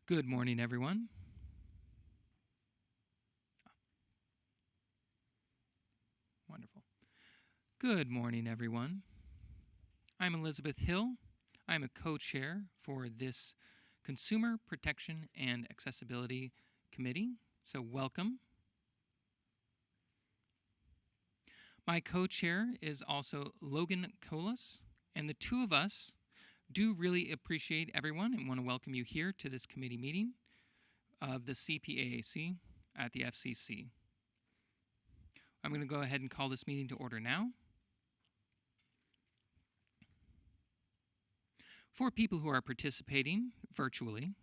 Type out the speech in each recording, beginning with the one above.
Good morning, everyone. Wonderful. Good morning, everyone. I'm Elizabeth Hill. I'm a co-chair for this Consumer Protection and Accessibility Committee, so welcome. My co-chair is also Logan Colas, and the two of us do really appreciate everyone and want to welcome you here to this committee meeting of the CPAAC at the FCC. I'm going to go ahead and call this meeting to order now. For people who are participating virtually,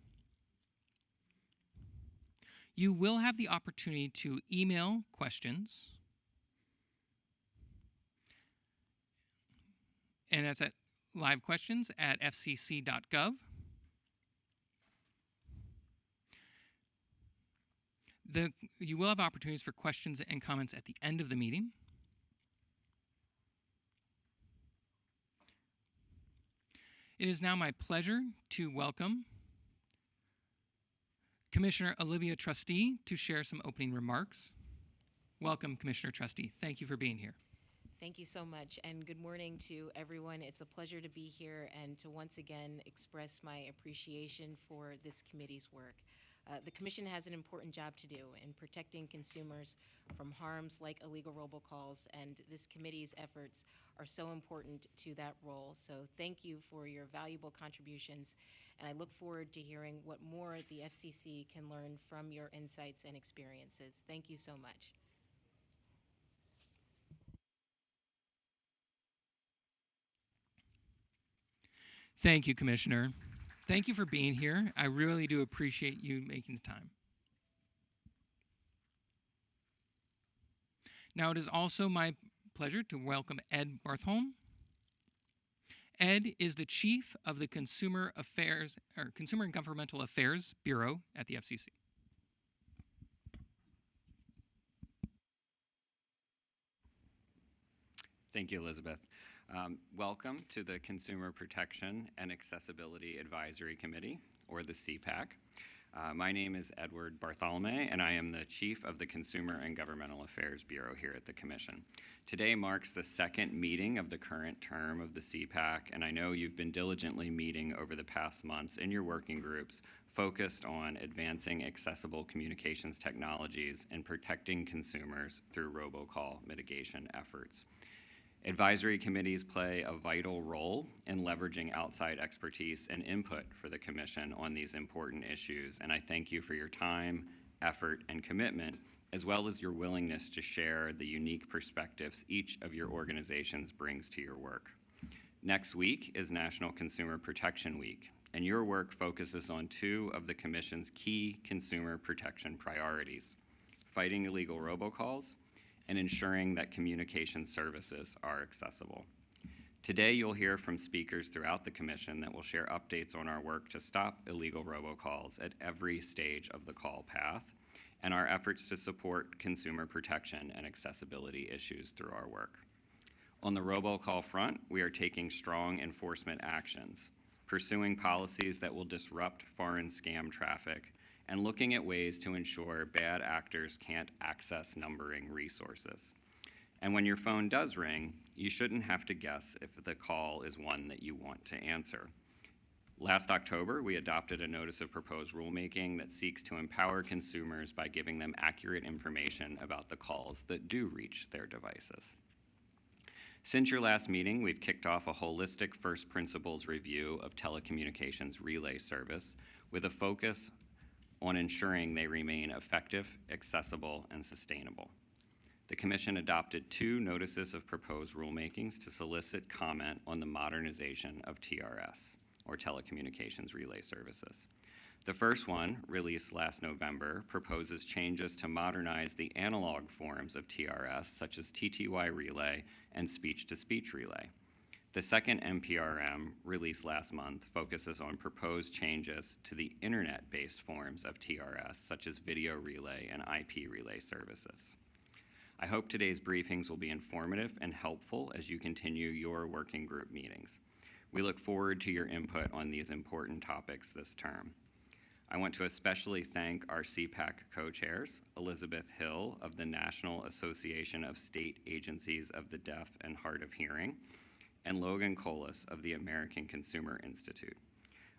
you will have the opportunity to email questions, and that's at livequestions@fcc.gov. You will have opportunities for questions and comments at the end of the meeting. It is now my pleasure to welcome Commissioner Olivia Trustee to share some opening remarks. Welcome, Commissioner Trustee. Thank you for being here. Thank you so much, and good morning to everyone. It's a pleasure to be here and to once again express my appreciation for this committee's work. The Commission has an important job to do in protecting consumers from harms like illegal robocalls, and this committee's efforts are so important to that role. So thank you for your valuable contributions, and I look forward to hearing what more the FCC can learn from your insights and experiences. Thank you so much. Thank you, Commissioner. Thank you for being here. I really do appreciate you making the time. Now, it is also my pleasure to welcome Ed Barthholm. Ed is the Chief of the Consumer and Governmental Affairs Bureau at the FCC. Thank you, Elizabeth. Welcome to the Consumer Protection and Accessibility Advisory Committee, or the CPAAC. My name is Edward Bartholomew, and I am the Chief of the Consumer and Governmental Affairs Bureau here at the Commission. Today marks the second meeting of the current term of the CPAAC, and I know you've been diligently meeting over the past months in your working groups focused on advancing accessible communications technologies and protecting consumers through robocall mitigation efforts. Advisory committees play a vital role in leveraging outside expertise and input for the Commission on these important issues, and I thank you for your time, effort, and commitment, as well as your willingness to share the unique perspectives each of your organizations brings to your work. Next week is National Consumer Protection Week, and your work focuses on two of the Commission's key consumer protection priorities: fighting illegal robocalls and ensuring that communication services are accessible. Today, you'll hear from speakers throughout the Commission that will share updates on our work to stop illegal robocalls at every stage of the call path and our efforts to support consumer protection and accessibility issues through our work. On the robocall front, we are taking strong enforcement actions, pursuing policies that will disrupt foreign scam traffic, and looking at ways to ensure bad actors can't access numbering resources. And when your phone does ring, you shouldn't have to guess if the call is one that you want to answer. Last October, we adopted a notice of proposed rulemaking that seeks to empower consumers by giving them accurate information about the calls that do reach their devices. Since your last meeting, we've kicked off a holistic first principles review of telecommunications relay service with a focus on ensuring they remain effective, accessible, and sustainable. The Commission adopted two notices of proposed rulemakings to solicit comment on the modernization of TRS, or telecommunications relay services. The first one, released last November, proposes changes to modernize the analog forms of TRS, such as TTY relay and speech-to-speech relay. The second NPRM, released last month, focuses on proposed changes to the internet-based forms of TRS, such as video relay and IP relay services. I hope today's briefings will be informative and helpful as you continue your working group meetings. We look forward to your input on these important topics this term. I want to especially thank our CPAAC co-chairs, Elizabeth Hill of the National Association of State Agencies of the Deaf and Hard of Hearing, and Logan Colas of the American Consumer Institute.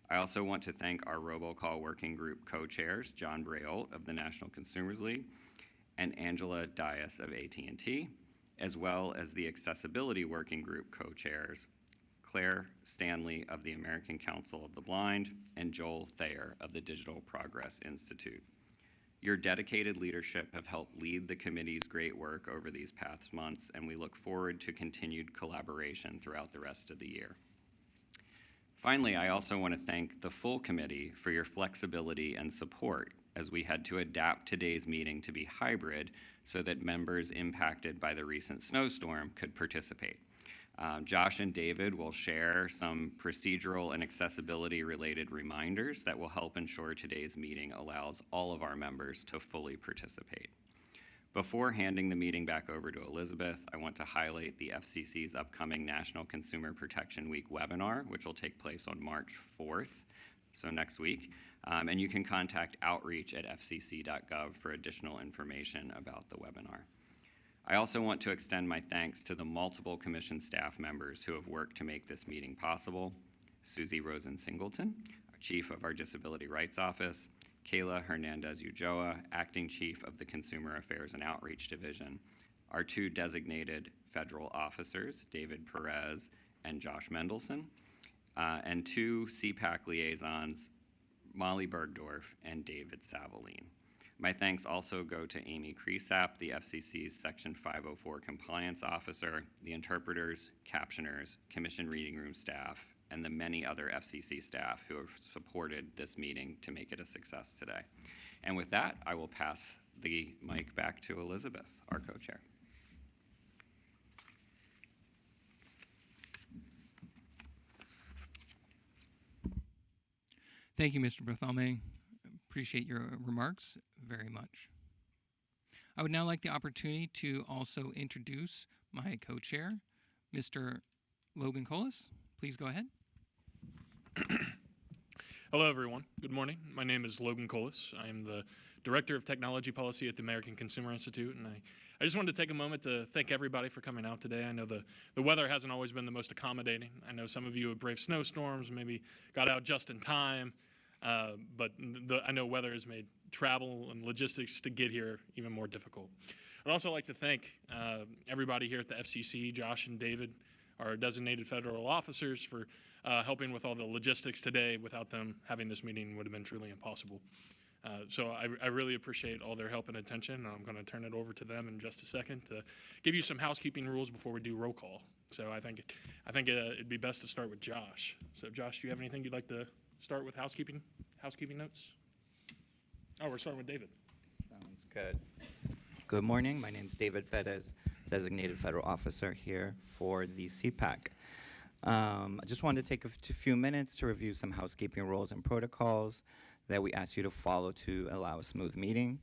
I also want to thank our Robocall Working Group co-chairs, John Brayolt of the National Consumers League and Angela Dias of AT&T, as well as the Accessibility Working Group co-chairs, Claire Stanley of the American Council of the Blind and Joel Thayer of the Digital Progress Institute. Your dedicated leadership have helped lead the committee's great work over these past months, and we look forward to continued collaboration throughout the rest of the year. Finally, I also want to thank the full committee for your flexibility and support as we had to adapt today's meeting to be hybrid so that members impacted by the recent snowstorm could participate. Josh and David will share some procedural and accessibility related reminders that will help ensure today's meeting allows all of our members to fully participate. Before handing the meeting back over to Elizabeth, I want to highlight the FCC's upcoming National Consumer Protection Week webinar, which will take place on March 4th, so next week. And you can contact outreach at fcc.gov for additional information about the webinar. I also want to extend my thanks to the multiple commission staff members who have worked to make this meeting possible. Susie Rosen Singleton, Chief of our Disability Rights Office, Kayla Hernandez-Ulloa, Acting Chief of the Consumer Affairs and Outreach Division, our two designated federal officers, David Perez and Josh Mendelson, and two CPAAC liaisons, Molly Bergdorf and David Savaline. My thanks also go to Amy Creasap, the FCC's Section 504 Compliance Officer, the interpreters, captioners, Commission Reading Room staff, and the many other FCC staff who have supported this meeting to make it a success today. And with that, I will pass the mic back to Elizabeth, our co-chair. Thank you, Mr. Bartholomew. Appreciate your remarks very much. I would now like the opportunity to also introduce my co-chair, Mr. Logan Colas. Please go ahead. Hello, everyone. Good morning. My name is Logan Colas. I am the Director of Technology Policy at the American Consumer Institute, and I just wanted to take a moment to thank everybody for coming out today. I know the weather hasn't always been the most accommodating. I know some of you have braved snowstorms, maybe got out just in time, but I know weather has made travel and logistics to get here even more difficult. I'd also like to thank everybody here at the FCC, Josh and David, our designated federal officers, for helping with all the logistics today. Without them, having this meeting would have been truly impossible. So I really appreciate all their help and attention. And I'm going to turn it over to them in just a second to give you some housekeeping rules before we do roll call. So I think it'd be best to start with Josh. So Josh, do you have anything you'd like to start with housekeeping notes? Oh, we're starting with David. Sounds good. Good morning. My name is David Perez, designated federal officer here for the CPAAC. I just wanted to take a few minutes to review some housekeeping rules and protocols that we ask you to follow to allow a smooth meeting.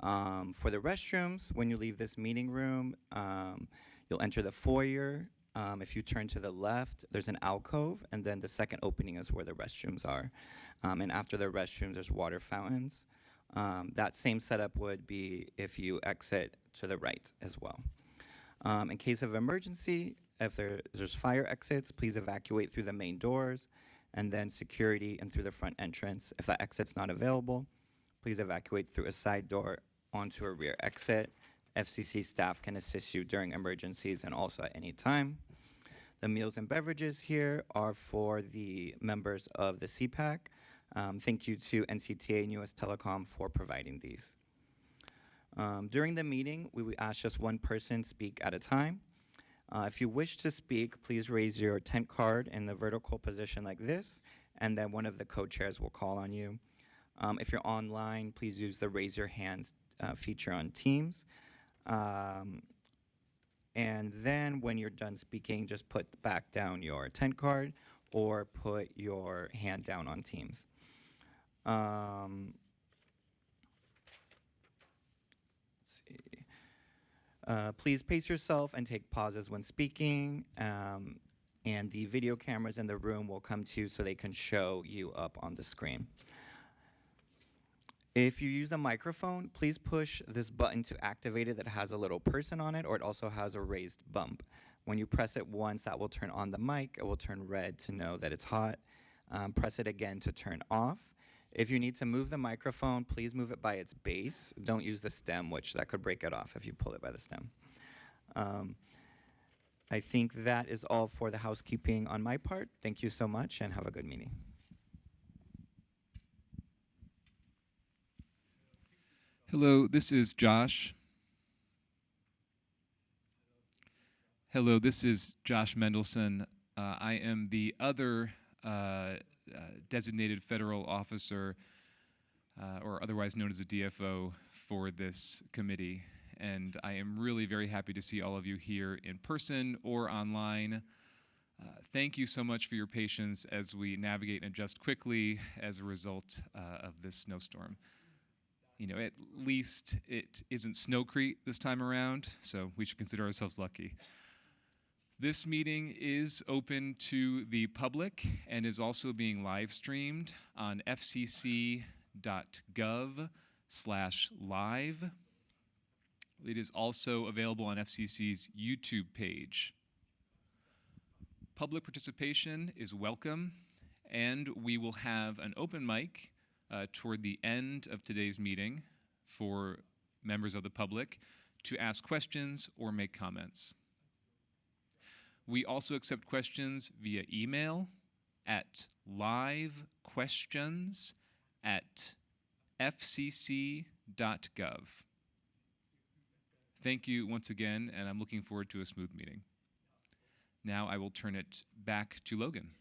For the restrooms, when you leave this meeting room, you'll enter the foyer. If you turn to the left, there's an alcove, and then the second opening is where the restrooms are. And after the restrooms, there's water fountains. That same setup would be if you exit to the right as well. In case of emergency, if there's fire exits, please evacuate through the main doors, and then security and through the front entrance. If that exit's not available, please evacuate through a side door onto a rear exit. FCC staff can assist you during emergencies and also at any time. The meals and beverages here are for the members of the CPAAC. Thank you to NCTA and US Telecom for providing these. During the meeting, we will ask just one person speak at a time. If you wish to speak, please raise your tent card in the vertical position like this, and then one of the co-chairs will call on you. If you're online, please use the raise your hands feature on Teams. And then when you're done speaking, just put back down your tent card or put your hand down on Teams. Let's see. Please pace yourself and take pauses when speaking, and the video cameras in the room will come to you so they can show you up on the screen. If you use a microphone, please push this button to activate it that has a little person on it, or it also has a raised bump. When you press it once, that will turn on the mic. It will turn red to know that it's hot. Press it again to turn off. If you need to move the microphone, please move it by its base. Don't use the stem, which that could break it off if you pull it by the stem. I think that is all for the housekeeping on my part. Thank you so much and have a good meeting. Hello, this is Josh. Hello, this is Josh Mendelson. I am the other designated federal officer, or otherwise known as a DFO, for this committee. And I am really very happy to see all of you here in person or online. Thank you so much for your patience as we navigate and adjust quickly as a result of this snowstorm. You know, at least it isn't snowcrete this time around, so we should consider ourselves lucky. This meeting is open to the public and is also being live streamed on fcc.gov/live. It is also available on FCC's YouTube page. Public participation is welcome, and we will have an open mic toward the end of today's meeting for members of the public to ask questions or make comments. We also accept questions via email at livequestions@fcc.gov. Thank you once again, and I'm looking forward to a smooth meeting. Now I will turn it back to Logan.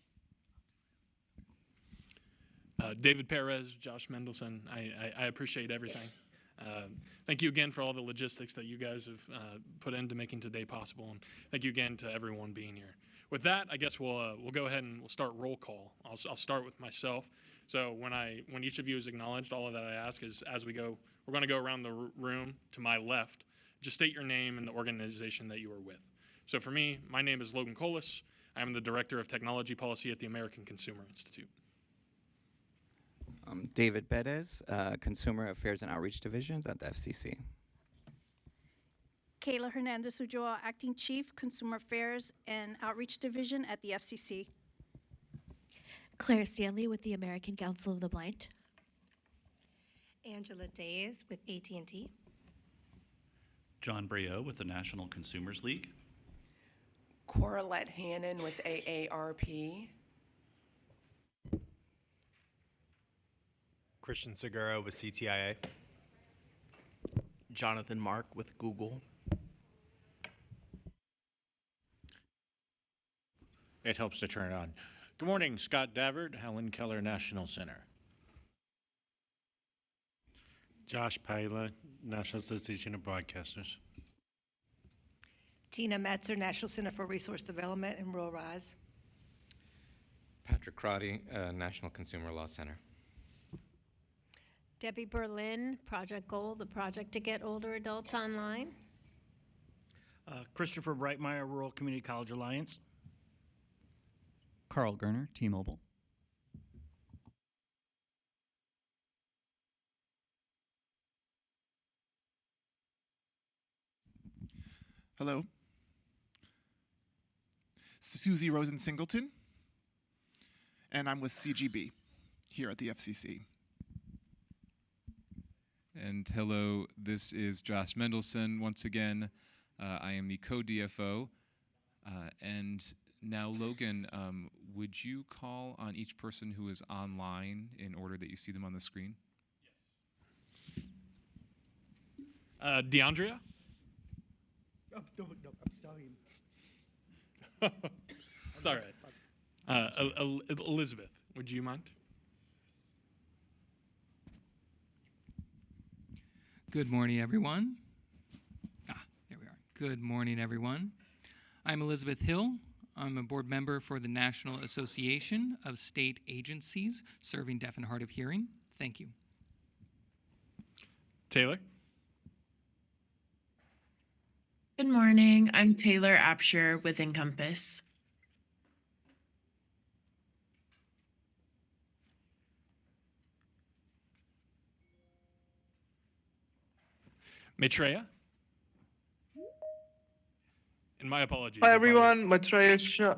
David Perez, Josh Mendelson, I appreciate everything. Thank you again for all the logistics that you guys have put into making today possible, and thank you again to everyone being here. With that, I guess we'll go ahead and we'll start roll call. I'll start with myself. So when each of you is acknowledged, all of that I ask is as we go, we're going to go around the room to my left. Just state your name and the organization that you are with. So for me, my name is Logan Colas. I am the Director of Technology Policy at the American Consumer Institute. David Perez, Consumer Affairs and Outreach Division at the FCC. Kayla Hernandez Ulloa, Acting Chief, Consumer Affairs and Outreach Division at the FCC. Claire Stanley with the American Council of the Blind. Angela Days with AT&T. John Breaux with the National Consumers League. Coralette Hannon with AARP. Christian Segura with CTIA. Jonathan Mark with Google. It helps to turn it on. Good morning, Scott Davert, Helen Keller National Center. Josh Paila, National Association of Broadcasters. Tina Metzer, National Center for Resource Development and Rural Rise. Patrick Crotty, National Consumer Law Center. Debbie Berlin, Project Goal, the project to get older adults online. Christopher Brightmeyer, Rural Community College Alliance. Carl Gerner, T-Mobile. Hello. Susie Rosen Singleton, and I'm with CGB here at the FCC. And hello, this is Josh Mendelson once again. I am the co-DFO. And now, Logan, would you call on each person who is online in order that you see them on the screen? Yes. DeAndrea? No, I'm stalling. It's all right. Elizabeth, would you mind? Good morning, everyone. There we are. Good morning, everyone. I'm Elizabeth Hill. I'm a board member for the National Association of State Agencies Serving Deaf and Hard of Hearing. Thank you. Taylor? Good morning. I'm Taylor Apsher with Encompass. Maitreya? And my apologies. Hi if I- everyone, Maitreya Shah.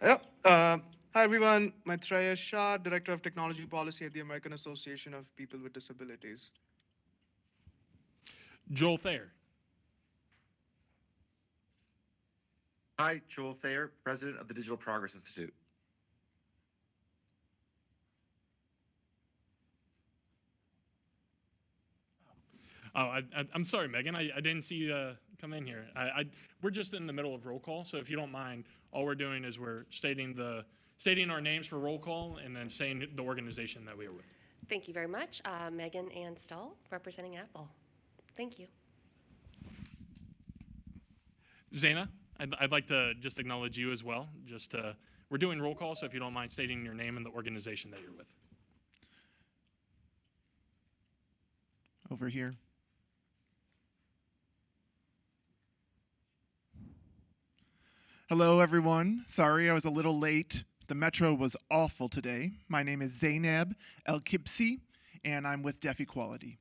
Yep. Hi everyone, Maitreya Shah, Director of Technology Policy at the American Association of People with Disabilities. Joel Thayer. Hi, Joel Thayer, President of the Digital Progress Institute. Oh, I'm sorry, Megan. I didn't see you come in here. We're just in the middle of roll call, so if you don't mind, all we're doing is we're stating our names for roll call and then saying the organization that we are with. Thank you very much. Megan Ann Stahl, representing Apple. Thank you. Zaina, I'd like to just acknowledge you as well. We're doing roll call, so if you don't mind stating your name and the organization that you're with. Over here. Hello, everyone. Sorry I was a little late. The metro was awful today. My name is Zainab El-Kibsi, and I'm with Deaf Equality.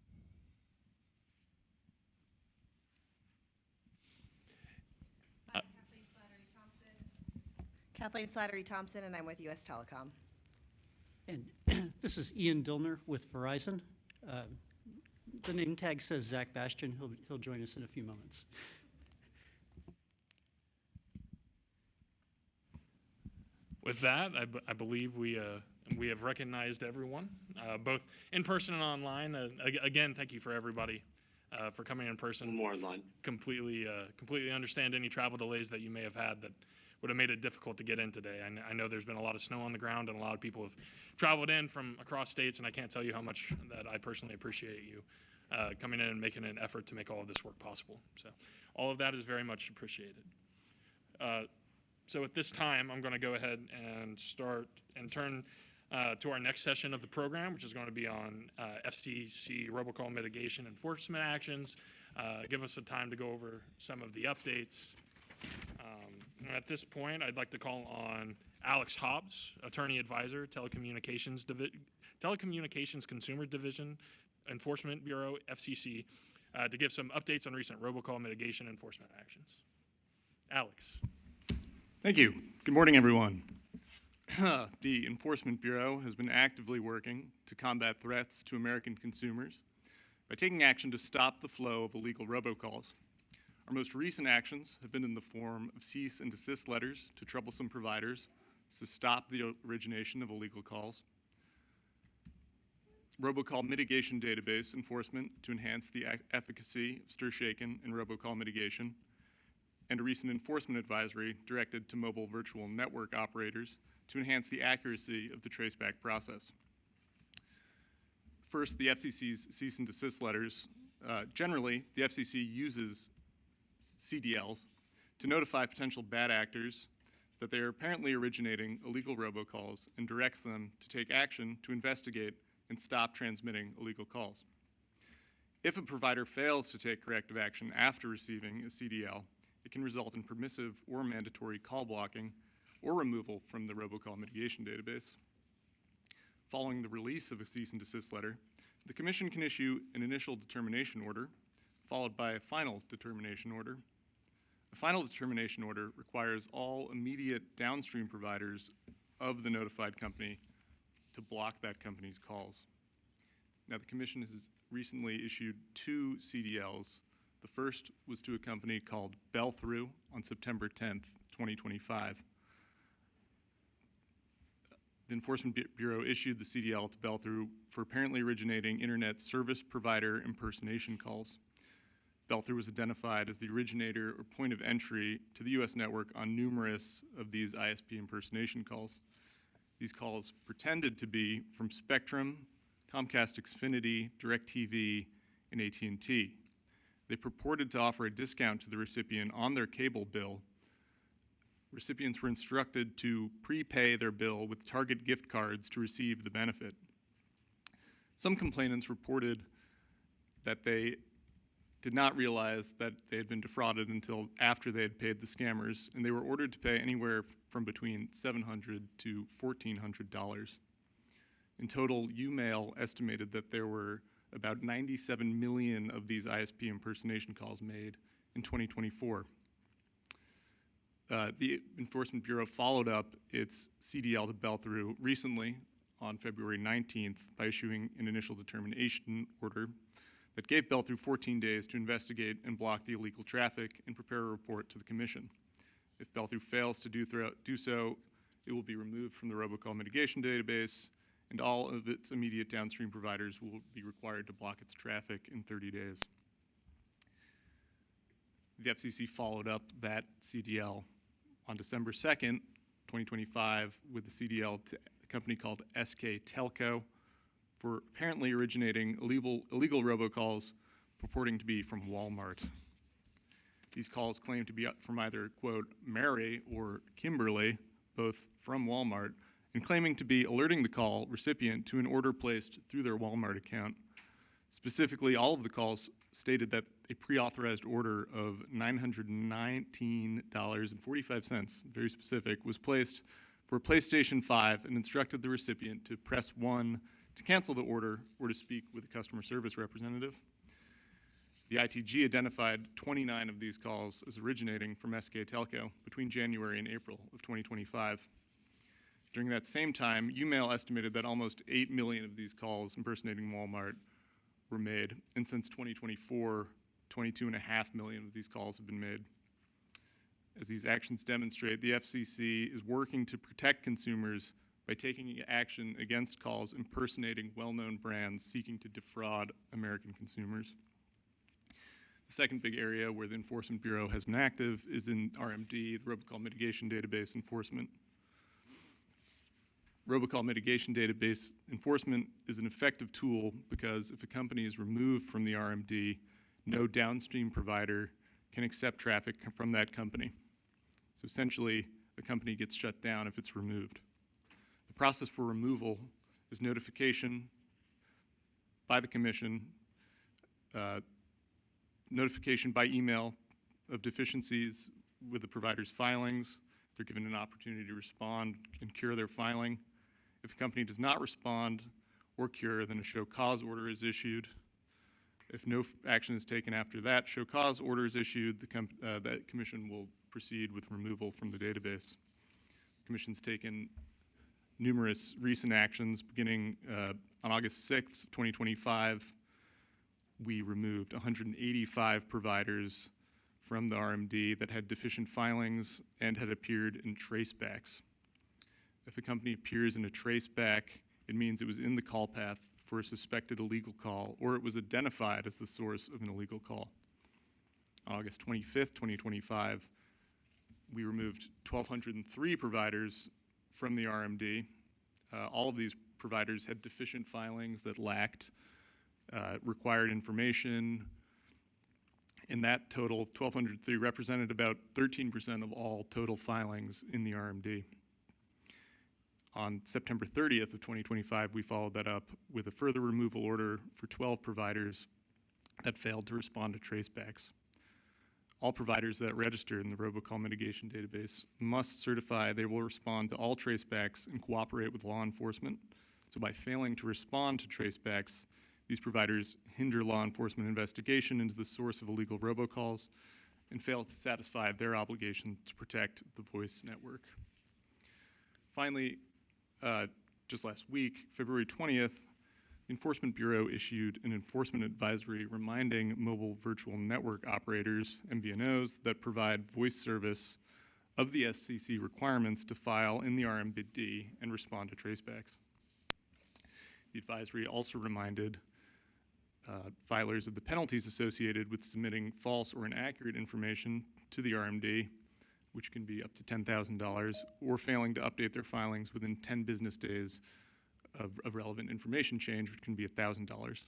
Kathleen Slattery Thompson, and I'm with US Telecom. And this is Ian Dillner with Verizon. The name tag says Zach Bastian. He'll join us in a few moments. With that, I believe we have recognized everyone, both in person and online. Again, thank you for everybody for coming in person. More online. Completely understand any travel delays that you may have had that would have made it difficult to get in today. I know there's been a lot of snow on the ground and a lot of people have traveled in from across states, and I can't tell you how much that I personally appreciate you coming in and making an effort to make all of this work possible. So all of that is very much appreciated. So at this time, I'm going to go ahead and start and turn to our next session of the program, which is going to be on FCC robocall mitigation enforcement actions. Give us some time to go over some of the updates. At this point, I'd like to call on Alex Hobbs, Attorney Advisor, Telecommunications Consumer Division, Enforcement Bureau, FCC, to give some updates on recent robocall mitigation enforcement actions. Alex. Thank you. Good morning, everyone. The Enforcement Bureau has been actively working to combat threats to American consumers by taking action to stop the flow of illegal robocalls. Our most recent actions have been in the form of cease and desist letters to troublesome providers to stop the origination of illegal calls, robocall mitigation database enforcement to enhance the efficacy of stir-shaken and robocall mitigation, and a recent enforcement advisory directed to mobile virtual network operators to enhance the accuracy of the traceback process. First, the FCC's cease and desist letters. Generally, the FCC uses CDLs to notify potential bad actors that they are apparently originating illegal robocalls and directs them to take action to investigate and stop transmitting illegal calls. If a provider fails to take corrective action after receiving a CDL, it can result in permissive or mandatory call blocking or removal from the robocall mitigation database. Following the release of a cease and desist letter, the Commission can issue an initial determination order, followed by a final determination order. A final determination order requires all immediate downstream providers of the notified company to block that company's calls. Now, the Commission has recently issued 2 CDLs. The first was to a company called Bellthrough on September 10th, 2025. The Enforcement Bureau issued the CDL to Bellthrough for apparently originating internet service provider impersonation calls. Bellthrough was identified as the originator or point of entry to the U.S. network on numerous of these ISP impersonation calls. These calls pretended to be from Spectrum, Comcast Xfinity, DirecTV, and AT&T. They purported to offer a discount to the recipient on their cable bill. Recipients were instructed to prepay their bill with Target gift cards to receive the benefit. Some complainants reported that they did not realize that they had been defrauded until after they had paid the scammers, and they were ordered to pay anywhere from between $700 to $1,400. In total, UMail estimated that there were about 97 million of these ISP impersonation calls made in 2024. The Enforcement Bureau followed up its CDL to Bell-Through recently on February 19th by issuing an initial determination order that gave Bell-Through 14 days to investigate and block the illegal traffic and prepare a report to the Commission. If Bell-Through fails to do so, it will be removed from the Robocall mitigation database, and all of its immediate downstream providers will be required to block its traffic in 30 days. The FCC followed up that CDL on December 2nd, 2025, with the CDL to a company called SK Telco for apparently originating illegal robocalls purporting to be from Walmart. These calls claim to be from either, quote, Mary or Kimberly, both from Walmart, and claiming to be alerting the call recipient to an order placed through their Walmart account. Specifically, all of the calls stated that a pre-authorized order of $919.45, very specific, was placed for a PlayStation 5 and instructed the recipient to press 1 to cancel the order or to speak with a customer service representative. The ITG identified 29 of these calls as originating from SK Telco between January and April of 2025. During that same time, UMail estimated that almost 8 million of these calls impersonating Walmart were made, and since 2024, 22.5 million of these calls have been made. As these actions demonstrate, the FCC is working to protect consumers by taking action against calls impersonating well-known brands seeking to defraud American consumers. The second big area where the Enforcement Bureau has been active is in RMD, the Robocall Mitigation Database enforcement. Robocall Mitigation Database enforcement is an effective tool because if a company is removed from the RMD, no downstream provider can accept traffic from that company. So essentially, a company gets shut down if it's removed. The process for removal is notification by the Commission, notification by email of deficiencies with the provider's filings. They're given an opportunity to respond and cure their filing. If a company does not respond or cure, then a show cause order is issued. If no action is taken after that show cause order is issued, the Commission will proceed with removal from the database. The Commission's taken numerous recent actions. Beginning on August 6th, 2025, we removed 185 providers from the RMD that had deficient filings and had appeared in tracebacks. If a company appears in a traceback, it means it was in the call path for a suspected illegal call, or it was identified as the source of an illegal call. On August 25th, 2025, we removed 1,203 providers from the RMD. All of these providers had deficient filings that lacked required information. In that total, 1,203 represented about 13% of all total filings in the RMD. On September 30th of 2025, we followed that up with a further removal order for 12 providers that failed to respond to tracebacks. All providers that register in the Robocall Mitigation Database must certify they will respond to all tracebacks and cooperate with law enforcement. So by failing to respond to tracebacks, these providers hinder law enforcement investigation into the source of illegal robocalls and fail to satisfy their obligation to protect the voice network. Finally, just last week, February 20th, the Enforcement Bureau issued an enforcement advisory reminding mobile virtual network operators, MVNOs, that provide voice service of the FCC requirements to file in the RMD and respond to tracebacks. The advisory also reminded filers of the penalties associated with submitting false or inaccurate information to the RMD, which can be up to $10,000, or failing to update their filings within 10 business days of relevant information change, which can be $1,000.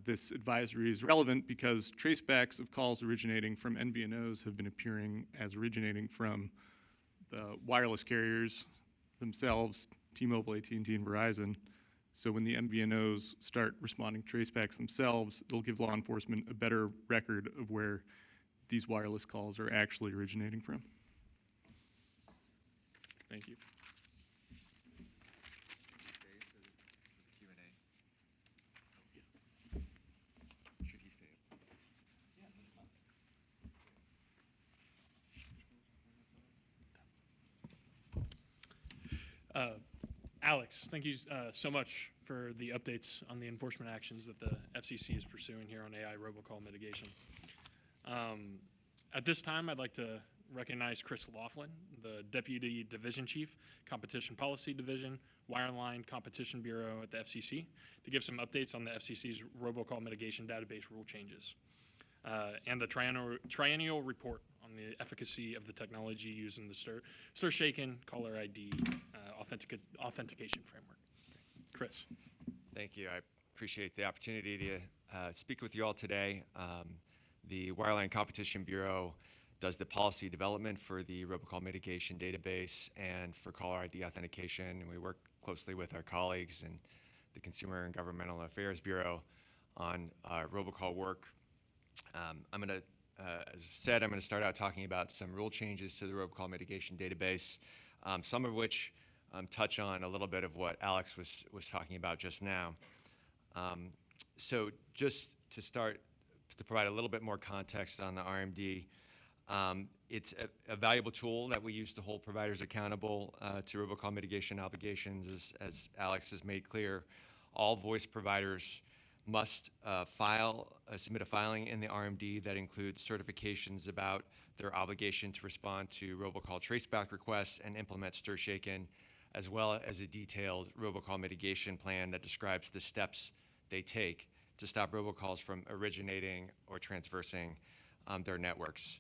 This advisory is relevant because tracebacks of calls originating from MVNOs have been appearing as originating from the wireless carriers themselves, T-Mobile, AT&T, and Verizon. So when the MVNOs start responding to tracebacks themselves, it'll give law enforcement a better record of where these wireless calls are actually originating from. Thank you. Alex, thank you so much for the updates on the enforcement actions that the FCC is pursuing here on AI robocall mitigation. At this time, I'd like to recognize Chris Laughlin, the Deputy Division Chief, Competition Policy Division, Wireline Competition Bureau at the FCC, to give some updates on the FCC's robocall mitigation database rule changes and the triennial report on the efficacy of the technology used in the stir-shaken caller ID authentication framework. Chris. Thank you. I appreciate the opportunity to speak with you all today. The Wireline Competition Bureau does the policy development for the robocall mitigation database and for caller ID authentication, and we work closely with our colleagues in the Consumer and Governmental Affairs Bureau on robocall work. I'm going to, as said, I'm going to start out talking about some rule changes to the robocall mitigation database, some of which touch on a little bit of what Alex was talking about just now. So just to start, to provide a little bit more context on the RMD, it's a valuable tool that we use to hold providers accountable to robocall mitigation obligations. As Alex has made clear, all voice providers must submit a filing in the RMD that includes certifications about their obligation to respond to robocall traceback requests and implement stir-shaken, as well as a detailed robocall mitigation plan that describes the steps they take to stop robocalls from originating or transversing their networks.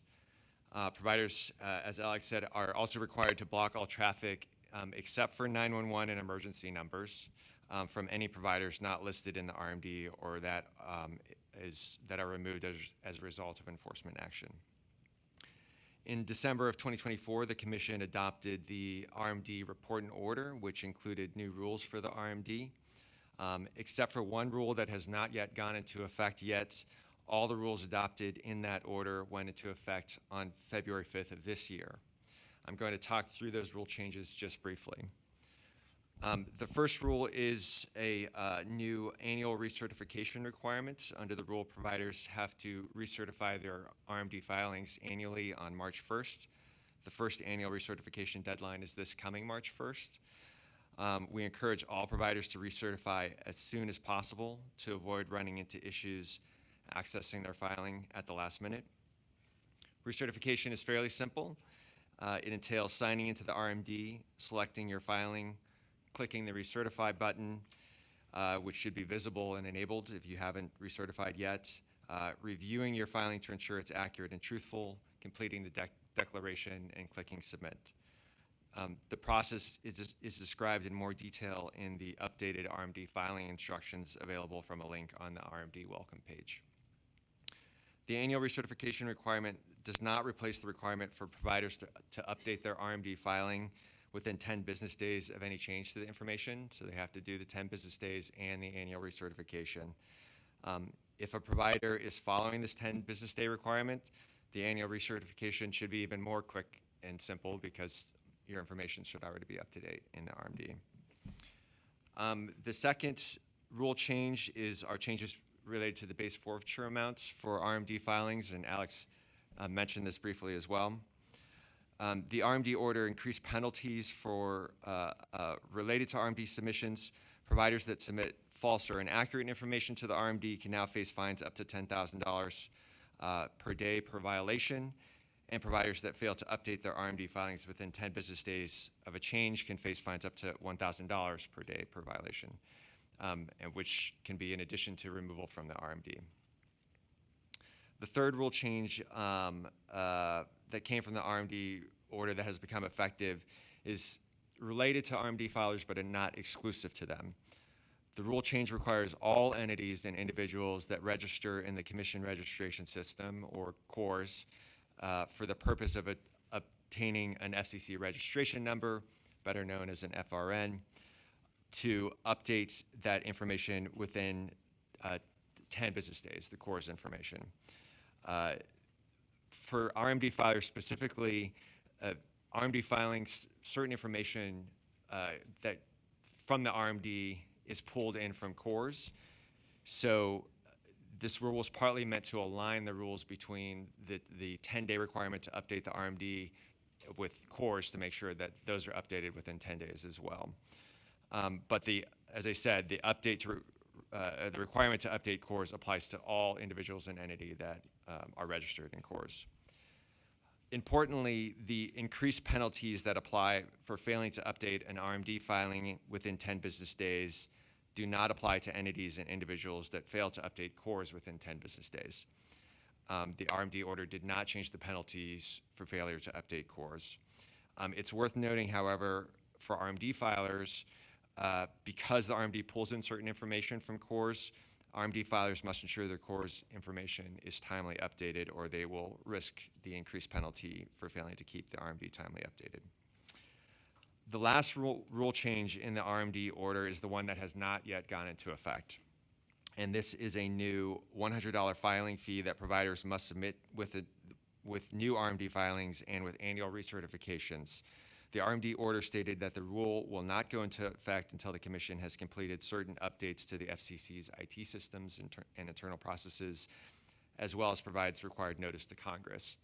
Providers, as Alex said, are also required to block all traffic except for 911 and emergency numbers from any providers not listed in the RMD or that are removed as a result of enforcement action. In December of 2024, the Commission adopted the RMD report and order, which included new rules for the RMD. Except for one rule that has not yet gone into effect yet, all the rules adopted in that order went into effect on February 5th of this year. I'm going to talk through those rule changes just briefly. The first rule is a new annual recertification requirement. Under the rule, providers have to recertify their RMD filings annually on March 1st. The first annual recertification deadline is this coming March 1st. We encourage all providers to recertify as soon as possible to avoid running into issues accessing their filing at the last minute. Recertification is fairly simple. It entails signing into the RMD, selecting your filing, clicking the recertify button, which should be visible and enabled if you haven't recertified yet, reviewing your filing to ensure it's accurate and truthful, completing the declaration, and clicking submit. The process is described in more detail in the updated RMD filing instructions available from a link on the RMD welcome page. The annual recertification requirement does not replace the requirement for providers to update their RMD filing within 10 business days of any change to the information, so they have to do the 10 business days and the annual recertification. If a provider is following this 10 business day requirement, the annual recertification should be even more quick and simple because your information should already be up to date in the RMD. The second rule change is our changes related to the base forfeiture amounts for RMD filings, and Alex mentioned this briefly as well. The RMD order increased penalties for related to RMD submissions. Providers that submit false or inaccurate information to the RMD can now face fines up to $10,000 per day per violation, and providers that fail to update their RMD filings within 10 business days of a change can face fines up to $1,000 per day per violation, and which can be in addition to removal from the RMD. The third rule change that came from the RMD order that has become effective is related to RMD filers but are not exclusive to them. The rule change requires all entities and individuals that register in the Commission Registration System, or CORS, for the purpose of obtaining an FCC registration number, better known as an FRN, to update that information within 10 business days, the CORS information. For RMD filers specifically, RMD filings, certain information that from the RMD is pulled in from CORS. So this rule was partly meant to align the rules between the 10-day requirement to update the RMD with cores to make sure that those are updated within 10 days as well. But as I said, the requirement to update cores applies to all individuals and entity that are registered in cores. Importantly, the increased penalties that apply for failing to update an RMD filing within 10 business days do not apply to entities and individuals that fail to update cores within 10 business days. The RMD order did not change the penalties for failure to update cores. It's worth noting, however, for RMD filers, because the RMD pulls in certain information from cores, RMD filers must ensure their cores information is timely updated, or they will risk the increased penalty for failing to keep the RMD timely updated. The last rule change in the RMD order is the one that has not yet gone into effect. And this is a new $100 filing fee that providers must submit with new RMD filings and with annual recertifications. The RMD order stated that the rule will not go into effect until the Commission has completed certain updates to the FCC's IT systems and internal processes, as well as provides required notice to Congress.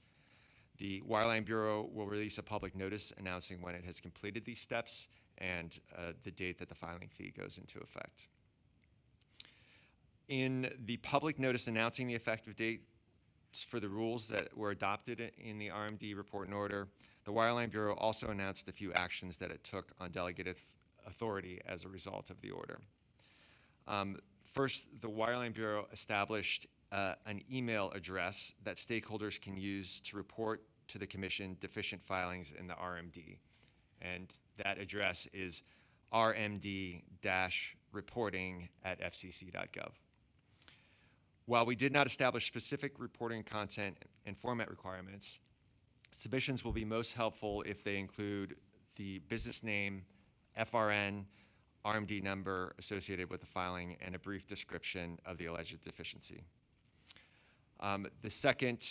The Wireline Bureau will release a public notice announcing when it has completed these steps and the date that the filing fee goes into effect. In the public notice announcing the effective date for the rules that were adopted in the RMD report and order, the Wireline Bureau also announced a few actions that it took on delegated authority as a result of the order. First, the Wireline Bureau established an email address that stakeholders can use to report to the Commission deficient filings in the RMD. And that address is rmd-reporting@fcc.gov. While we did not establish specific reporting content and format requirements, submissions will be most helpful if they include the business name, FRN, RMD number associated with the filing, and a brief description of the alleged deficiency. The second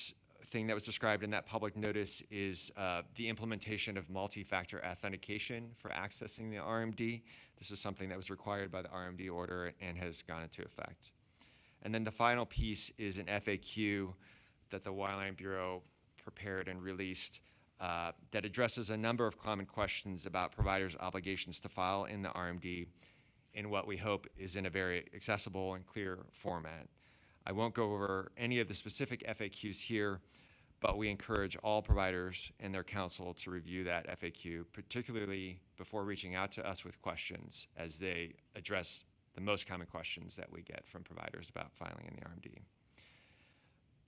thing that was described in that public notice is the implementation of multi-factor authentication for accessing the RMD. This is something that was required by the RMD order and has gone into effect. And then the final piece is an FAQ that the Wireline Bureau prepared and released that addresses a number of common questions about providers' obligations to file in the RMD in what we hope is in a very accessible and clear format. I won't go over any of the specific FAQs here, but we encourage all providers and their counsel to review that FAQ, particularly before reaching out to us with questions, as they address the most common questions that we get from providers about filing in the RMD.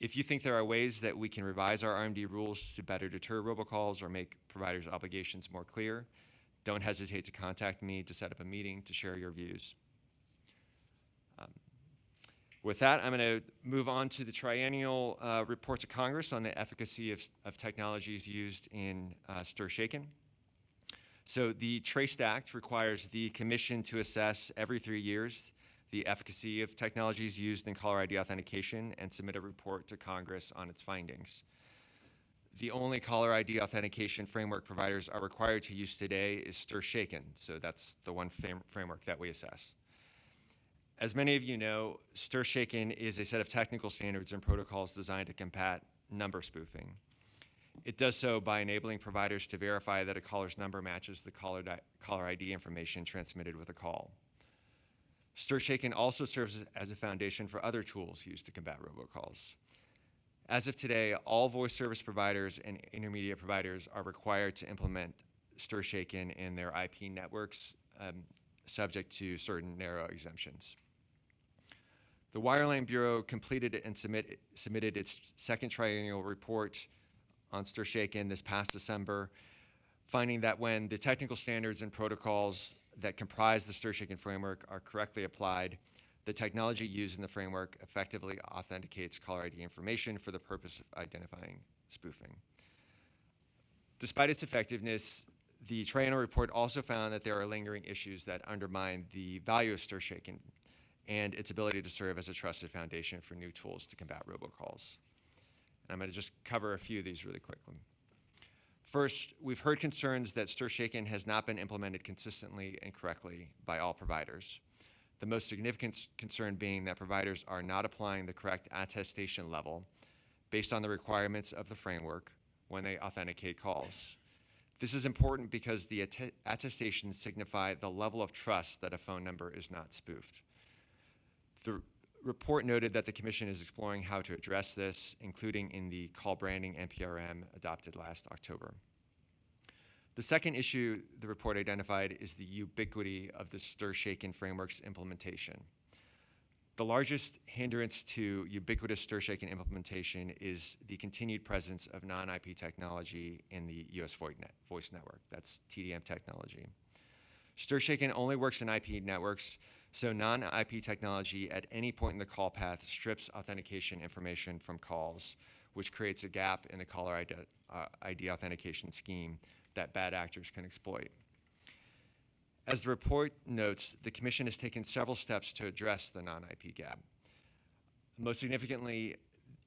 If you think there are ways that we can revise our RMD rules to better deter robocalls or make providers' obligations more clear, don't hesitate to contact me to set up a meeting to share your views. With that, I'm going to move on to the triennial report to Congress on the efficacy of technologies used in STIR/SHAKEN. So the TRACED Act requires the Commission to assess every 3 years the efficacy of technologies used in caller ID authentication and submit a report to Congress on its findings. The only caller ID authentication framework providers are required to use today is STIR/SHAKEN, so that's the one framework that we assess. As many of you know, STIR/SHAKEN is a set of technical standards and protocols designed to combat number spoofing. It does so by enabling providers to verify that a caller's number matches the caller ID information transmitted with a call. STIR/SHAKEN also serves as a foundation for other tools used to combat robocalls. As of today, all voice service providers and intermediate providers are required to implement STIR/SHAKEN in their IP networks, subject to certain narrow exemptions. The Wireline Bureau completed and submitted its second triennial report on STIR/SHAKEN this past December, finding that when the technical standards and protocols that comprise the STIR/SHAKEN framework are correctly applied, the technology used in the framework effectively authenticates caller ID information for the purpose of identifying spoofing. Despite its effectiveness, the triennial report also found that there are lingering issues that undermine the value of STIR/SHAKEN and its ability to serve as a trusted foundation for new tools to combat robocalls. And I'm going to just cover a few of these really quickly. First, we've heard concerns that STIR/SHAKEN has not been implemented consistently and correctly by all providers. The most significant concern being that providers are not applying the correct attestation level based on the requirements of the framework when they authenticate calls. This is important because the attestations signify the level of trust that a phone number is not spoofed. The report noted that the Commission is exploring how to address this, including in the call branding NPRM adopted last October. The second issue the report identified is the ubiquity of the STIR/SHAKEN framework's implementation. The largest hindrance to ubiquitous STIR/SHAKEN implementation is the continued presence of non-IP technology in the US voice network. That's TDM technology. STIR/SHAKEN only works in IP networks, so non-IP technology at any point in the call path strips authentication information from calls, which creates a gap in the caller ID authentication scheme that bad actors can exploit. As the report notes, the Commission has taken several steps to address the non-IP gap. Most significantly,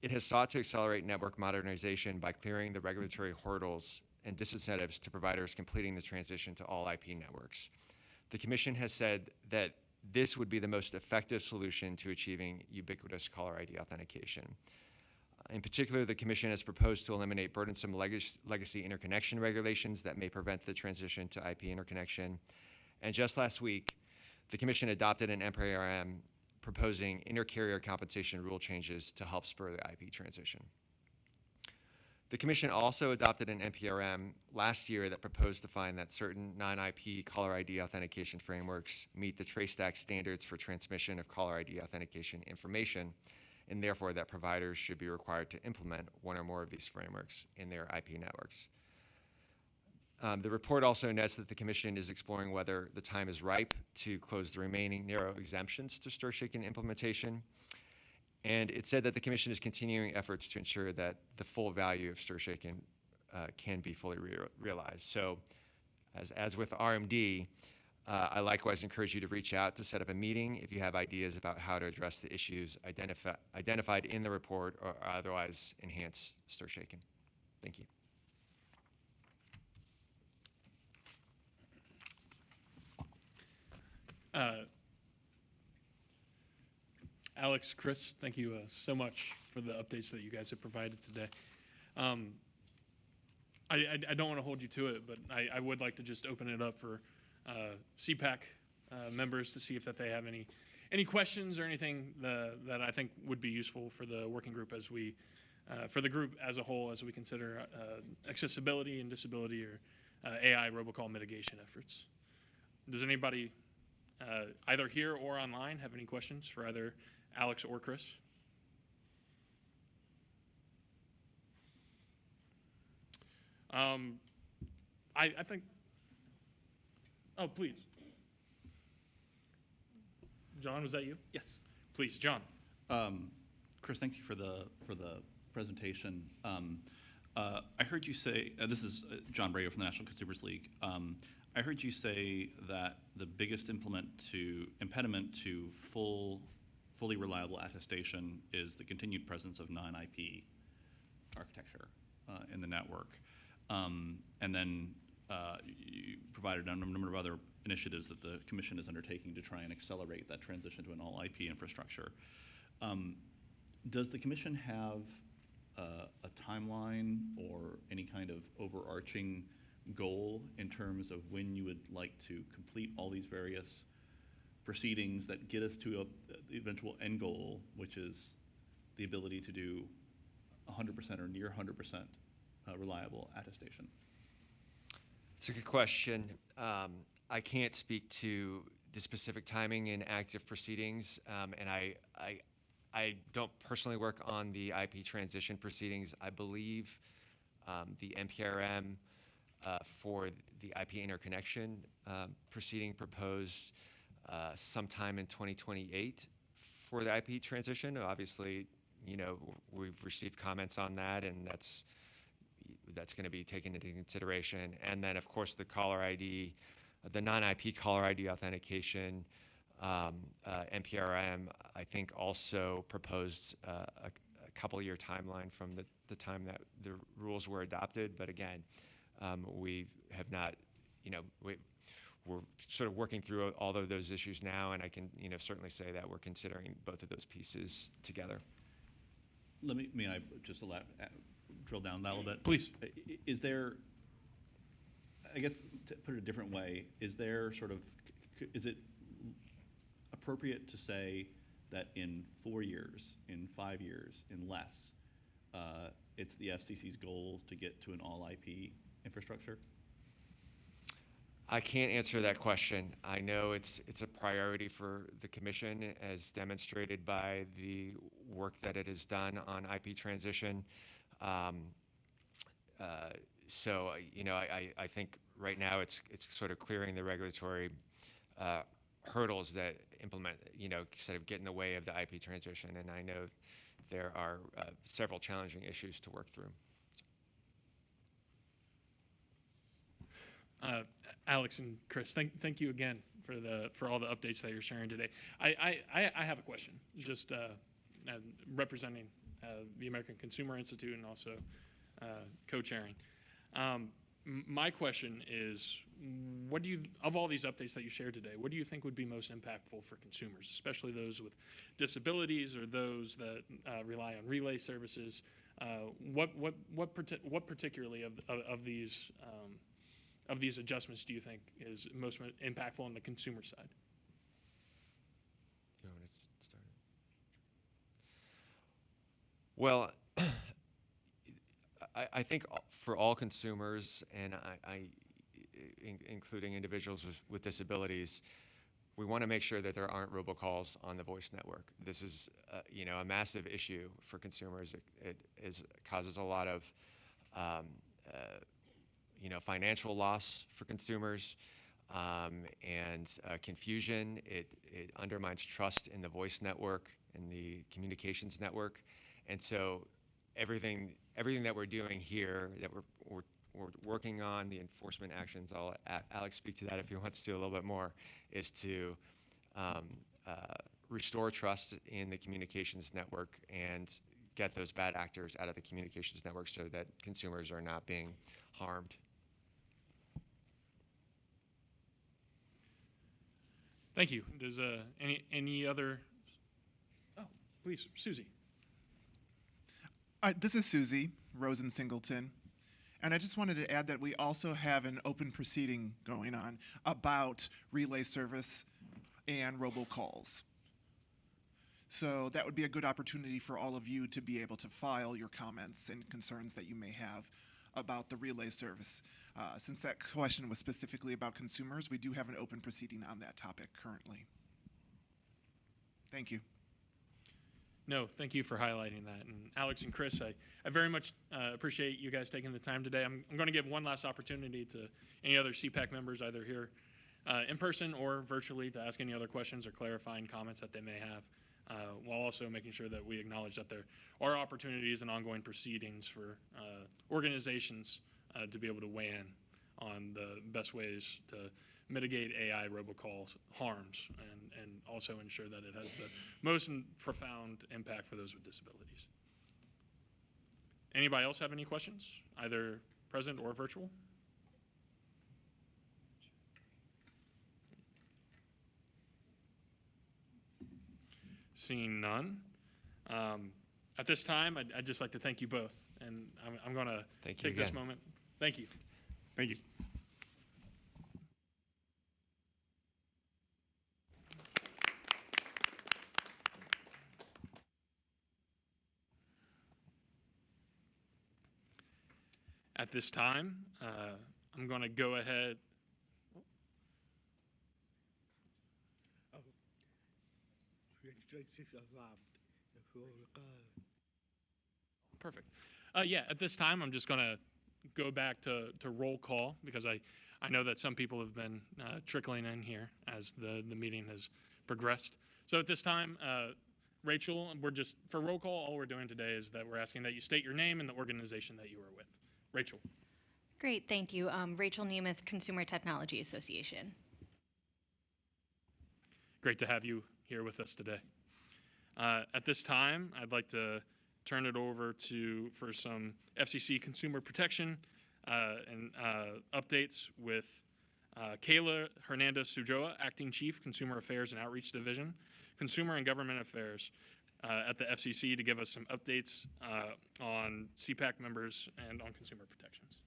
it has sought to accelerate network modernization by clearing the regulatory hurdles and disincentives to providers completing the transition to all IP networks. The Commission has said that this would be the most effective solution to achieving ubiquitous caller ID authentication. In particular, the Commission has proposed to eliminate burdensome legacy interconnection regulations that may prevent the transition to IP interconnection. And just last week, the Commission adopted an NPRM proposing inter-carrier compensation rule changes to help spur the IP transition. The Commission also adopted an NPRM last year that proposed to find that certain non-IP caller ID authentication frameworks meet the TraceStack standards for transmission of caller ID authentication information, and therefore that providers should be required to implement one or more of these frameworks in their IP networks. The report also notes that the Commission is exploring whether the time is ripe to close the remaining narrow exemptions to STIR/SHAKEN implementation. And it said that the Commission is continuing efforts to ensure that the full value of STIR/SHAKEN can be fully realized. So as with RMD, I likewise encourage you to reach out to set up a meeting if you have ideas about how to address the issues identified in the report or otherwise enhance STIR/SHAKEN. Thank you. Alex, Chris, thank you so much for the updates that you guys have provided today. I don't want to hold you to it, but I would like to just open it up for CPAAC members to see if that they have any questions or anything that I think would be useful for the working group as we, for the group as a whole, as we consider accessibility and disability or AI robocall mitigation efforts. Does anybody either here or online have any questions for either Alex or Chris? I think, oh, please. John, was that you? Yes. Please, John. Chris, thank you for the presentation. I heard you say, this is John Brayo from the National Consumers League. I heard you say that the biggest impediment to fully reliable attestation is the continued presence of non-IP architecture in the network. And then you provided a number of other initiatives that the Commission is undertaking to try and accelerate that transition to an all-IP infrastructure. Does the Commission have a timeline or any kind of overarching goal in terms of when you would like to complete all these various proceedings that get us to the eventual end goal, which is the ability to do 100% or near 100% reliable attestation? It's a good question. I can't speak to the specific timing in active proceedings, and I don't personally work on the IP transition proceedings. I believe the NPRM for the IP interconnection proceeding proposed sometime in 2028 for the IP transition. Obviously, you know, we've received comments on that, and that's going to be taken into consideration. And then, of course, the caller ID, the non-IP caller ID authentication, NPRM, I think also proposed a couple-year timeline from the time that the rules were adopted. But again, we have not, you know, we're sort of working through all of those issues now, and I can, you know, certainly say that we're considering both of those pieces together. May I just drill down that a little bit? Please. Is there I guess to put it a different way, is there sort of, is it appropriate to say that in 4 years, in 5 years, in less, it's the FCC's goal to get to an all IP infrastructure? I can't answer that question. I know it's a priority for the commission, as demonstrated by the work that it has done on IP transition. So you know, I think right now it's sort of clearing the regulatory hurdles that implement, you know, sort of get in the way of the IP transition. And I know there are several challenging issues to work through. Alex and Chris, thank you again for all the updates that you're sharing today. I have a question, just representing the American Consumer Institute and also co-chairing. My question is, what do you, of all these updates that you shared today, what do you think would be most impactful for consumers, especially those with disabilities or those that rely on relay services? What particularly of these adjustments do you think is most impactful on the consumer side? Do you want me to start? Well, I think for all consumers, and including individuals with disabilities, we want to make sure that there aren't robocalls on the voice network. This is, you know, a massive issue for consumers. It causes a lot of, you know, financial loss for consumers and confusion. It undermines trust in the voice network and the communications network, and so everything that we're doing here, that we're working on, the enforcement actions, I'll Alex speak to that if he wants to a little bit more, is to restore trust in the communications network and get those bad actors out of the communications network so that consumers are not being harmed. Thank you. Does any other? Oh, please, Susie. This is Susie Rosen Singleton, and I just wanted to add that we also have an open proceeding going on about relay service and robocalls. So that would be a good opportunity for all of you to be able to file your comments and concerns that you may have about the relay service. Since that question was specifically about consumers, we do have an open proceeding on that topic currently. Thank you. No, thank you for highlighting that. And Alex and Chris, I very much appreciate you guys taking the time today. I'm going to give one last opportunity to any other CPAAC members, either here in person or virtually, to ask any other questions or clarifying comments that they may have, while also making sure that we acknowledge that there are opportunities and ongoing proceedings for organizations to be able to weigh in on the best ways to mitigate AI robocall harms and also ensure that it has the most profound impact for those with disabilities. Anybody else have any questions, either present or virtual? Seeing none. At this time, I'd just like to thank you both, and I'm going to take this moment. Thank you. Thank you. At this time, I'm going to go ahead. Perfect. Yeah, at this time, I'm just going to go back to roll call, because I know that some people have been trickling in here as the meeting has progressed. So at this time, Rachel, for roll call, all we're doing today is that we're asking that you state your name and the organization that you are with. Rachel. Great, thank you. Rachel Nemeth, Consumer Technology Association. Great to have you here with us today. At this time, I'd like to turn it over for some FCC consumer protection and updates with Kayla Hernandez-Sujoa, Acting Chief, Consumer Affairs and Outreach Division, Consumer and Government Affairs at the FCC, to give us some updates on CPAAC members and on consumer protections.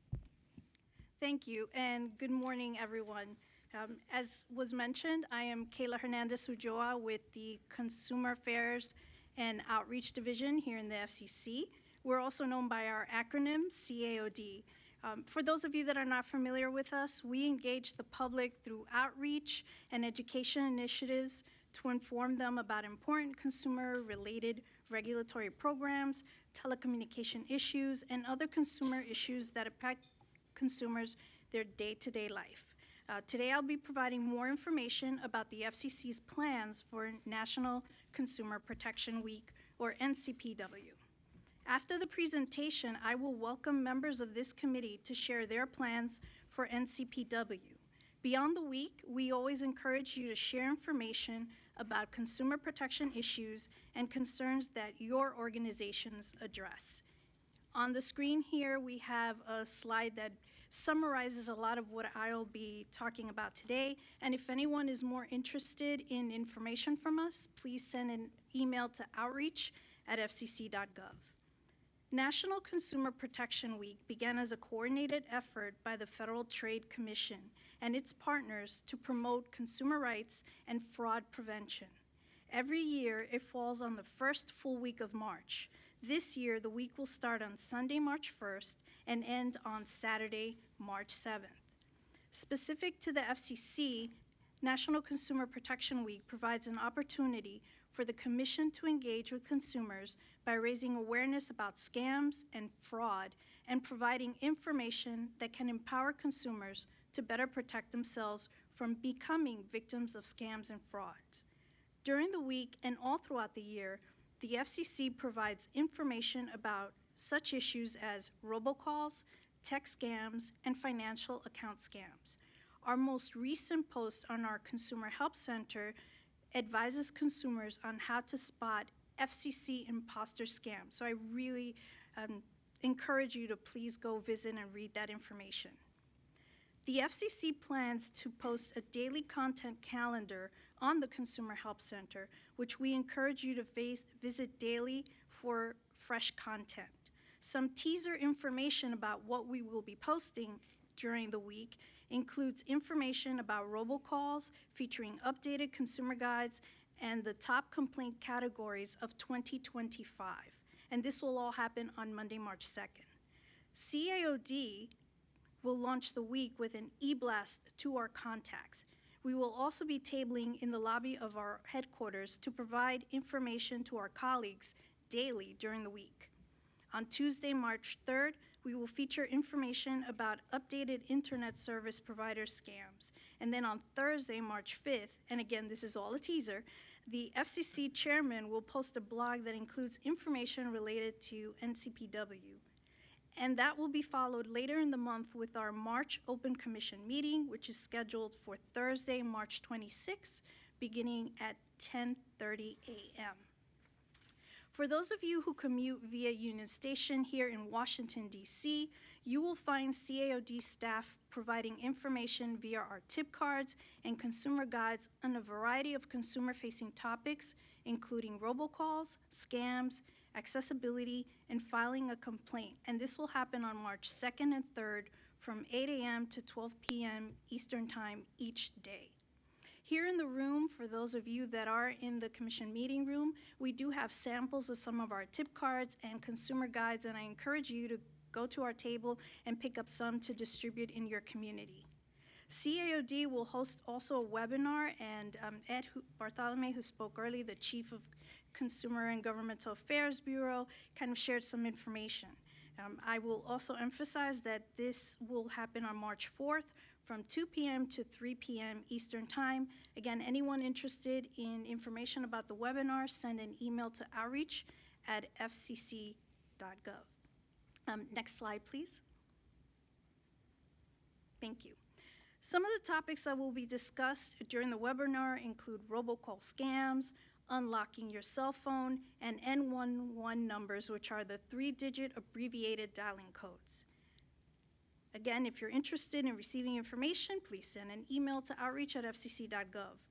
Thank you, and good morning, everyone. As was mentioned, I am Kayla Hernandez Ulloa with the Consumer Affairs and Outreach Division here in the FCC. We're also known by our acronym, CAOD. For those of you that are not familiar with us, we engage the public through outreach and education initiatives to inform them about important consumer-related regulatory programs, telecommunication issues, and other consumer issues that impact consumers their day-to-day life. Today, I'll be providing more information about the FCC's plans for National Consumer Protection Week, or NCPW. After the presentation, I will welcome members of this committee to share their plans for NCPW. Beyond the week, we always encourage you to share information about consumer protection issues and concerns that your organizations address. On the screen here, we have a slide that summarizes a lot of what I'll be talking about today. And if anyone is more interested in information from us, please send an email to outreach@fcc.gov. National Consumer Protection Week began as a coordinated effort by the Federal Trade Commission and its partners to promote consumer rights and fraud prevention. Every year, it falls on the first full week of March. This year, the week will start on Sunday, March 1st, and end on Saturday, March 7th. Specific to the FCC, National Consumer Protection Week provides an opportunity for the Commission to engage with consumers by raising awareness about scams and fraud and providing information that can empower consumers to better protect themselves from becoming victims of scams and fraud. During the week and all throughout the year, the FCC provides information about such issues as robocalls, tech scams, and financial account scams. Our most recent post on our Consumer Help Center advises consumers on how to spot FCC imposter scams. So I really encourage you to please go visit and read that information. The FCC plans to post a daily content calendar on the Consumer Help Center, which we encourage you to visit daily for fresh content. Some teaser information about what we will be posting during the week includes information about robocalls featuring updated consumer guides and the top complaint categories of 2025. And this will all happen on Monday, March 2nd. CAOD will launch the week with an e-blast to our contacts. We will also be tabling in the lobby of our headquarters to provide information to our colleagues daily during the week. On Tuesday, March 3rd, we will feature information about updated internet service provider scams. And then on Thursday, March 5th, and again, this is all a teaser, the FCC chairman will post a blog that includes information related to NCPW. And that will be followed later in the month with our March Open Commission meeting, which is scheduled for Thursday, March 26th, beginning at 10:30 a.m. For those of you who commute via Union Station here in Washington, D.C., you will find CAOD staff providing information via our tip cards and consumer guides on a variety of consumer-facing topics, including robocalls, scams, accessibility, and filing a complaint. And this will happen on March 2nd and 3rd from 8 a.m. to 12 p.m. Eastern Time each day. Here in the room, for those of you that are in the commission meeting room, we do have samples of some of our tip cards and consumer guides, and I encourage you to go to our table and pick up some to distribute in your community. CAOD will host also a webinar, and Ed Bartolome, who spoke earlier, the Chief of Consumer and Governmental Affairs Bureau, kind of shared some information. I will also emphasize that this will happen on March 4th from 2 p.m. to 3 p.m. Eastern Time. Again, anyone interested in information about the webinar, send an email to outreach@fcc.gov. Next slide, please. Thank you. Some of the topics that will be discussed during the webinar include robocall scams, unlocking your cell phone, and N11 numbers, which are the 3-digit abbreviated dialing codes. Again, if you're interested in receiving information, please send an email to outreach@fcc.gov.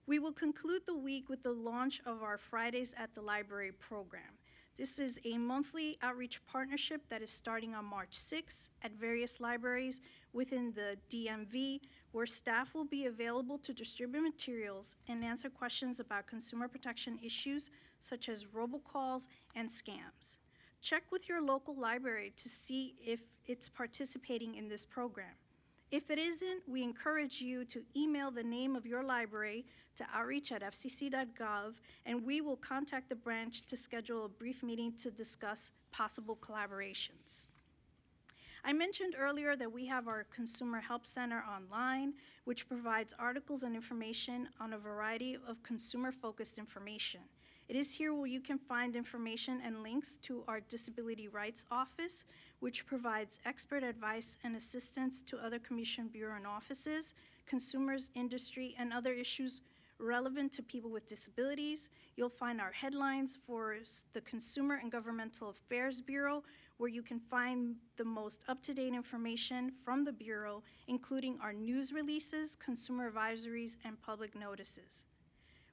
We will conclude the week with the launch of our Fridays at the Library program. This is a monthly outreach partnership that is starting on March 6th at various libraries within the DMV, where staff will be available to distribute materials and answer questions about consumer protection issues such as robocalls and scams. Check with your local library to see if it's participating in this program. If it isn't, we encourage you to email the name of your library to outreach@fcc.gov, and we will contact the branch to schedule a brief meeting to discuss possible collaborations. I mentioned earlier that we have our Consumer Help Center online, which provides articles and information on a variety of consumer-focused information. It is here where you can find information and links to our Disability Rights Office, which provides expert advice and assistance to other Commission Bureau and offices, consumers, industry, and other issues relevant to people with disabilities. You'll find our headlines for the Consumer and Governmental Affairs Bureau, where you can find the most up-to-date information from the Bureau, including our news releases, consumer advisories, and public notices.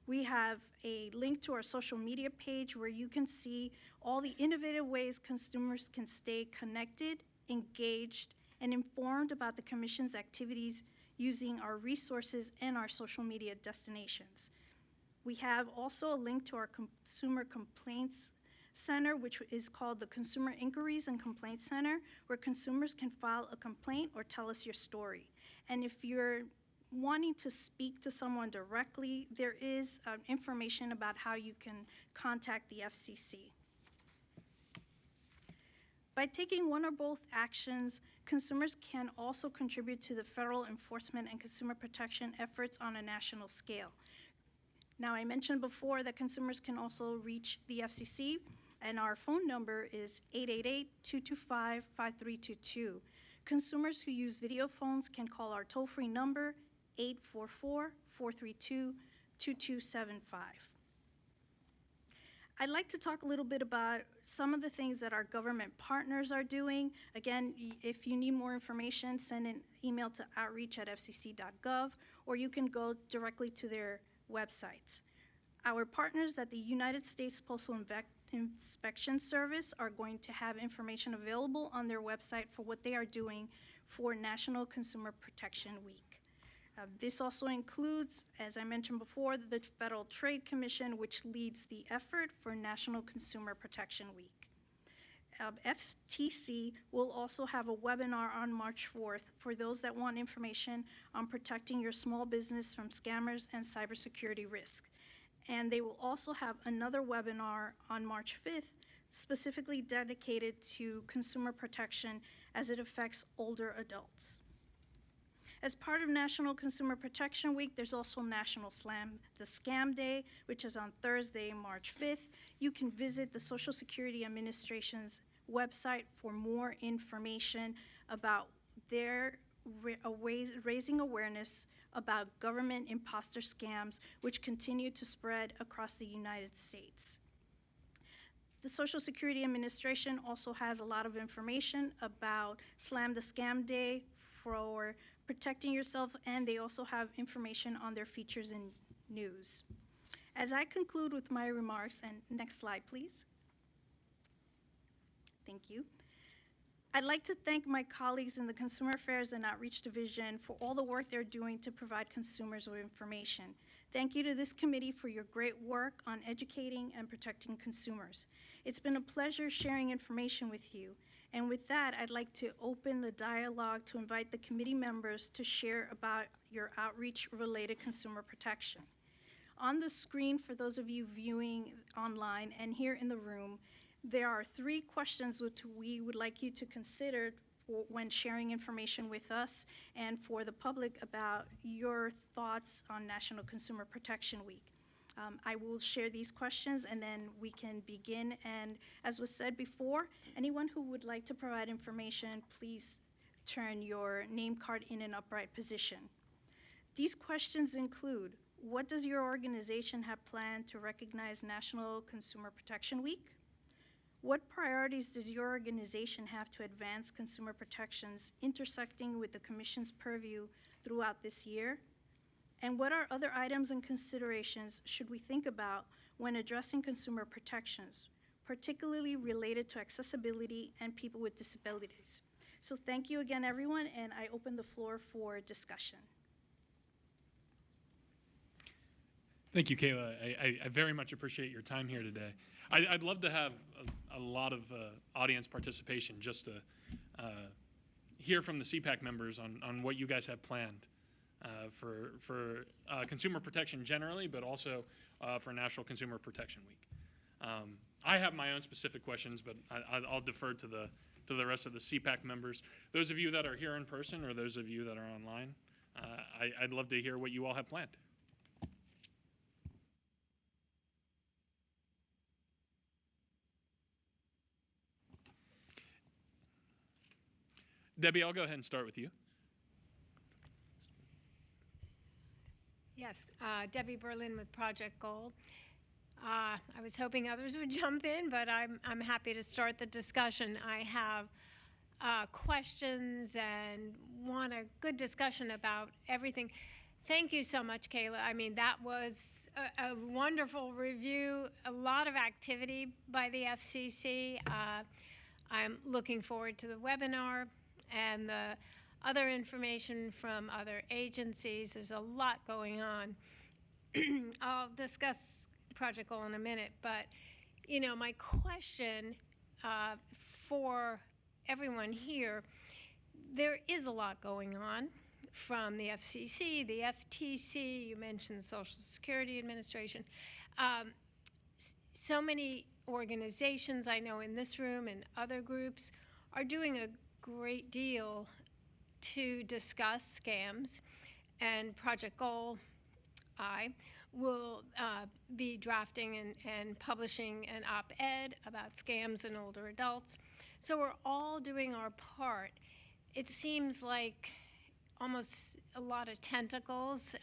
We have a link to our social media page where you can see all the innovative ways consumers can stay connected, engaged, and informed about the Commission's activities using our resources and our social media destinations. We have also a link to our Consumer Complaints Center, which is called the Consumer Inquiries and Complaints Center, where consumers can file a complaint or tell us your story. And if you're wanting to speak to someone directly, there is information about how you can contact the FCC. By taking one or both actions, consumers can also contribute to the federal enforcement and consumer protection efforts on a national scale. Now, I mentioned before that consumers can also reach the FCC, and our phone number is 888-225-5322. Consumers who use video phones can call our toll-free number, 844-432-2275. I'd like to talk a little bit about some of the things that our government partners are doing. Again, if you need more information, send an email to outreach@fcc.gov, or you can go directly to their websites. Our partners at the United States Postal Inspection Service are going to have information available on their website for what they are doing for National Consumer Protection Week. This also includes, as I mentioned before, the Federal Trade Commission, which leads the effort for National Consumer Protection Week. FTC will also have a webinar on March 4th for those that want information on protecting your small business from scammers and cybersecurity risk. And they will also have another webinar on March 5th, specifically dedicated to consumer protection as it affects older adults. As part of National Consumer Protection Week, there's also National the Scam Day, which is on Thursday, March 5th. You can visit the Social Security Administration's website for more information about their raising awareness about government imposter scams, which continue to spread across the United States. The Social Security Administration also has a lot of information about Slam the Scam Day for protecting yourself, and they also have information on their features in news. As I conclude with my remarks, and next slide, please. Thank you. I'd like to thank my colleagues in the Consumer Affairs and Outreach Division for all the work they're doing to provide consumers with information. Thank you to this committee for your great work on educating and protecting consumers. It's been a pleasure sharing information with you. And with that, I'd like to open the dialogue to invite the committee members to share about your outreach-related consumer protection. On the screen, for those of you viewing online and here in the room, there are 3 questions which we would like you to consider when sharing information with us and for the public about your thoughts on National Consumer Protection Week. I will share these questions and then we can begin. And as was said before, anyone who would like to provide information, please turn your name card in an upright position. These questions include, what does your organization have planned to recognize National Consumer Protection Week? What priorities does your organization have to advance consumer protections intersecting with the Commission's purview throughout this year? And what are other items and considerations should we think about when addressing consumer protections, particularly related to accessibility and people with disabilities. So thank you again, everyone, and I open the floor for discussion. Thank you, Kayla. I very much appreciate your time here today. I'd love to have a lot of audience participation just to hear from the CPAAC members on what you guys have planned for consumer protection generally, but also for National Consumer Protection Week. I have my own specific questions, but I'll defer to the rest of the CPAAC members. Those of you that are here in person or those of you that are online, I'd love to hear what you all have planned. Debbie, I'll go ahead and start with you. Yes, Debbie Berlin with Project Goal. I was hoping others would jump in, but I'm happy to start the discussion. I have questions and want a good discussion about everything. Thank you so much, Kayla. I mean, that was a wonderful review, a lot of activity by the FCC. I'm looking forward to the webinar and the other information from other agencies. There's a lot going on. I'll discuss Project Goal in a minute, but you know, my question for everyone here, there is a lot going on from the FCC, the FTC, you mentioned Social Security Administration. So many organizations I know in this room and other groups are doing a great deal to discuss scams, and Project Goal, I will be drafting and publishing an op-ed about scams in older adults. So we're all doing our part. It seems like almost a lot of tentacles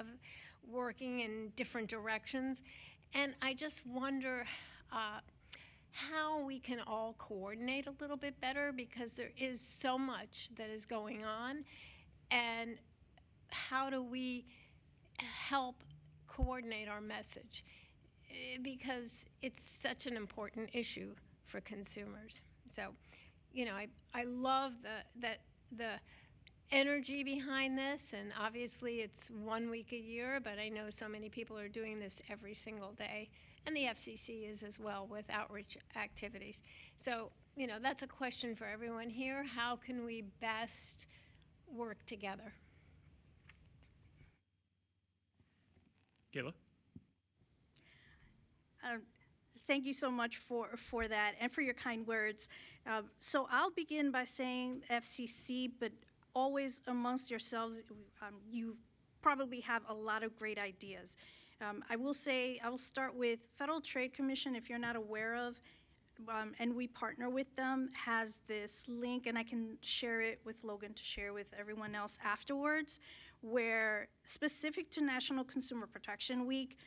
of working in different directions, and I just wonder how we can all coordinate a little bit better, because there is so much that is going on, and how do we help coordinate our message, because it's such an important issue for consumers. So, you know, I love the energy behind this, and obviously it's 1 week a year, but I know so many people are doing this every single day, and the FCC is as well with outreach activities. So, you know, that's a question for everyone here. How can we best work together? Kayla? Thank you so much for that and for your kind words. So I'll begin by saying FCC, but always amongst yourselves, you probably have a lot of great ideas. I will say, I will start with Federal Trade Commission, if you're not aware of, and we partner with them, has this link, and I can share it with Logan to share with everyone else afterwards, where specific to National Consumer Protection Week,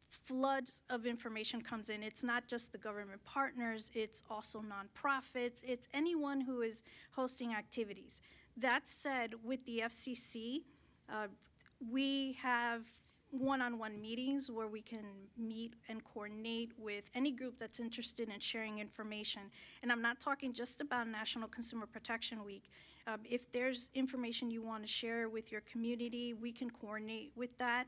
floods of information comes in. It's not just the government partners, it's also nonprofits, it's anyone who is hosting activities. That said, with the FCC, we have one-on-one meetings where we can meet and coordinate with any group that's interested in sharing information. And I'm not talking just about National Consumer Protection Week. If there's information you want to share with your community, we can coordinate with that.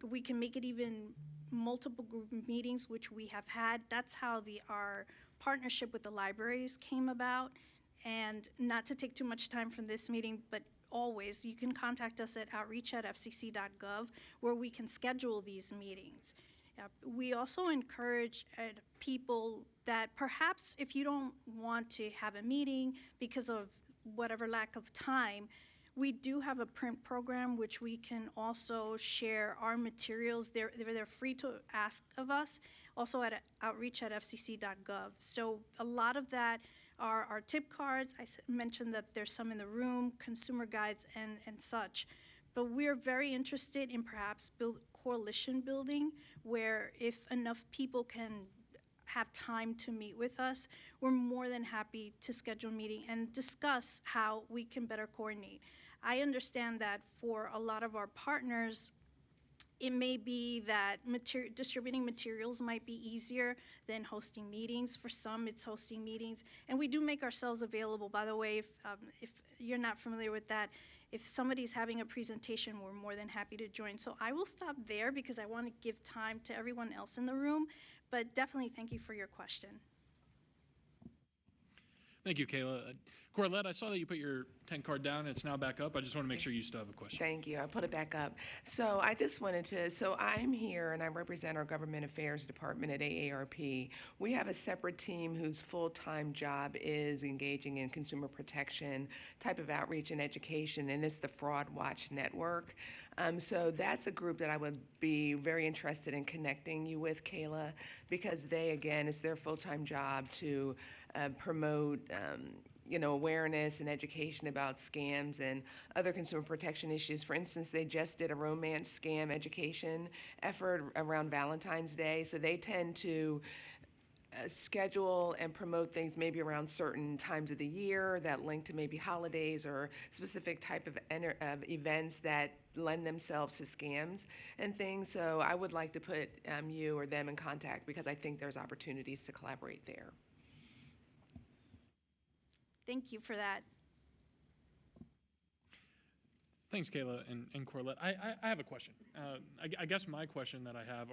We can make it even multiple group meetings, which we have had. That's how our partnership with the libraries came about. And not to take too much time from this meeting, but always, you can contact us at outreach@fcc.gov, where we can schedule these meetings. We also encourage people that perhaps if you don't want to have a meeting because of whatever lack of time, we do have a print program which we can also share our materials. They're free to ask of us, also at outreach@fcc.gov. So a lot of that are our tip cards. I mentioned that there's some in the room, consumer guides and such. But we're very interested in perhaps coalition building, where if enough people can have time to meet with us, we're more than happy to schedule a meeting and discuss how we can better coordinate. I understand that for a lot of our partners, It may be that distributing materials might be easier than hosting meetings. For some, it's hosting meetings. And we do make ourselves available. By the way, if you're not familiar with that, if somebody's having a presentation, we're more than happy to join. So I will stop there because I want to give time to everyone else in the room. But definitely thank you for your question. Thank you, Kayla. Corlette, I saw that you put your 10 card down. It's now back up. I just want to make sure you still have a question. Thank you. I put it back up. So I just wanted to, so I'm here and I represent our Government Affairs Department at AARP. We have a separate team whose full-time job is engaging in consumer protection type of outreach and education, and it's the Fraud Watch Network. So that's a group that I would be very interested in connecting you with, Kayla, because they, again, it's their full-time job to promote awareness and education about scams and other consumer protection issues. For instance, they just did a romance scam education effort around Valentine's Day. So they tend to schedule and promote things maybe around certain times of the year that link to maybe holidays or specific type of events that lend themselves to scams and things. So I would like to put you or them in contact because I think there's opportunities to collaborate there. Thank you for that. Thanks, Kayla and Corlette. I have a question. I guess my question that I have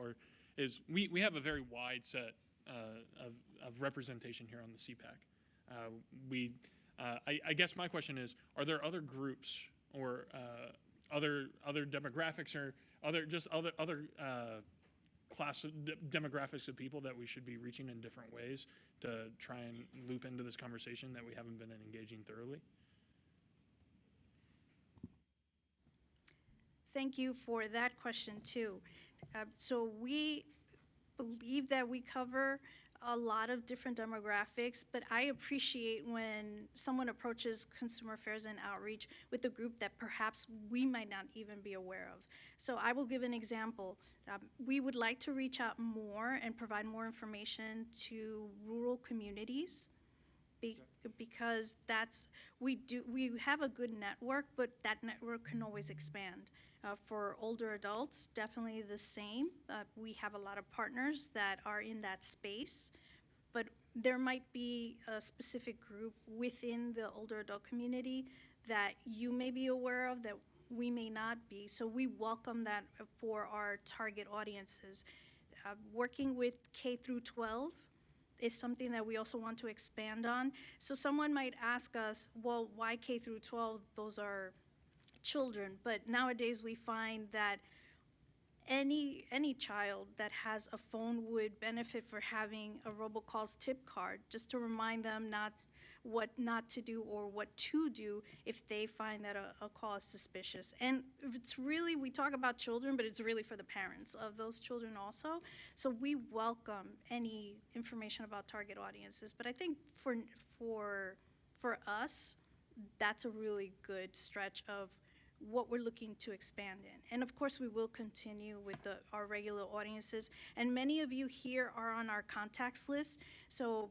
is we have a very wide set of representation here on the CPAAC. I guess my question is, are there other groups or other demographics or other class of demographics of people that we should be reaching in different ways to try and loop into this conversation that we haven't been engaging thoroughly? Thank you for that question too. So we believe that we cover a lot of different demographics, but I appreciate when someone approaches consumer affairs and outreach with a group that perhaps we might not even be aware of. So I will give an example. We would like to reach out more and provide more information to rural communities because we have a good network, but that network can always expand. For older adults, definitely the same. We have a lot of partners that are in that space, but there might be a specific group within the older adult community that you may be aware of that we may not be. So we welcome that for our target audiences. Working with K through 12 is something that we also want to expand on. So someone might ask us, well, why K through 12? Those are children, but nowadays we find that any child that has a phone would benefit for having a Robocall's tip card, just to remind them what not to do or what to do if they find that a call is suspicious. And if it's really, we talk about children, but it's really for the parents of those children also. So we welcome any information about target audiences. But I think for us, that's a really good stretch of what we're looking to expand in. And of course, we will continue with our regular audiences. And many of you here are on our contacts list. So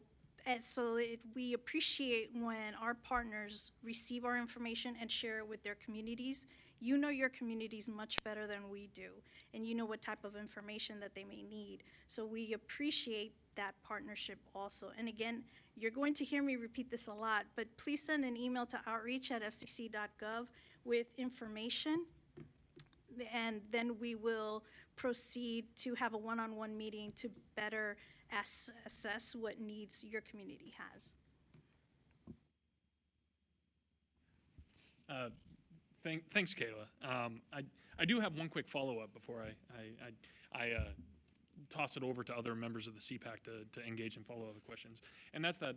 we appreciate when our partners receive our information and share it with their communities. You know your communities much better than we do, and you know what type of information that they may need. So we appreciate that partnership also. And again, you're going to hear me repeat this a lot, but please send an email to outreach@fcc.gov with information, and then we will proceed to have a one-on-one meeting to better assess what needs your community has. Thanks, Kayla. I do have one quick follow-up before I toss it over to other members of the CPAAC to engage in follow-up questions, and that's that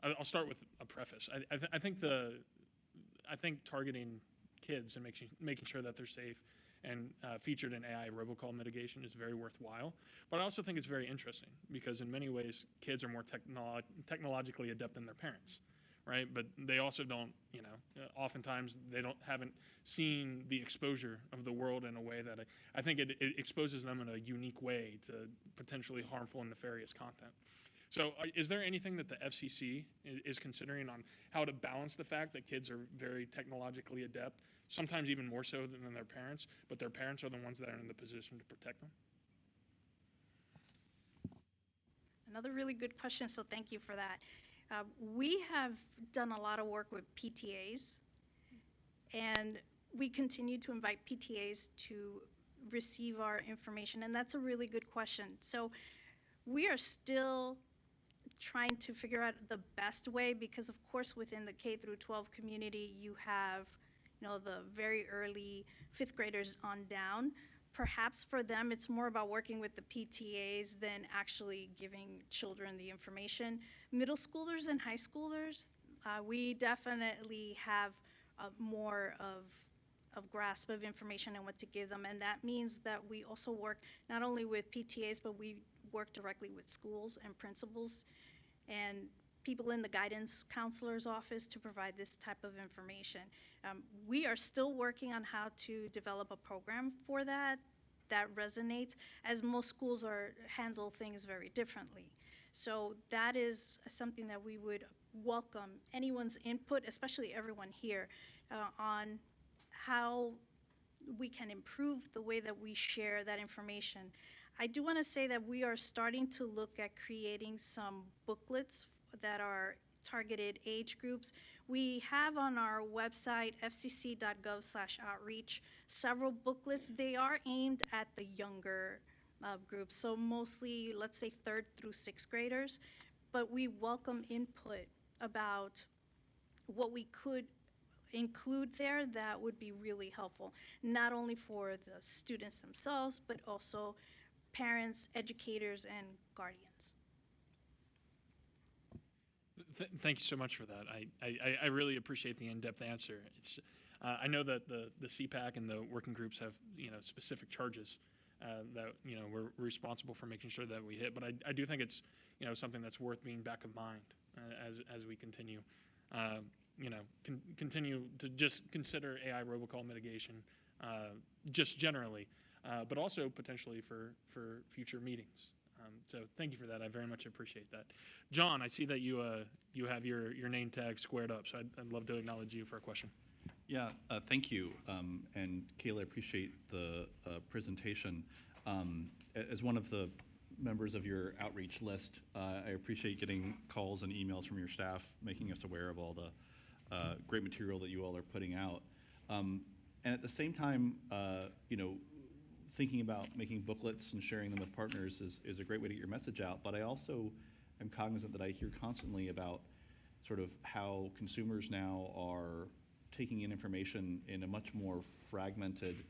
I'll start with a preface. I think targeting kids and making sure that they're safe and featured in AI robocall mitigation is very worthwhile. But I also think it's very interesting because in many ways, kids are more technologically adept than their parents, right? But they also don't, oftentimes they haven't seen the exposure of the world in a way that I think it exposes them in a unique way to potentially harmful and nefarious content. So is there anything that the FCC is considering on how to balance the fact that kids are very technologically adept, sometimes even more so than their parents, but their parents are the ones that are in the position to protect them? Another really good question, so thank you for that. We have done a lot of work with PTAs, and we continue to invite PTAs to receive our information, and that's a really good question. So we are still trying to figure out the best way, because of course within the K through 12 community you have, the very early 5th graders on down. Perhaps for them it's more about working with the PTAs than actually giving children the information. Middle schoolers and high schoolers, we definitely have more of grasp of information and what to give them, and that means that we also work not only with PTAs, but we work directly with schools and principals and people in the guidance counselor's office to provide this type of information. We are still working on how to develop a program for that resonates, as most schools handle things very differently. So that is something that we would welcome anyone's input, especially everyone here, on how we can improve the way that we share that information. I do want to say that we are starting to look at creating some booklets that are targeted age groups. We have on our website, fcc.gov/outreach, several booklets. They are aimed at the younger groups, so mostly, let's say, 3rd through 6th graders. But we welcome input about what we could include there that would be really helpful, not only for the students themselves, but also parents, educators, and guardians. Thank you so much for that. I really appreciate the in-depth answer. It's I know that the CPAAC and the working groups have specific charges that we're responsible for making sure that we hit. But I do think it's something that's worth being back of mind as we continue continue to just consider AI robocall mitigation just generally, but also potentially for future meetings. So thank you for that. I very much appreciate that. John, I see that you have your name tag squared up, so I'd love to acknowledge you for a question. Yeah, thank you. And Kayla, I appreciate the presentation. As one of the members of your outreach list, I appreciate getting calls and emails from your staff, making us aware of all the great material that you all are putting out. And at the same time, thinking about making booklets and sharing them with partners is a great way to get your message out. But I also am cognizant that I hear constantly about sort of how consumers now are taking in information in a much more fragmented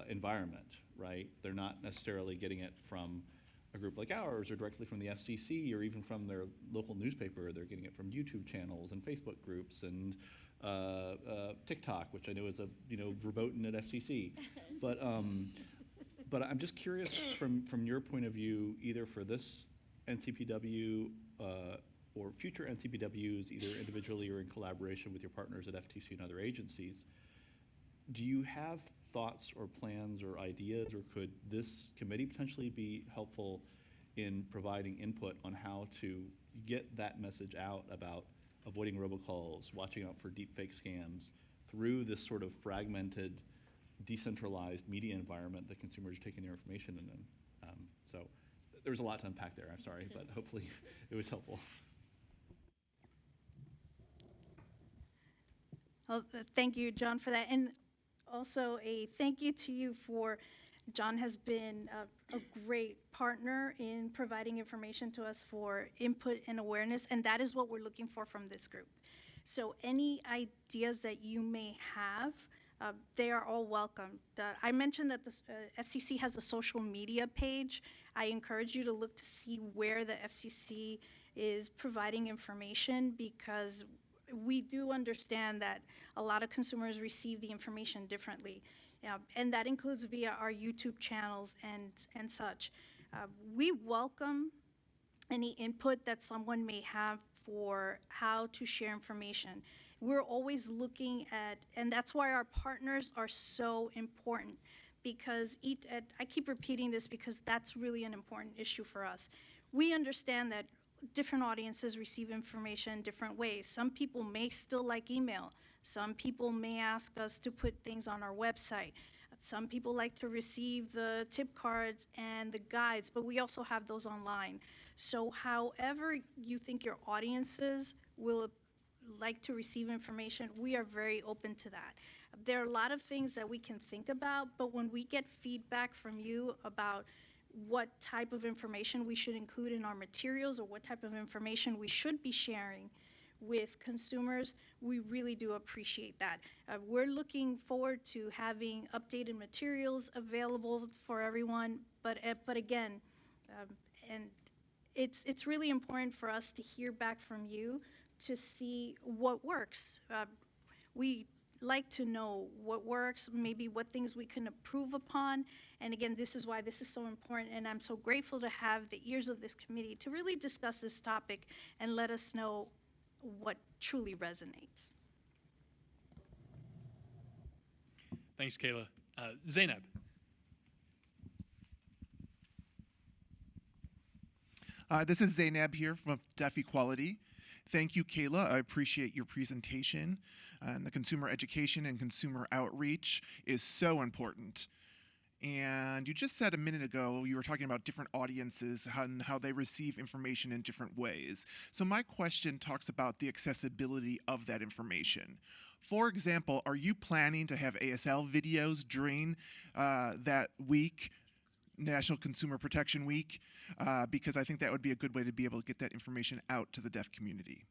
environment, right? They're not necessarily getting it from a group like ours or directly from the FCC or even from their local newspaper. They're getting it from YouTube channels and Facebook groups and TikTok, which I know is verboten at FCC. But I'm just curious from your point of view, either for this NCPW or future NCPWs, either individually or in collaboration with your partners at FTC and other agencies, do you have thoughts or plans or ideas, or could this committee potentially be helpful in providing input on how to get that message out about avoiding robocalls, watching out for deepfake scams through this sort of fragmented, decentralized media environment that consumers are taking their information in? So there's a lot to unpack there, I'm sorry, but hopefully it was helpful. Well, thank you, John, for that. And also a thank you to you for, John has been a great partner in providing information to us for input and awareness, and that is what we're looking for from this group. So any ideas that you may have, they are all welcome. I mentioned that the FCC has a social media page. I encourage you to look to see where the FCC is providing information, because we do understand that a lot of consumers receive the information differently, and that includes via our YouTube channels and such. We welcome any input that someone may have for how to share information. We're always looking at, and that's why our partners are so important, because I keep repeating this because that's really an important issue for us. we understand that different audiences receive information different ways. Some people may still like email. Some people may ask us to put things on our website. Some people like to receive the tip cards and the guides, but we also have those online. So however you think your audiences will like to receive information, we are very open to that. There are a lot of things that we can think about, but when we get feedback from you about what type of information we should include in our materials or what type of information we should be sharing with consumers, we really do appreciate that. We're looking forward to having updated materials available for everyone, but again, and it's really important for us to hear back from you to see what works. We like to know what works, maybe what things we can improve upon. And again, this is why this is so important, and I'm so grateful to have the ears of this committee to really discuss this topic and let us know what truly resonates. Thanks, Kayla. Zainab. This is Zainab here from Deaf Equality. Thank you, Kayla. I appreciate your presentation. And the consumer education and consumer outreach is so important. And you just said a minute ago, you were talking about different audiences and how they receive information in different ways. So my question talks about the accessibility of that information. For example, are you planning to have ASL videos during that week, National Consumer Protection Week? Because I think that would be a good way to be able to get that information out to the deaf community.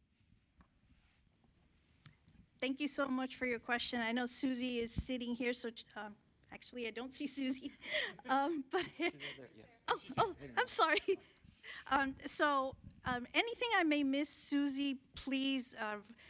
Thank you so much for your question. I know Susie is sitting here, so actually I don't see Susie. But I'm sorry. Anything I may miss, Susie, please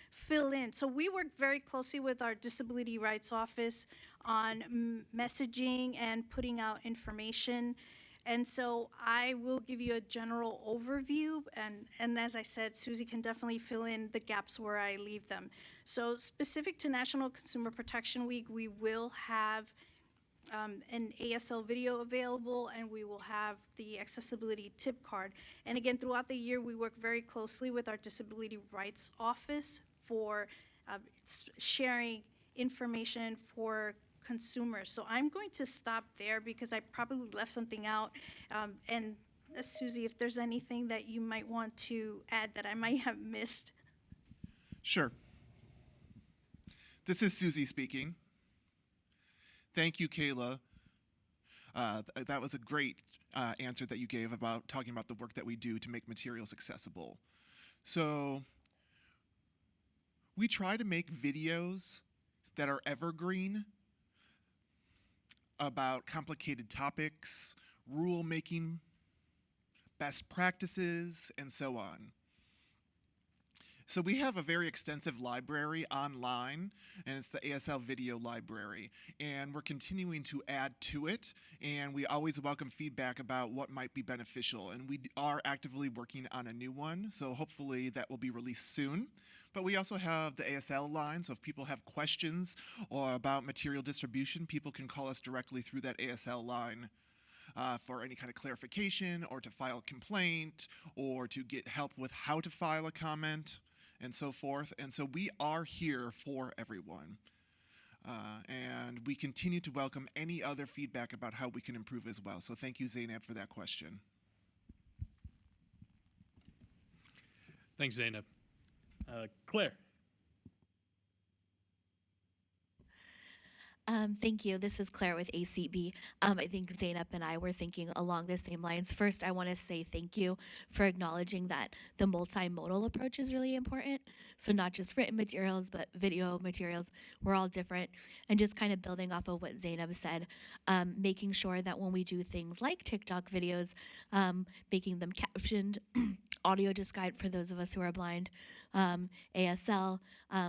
fill in. So we work very closely with our Disability Rights Office on messaging and putting out information. And so I will give you a general overview, and as I said, Susie can definitely fill in the gaps where I leave them. So specific to National Consumer Protection Week, we will have an ASL video available, and we will have the accessibility tip card. And again, throughout the year, we work very closely with our Disability Rights Office for sharing information for consumers. So I'm going to stop there because I probably left something out. And Susie, if there's anything that you might want to add that I might have missed. Sure. This is Susie speaking. Thank you, Kayla. That was a great answer that you gave about talking about the work that we do to make materials accessible. So we try to make videos that are evergreen about complicated topics, rule-making, best practices, and so on. So we have a very extensive library online, and it's the ASL Video Library. And we're continuing to add to it, and we always welcome feedback about what might be beneficial. And we are actively working on a new one, so hopefully that will be released soon. But we also have the ASL line, so if people have questions or about material distribution, people can call us directly through that ASL line. For any kind of clarification, or to file a complaint, or to get help with how to file a comment, and so forth. And so we are here for everyone. And we continue to welcome any other feedback about how we can improve as well. So thank you, Zainab, for that question. Thanks, Zainab. Claire. Thank you. This is Claire with ACB. I think Zainab and I were thinking along the same lines. First, I want to say thank you for acknowledging that the multimodal approach is really important. So not just written materials, but video materials. We're all different. And just kind of building off of what Zainab said, making sure that when we do things like TikTok videos, making them captioned, audio described for those of us who are blind, ASL,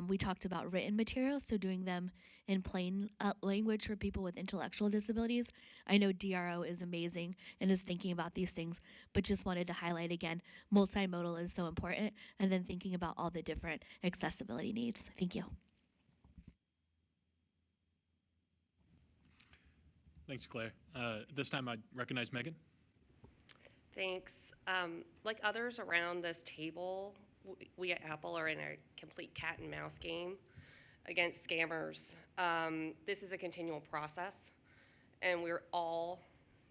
we talked about written materials, so doing them in plain language for people with intellectual disabilities. I know DRO is amazing and is thinking about these things, but just wanted to highlight again, multimodal is so important, and then thinking about all the different accessibility needs. Thank you. Thanks, Claire. This time I recognize Megan. Thanks. Like others around this table, we at Apple are in a complete cat and mouse game against scammers. This is a continual process, and we're all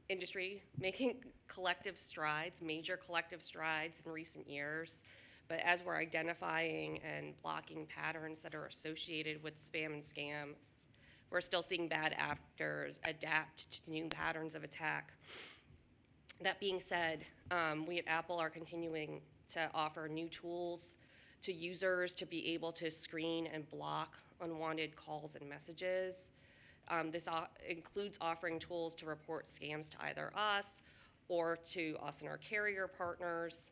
industry making collective strides, major collective strides in recent years. But as we're identifying and blocking patterns that are associated with spam and scams, we're still seeing bad actors adapt to new patterns of attack. That being said, we at Apple are continuing to offer new tools to users to be able to screen and block unwanted calls and messages. This includes offering tools to report scams to either us or to us and our carrier partners.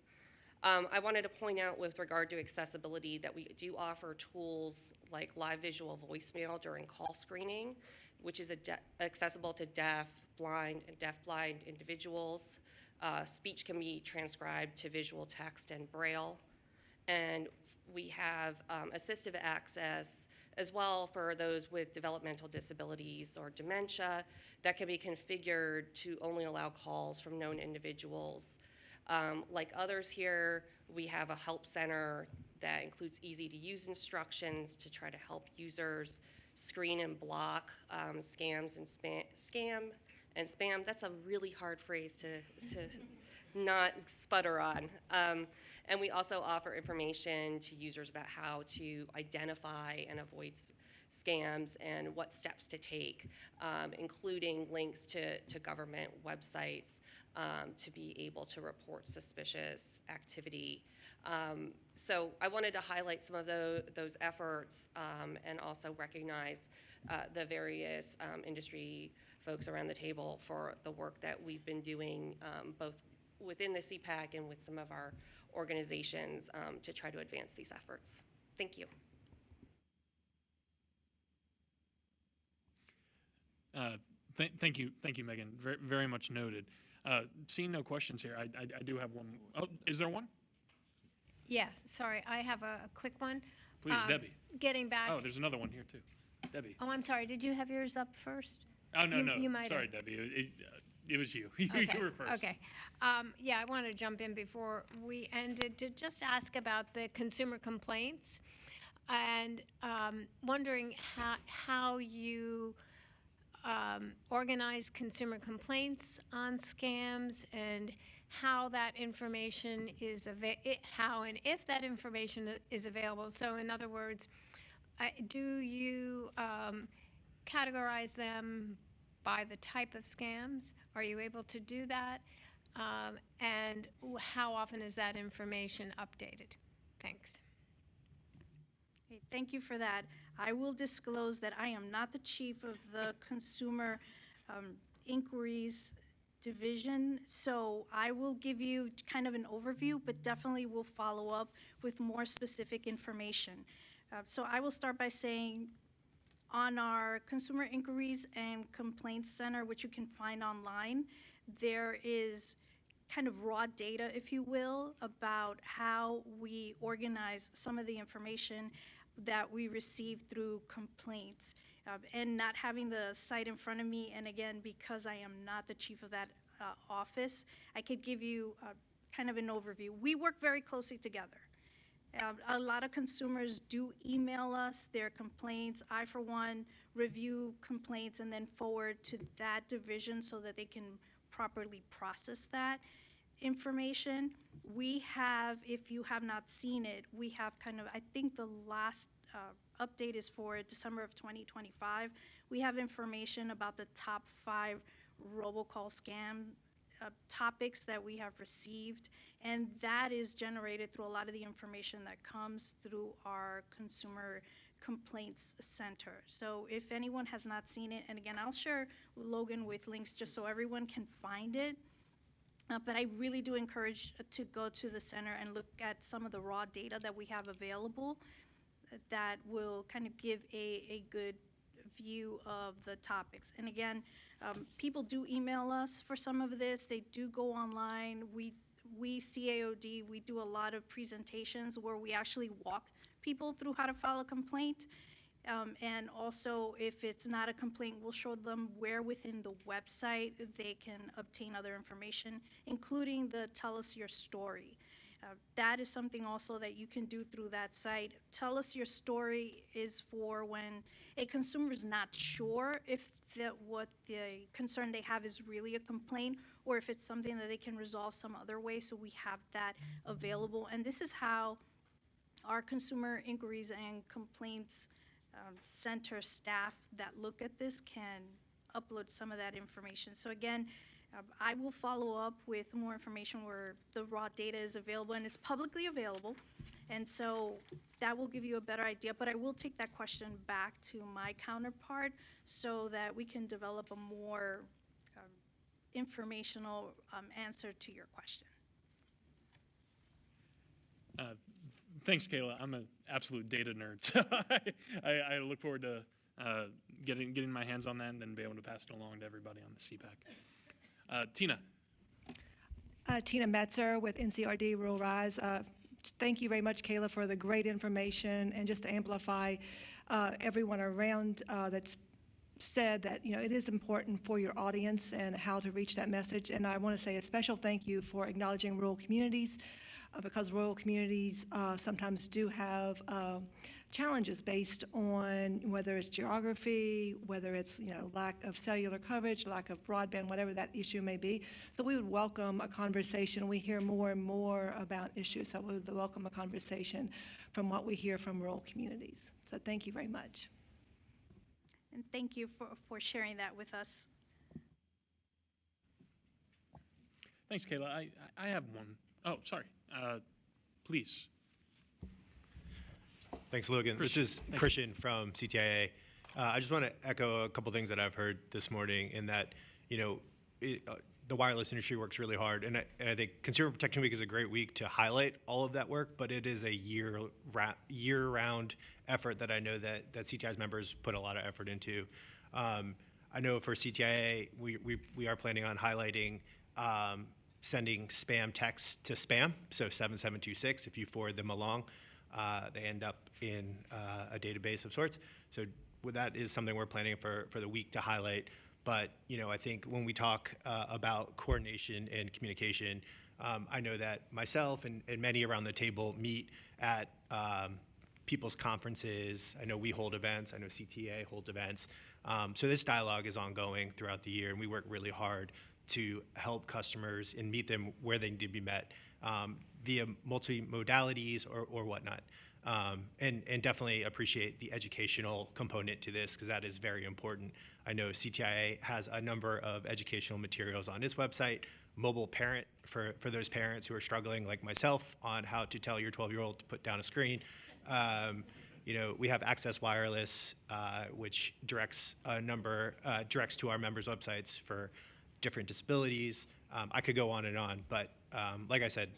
I wanted to point out with regard to accessibility that we do offer tools like live visual voicemail during call screening, which is accessible to deaf, blind, and deafblind individuals. Speech can be transcribed to visual text and braille. And we have assistive access as well for those with developmental disabilities or dementia that can be configured to only allow calls from known individuals. Like others here, we have a help center that includes easy-to-use instructions to try to help users screen and block scams and spam. That's a really hard phrase to not sputter on. And we also offer information to users about how to identify and avoid scams and what steps to take, including links to government websites to be able to report suspicious activity. So I wanted to highlight some of those efforts and also recognize the various industry folks around the table for the work that we've been doing both within the CPAAC and with some of our organizations to try to advance these efforts. Thank you. Thank you, Megan. Very much noted. Seeing no questions here, I do have one. Oh, is there one? Yes, sorry, I have a quick one. Please, Debbie. Getting back. Oh, there's another one here too. Debbie. Oh, I'm sorry, did you have yours up first? Oh, no. You might Sorry, have. Debbie. It was you. You were first. Okay. Yeah, I want to jump in before we ended to just ask about the consumer complaints and wondering how you organize consumer complaints on scams and how that information is how and if that information is available. So in other words, do you categorize them by the type of scams? Are you able to do that? And how often is that information updated? Thanks. Okay, thank you for that. I will disclose that I am not the chief of the Consumer Inquiries Division, so I will give you kind of an overview, but definitely will follow up with more specific information. So I will start by saying on our Consumer Inquiries and Complaints Center, which you can find online, there is kind of raw data, if you will, about how we organize some of the information that we receive through complaints. And not having the site in front of me, and again, because I am not the chief of that office, I could give you kind of an overview. We work very closely together. A lot of consumers do email us their complaints. I, for one, review complaints and then forward to that division so that they can properly process that information. We have, if you have not seen it, we have kind of, I think the last update is for December of 2025. We have information about the top 5 robocall scam topics that we have received, and that is generated through a lot of the information that comes through our Consumer Complaints Center. So if anyone has not seen it, and again, I'll share Logan with links just so everyone can find it. But I really do encourage to go to the center and look at some of the raw data that we have available that will kind of give a good view of the topics. And again, people do email us for some of this. They do go online. We CAOD, we do a lot of presentations where we actually walk people through how to file a complaint. And also, if it's not a complaint, we'll show them where within the website they can obtain other information, including the Tell Us Your Story. That is something also that you can do through that site. Tell Us Your Story is for when a consumer is not sure if what the concern they have is really a complaint or if it's something that they can resolve some other way. So we have that available. And this is how our consumer inquiries and complaints center staff that look at this can upload some of that information. So again, I will follow up with more information where the raw data is available and is publicly available. And so that will give you a better idea, but I will take that question back to my counterpart so that we can develop a more informational answer to your question. Thanks, Kayla. I'm an absolute data nerd, so I look forward to getting my hands on that and then be able to pass it along to everybody on the CPAAC. Tina. Tina Metzer with NCRD Rural Rise. Thank you very much, Kayla, for the great information, and just to amplify everyone around that's said that, you know, it is important for your audience and how to reach that message. And I want to say a special thank you for acknowledging rural communities, because rural communities sometimes do have challenges based on whether it's geography, whether it's, you know, lack of cellular coverage, lack of broadband, whatever that issue may be. So we would welcome a conversation. We hear more and more about issues, so we would welcome a conversation from what we hear from rural communities. So thank you very much. And thank you for sharing that with us. Thanks, Kayla. I have one. Oh, sorry. Please. Thanks, Logan. Christian. This is Thank you. Christian from CPAAC. I just want to echo a couple things that I've heard this morning in that, you know, the wireless industry works really hard. And I think Consumer Protection Week is a great week to highlight all of that work, but it is a year-round effort that I know that CTI's members put a lot of effort into. I know for CTIA, we are planning on highlighting sending spam texts to spam, so 7726, if you forward them along, they end up in a database of sorts. So that is something we're planning for the week to highlight. But, you know, I think when we talk about coordination and communication, I know that myself and many around the table meet at people's conferences. I know we hold events. I know CTA holds events. So this dialogue is ongoing throughout the year, and we work really hard to help customers and meet them where they need to be met via multi-modalities or whatnot. And definitely appreciate the educational component to this, because that is very important. I know CTIA has a number of educational materials on its website, mobile parent for those parents who are struggling like myself on how to tell your 12-year-old to put down a screen. You know, we have Access Wireless, which directs to our members' websites for different disabilities. I could go on, but like I said,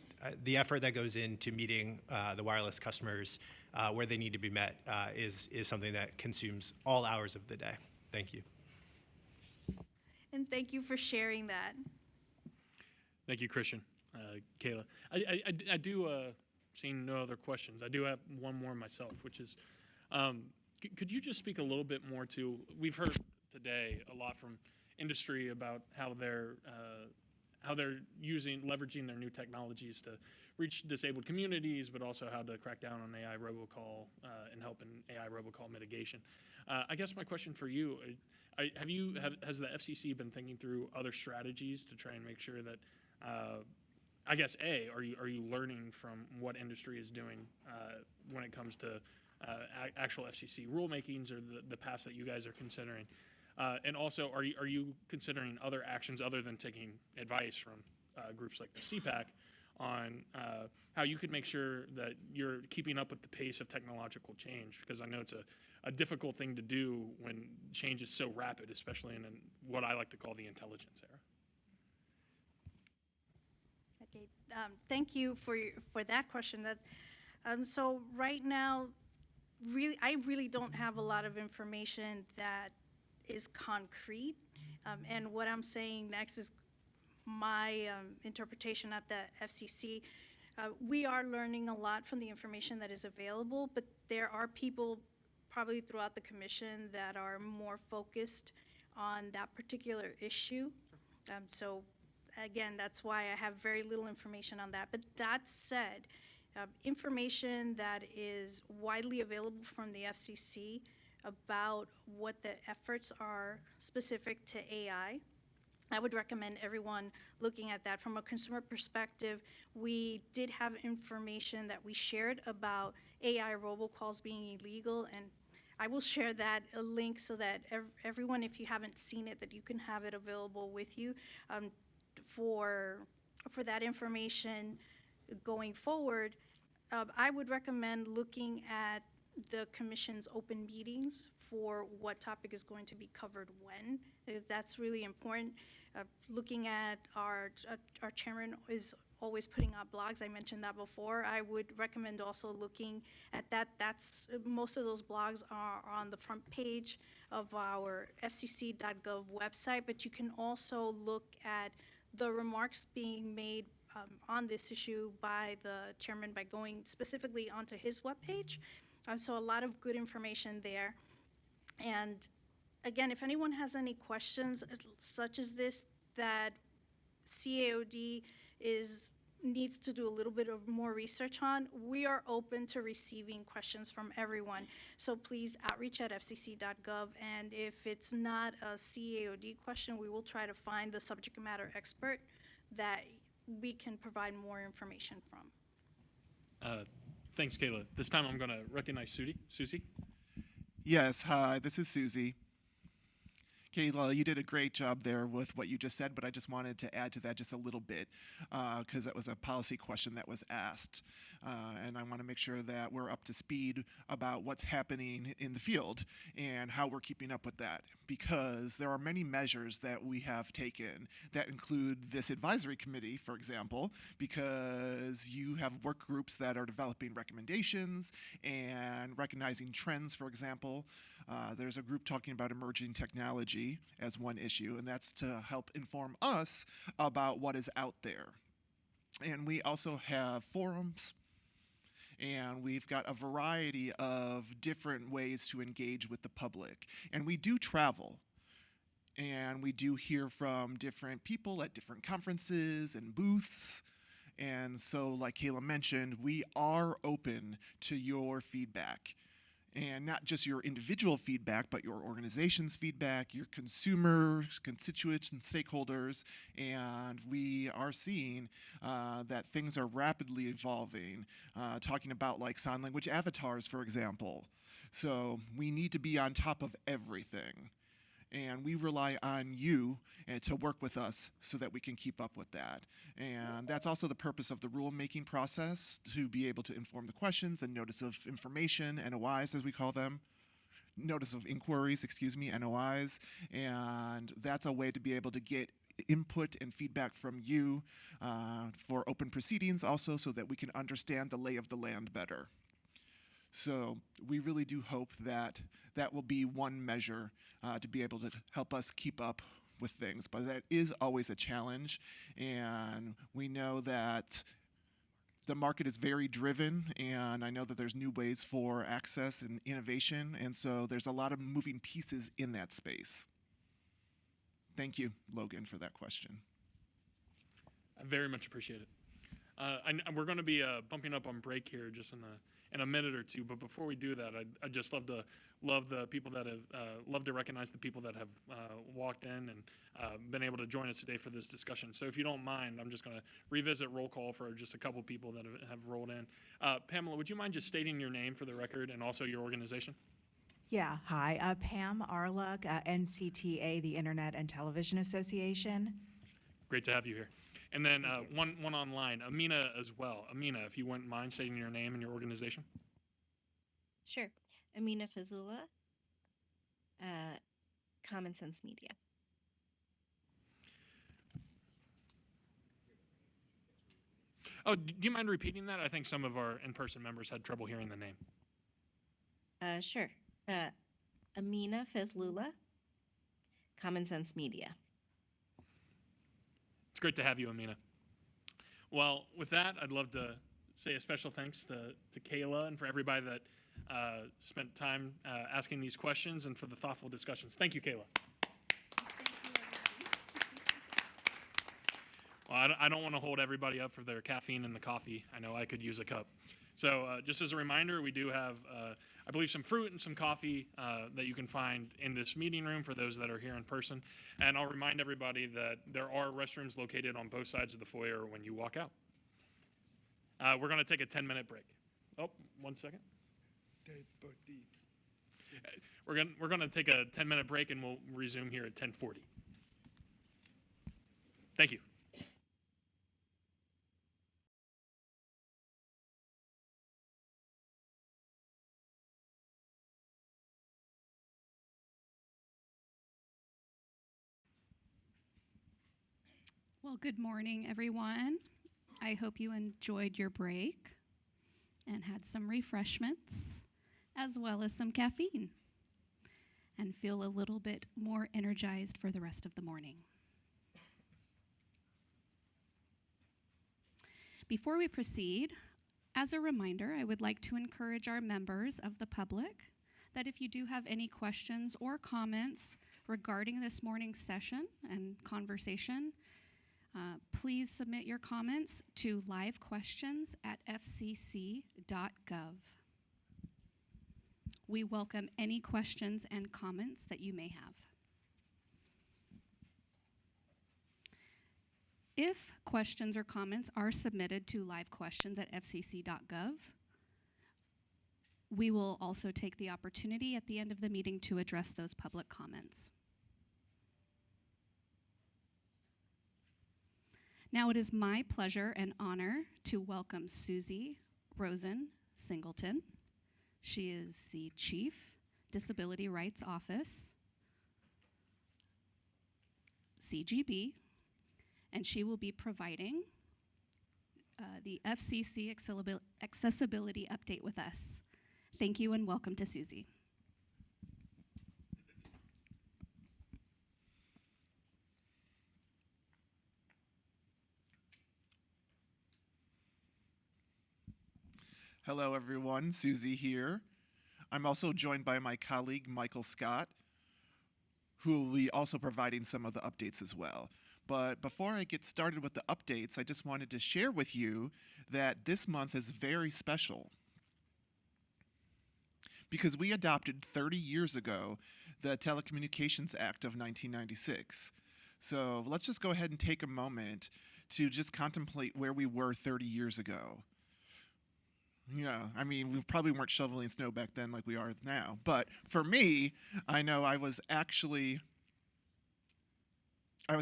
the effort that goes into meeting the wireless customers where they need to be met is something that consumes all hours of the day. Thank you. And thank you for sharing that. Thank you, Christian. Kayla. I do, seeing no other questions, I do have one more myself, which is, could you just speak a little bit more to, we've heard today a lot from industry about how they're leveraging their new technologies to reach disabled communities, but also how to crack down on AI robocall and help in AI robocall mitigation. I guess my question for you, has the FCC been thinking through other strategies to try and make sure that, I guess, are you learning from what industry is doing when it comes to actual FCC rulemakings or the paths that you guys are considering? And also, are you considering other actions other than taking advice from groups like the CPAAC on how you could make sure that you're keeping up with the pace of technological change? Because I know it's a difficult thing to do when change is so rapid, especially in what I like to call the intelligence era. Okay, thank you for that question. So right now, I really don't have a lot of information that is concrete, and what I'm saying next is my interpretation at the FCC. We are learning a lot from the information that is available, but there are people probably throughout the commission that are more focused on that particular issue. So again, that's why I have very little information on that. But that said, information that is widely available from the FCC about what the efforts are specific to AI, I would recommend everyone looking at that. From a consumer perspective, we did have information that we shared about AI robocalls being illegal, and I will share that a link so that everyone, if you haven't seen it, that you can have it available with you for that information going forward. I would recommend looking at the commission's open meetings for what topic is going to be covered when. That's really important. Looking at our chairman is always putting out blogs. I mentioned that before. I would recommend also looking at that. Most of those blogs are on the front page of our fcc.gov website, but you can also look at the remarks being made on this issue by the chairman by going specifically onto his webpage. So a lot of good information there. And again, if anyone has any questions such as this that CAOD needs to do a little bit of more research on, we are open to receiving questions from everyone. So please outreach at fcc.gov, and if it's not a CAOD question, we will try to find the subject matter expert that we can provide more information from. Thanks, Kayla. This time I'm going to recognize Susie. Yes, hi, this is Susie. Kayla, you did a great job there with what you just said, but I just wanted to add to that just a little bit because that was a policy question that was asked. And I want to make sure that we're up to speed about what's happening in the field and how we're keeping up with that, because there are many measures that we have taken that include this advisory committee, for example, because you have work groups that are developing recommendations and recognizing trends, for example. There's a group talking about emerging technology as one issue, and that's to help inform us about what is out there. And we also have forums, and we've got a variety of different ways to engage with the public. And we do travel, and we do hear from different people at different conferences and booths. And so, like Kayla mentioned, we are open to your feedback. And not just your individual feedback, but your organization's feedback, your consumers, constituents, and stakeholders. And we are seeing that things are rapidly evolving, talking about like sign language avatars, for example. So we need to be on top of everything. And we rely on you to work with us so that we can keep up with that. And that's also the purpose of the rulemaking process, to be able to inform the questions and notice of information, NOIs as we call them, notice of inquiries, NOIs. And that's a way to be able to get input and feedback from you for open proceedings also, so that we can understand the lay of the land better. So we really do hope that that will be one measure to be able to help us keep up with things. But that is always a challenge, and we know that the market is very driven, and I know that there's new ways for access and innovation, and so there's a lot of moving pieces in that space. Thank you, Logan, for that question. I very much appreciate it. We're going to be bumping up on break here just in a minute or two, but before we do that, I'd just love the people that have love to recognize the people that have walked in and been able to join us today for this discussion. So if you don't mind, I'm just going to revisit roll call for just a couple people that have rolled in. Pamela, would you mind just stating your name for the record and also your organization? Yeah, hi, Pam Arluck, NCTA, the Internet and Television Association. Great to have you here. And then one online, Amina as well. Amina, if you wouldn't mind stating your name and your organization. Sure. Amina Fazula, Common Sense Media. Oh, do you mind repeating that? I think some of our in-person members had trouble hearing the name. Sure. Amina Fazlula, Common Sense Media. It's great to have you, Amina. Well, with that, I'd love to say a special thanks to Kayla and for everybody that spent time asking these questions and for the thoughtful discussions. Thank you, Kayla. Well, I don't want to hold everybody up for their caffeine and the coffee. I know I could use a cup. So just as a reminder, we do have, I believe, some fruit and some coffee that you can find in this meeting room for those that are here in person. And I'll remind everybody that there are restrooms located on both sides of the foyer when you walk out. We're going to take a 10-minute break. Oh, 1 second. We're going to take a 10-minute break, and we'll resume here at 10:40. Thank you. Well, good morning, everyone. I hope you enjoyed your break and had some refreshments, as well as some caffeine, and feel a little bit more energized for the rest of the morning. Before we proceed, as a reminder, I would like to encourage our members of the public that if you do have any questions or comments regarding this morning's session and conversation, please submit your comments to livequestions@fcc.gov. We welcome any questions and comments that you may have. If questions or comments are submitted to livequestions@fcc.gov, we will also take the opportunity at the end of the meeting to address those public comments. Now it is my pleasure and honor to welcome Susie Rosen Singleton. She is the Chief Disability Rights Office, CGB, and she will be providing the FCC accessibility update with us. Thank you and welcome to Susie. Hello, everyone. Susie here. I'm also joined by my colleague, Michael Scott, who will be also providing some of the updates as well. But before I get started with the updates, I just wanted to share with you that this month is very special because we adopted 30 years ago the Telecommunications Act of 1996. So let's just go ahead and take a moment to just contemplate where we were 30 years ago. Yeah, I mean, we probably weren't shoveling snow back then like we are now. But for me, I know I was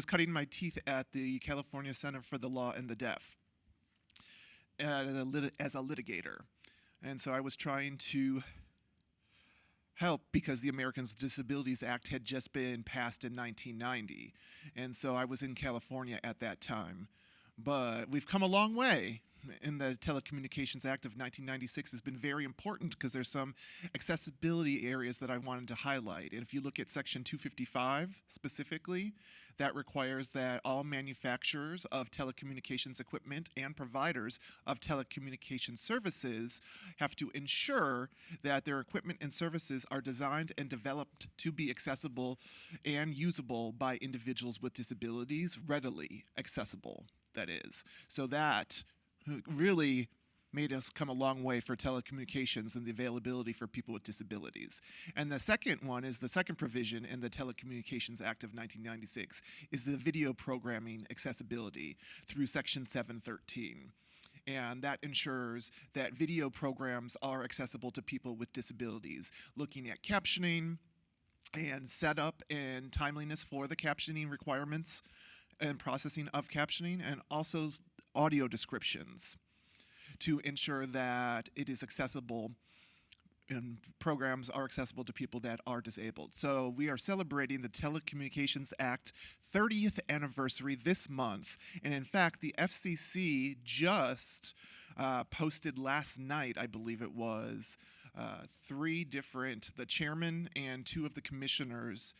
cutting my teeth at the California Center for the Law and the Deaf as a litigator. And so I was trying to help because the Americans with Disabilities Act had just been passed in 1990. And so I was in California at that time. But we've come a long way. And the Telecommunications Act of 1996 has been very important because there's some accessibility areas that I wanted to highlight. And if you look at Section 255 specifically, that requires that all manufacturers of telecommunications equipment and providers of telecommunication services have to ensure that their equipment and services are designed and developed to be accessible and usable by individuals with disabilities, readily accessible, that is. So that really made us come a long way for telecommunications and the availability for people with disabilities. And the second one is the second provision in the Telecommunications Act of 1996 is the video programming accessibility through Section 713. And that ensures that video programs are accessible to people with disabilities, looking at captioning and setup and timeliness for the captioning requirements and processing of captioning, and also audio descriptions to ensure that it is accessible and programs are accessible to people that are disabled. So we are celebrating the Telecommunications Act 30th anniversary this month. And in fact, the FCC just posted last night, I believe it was, the chairman and two of the commissioners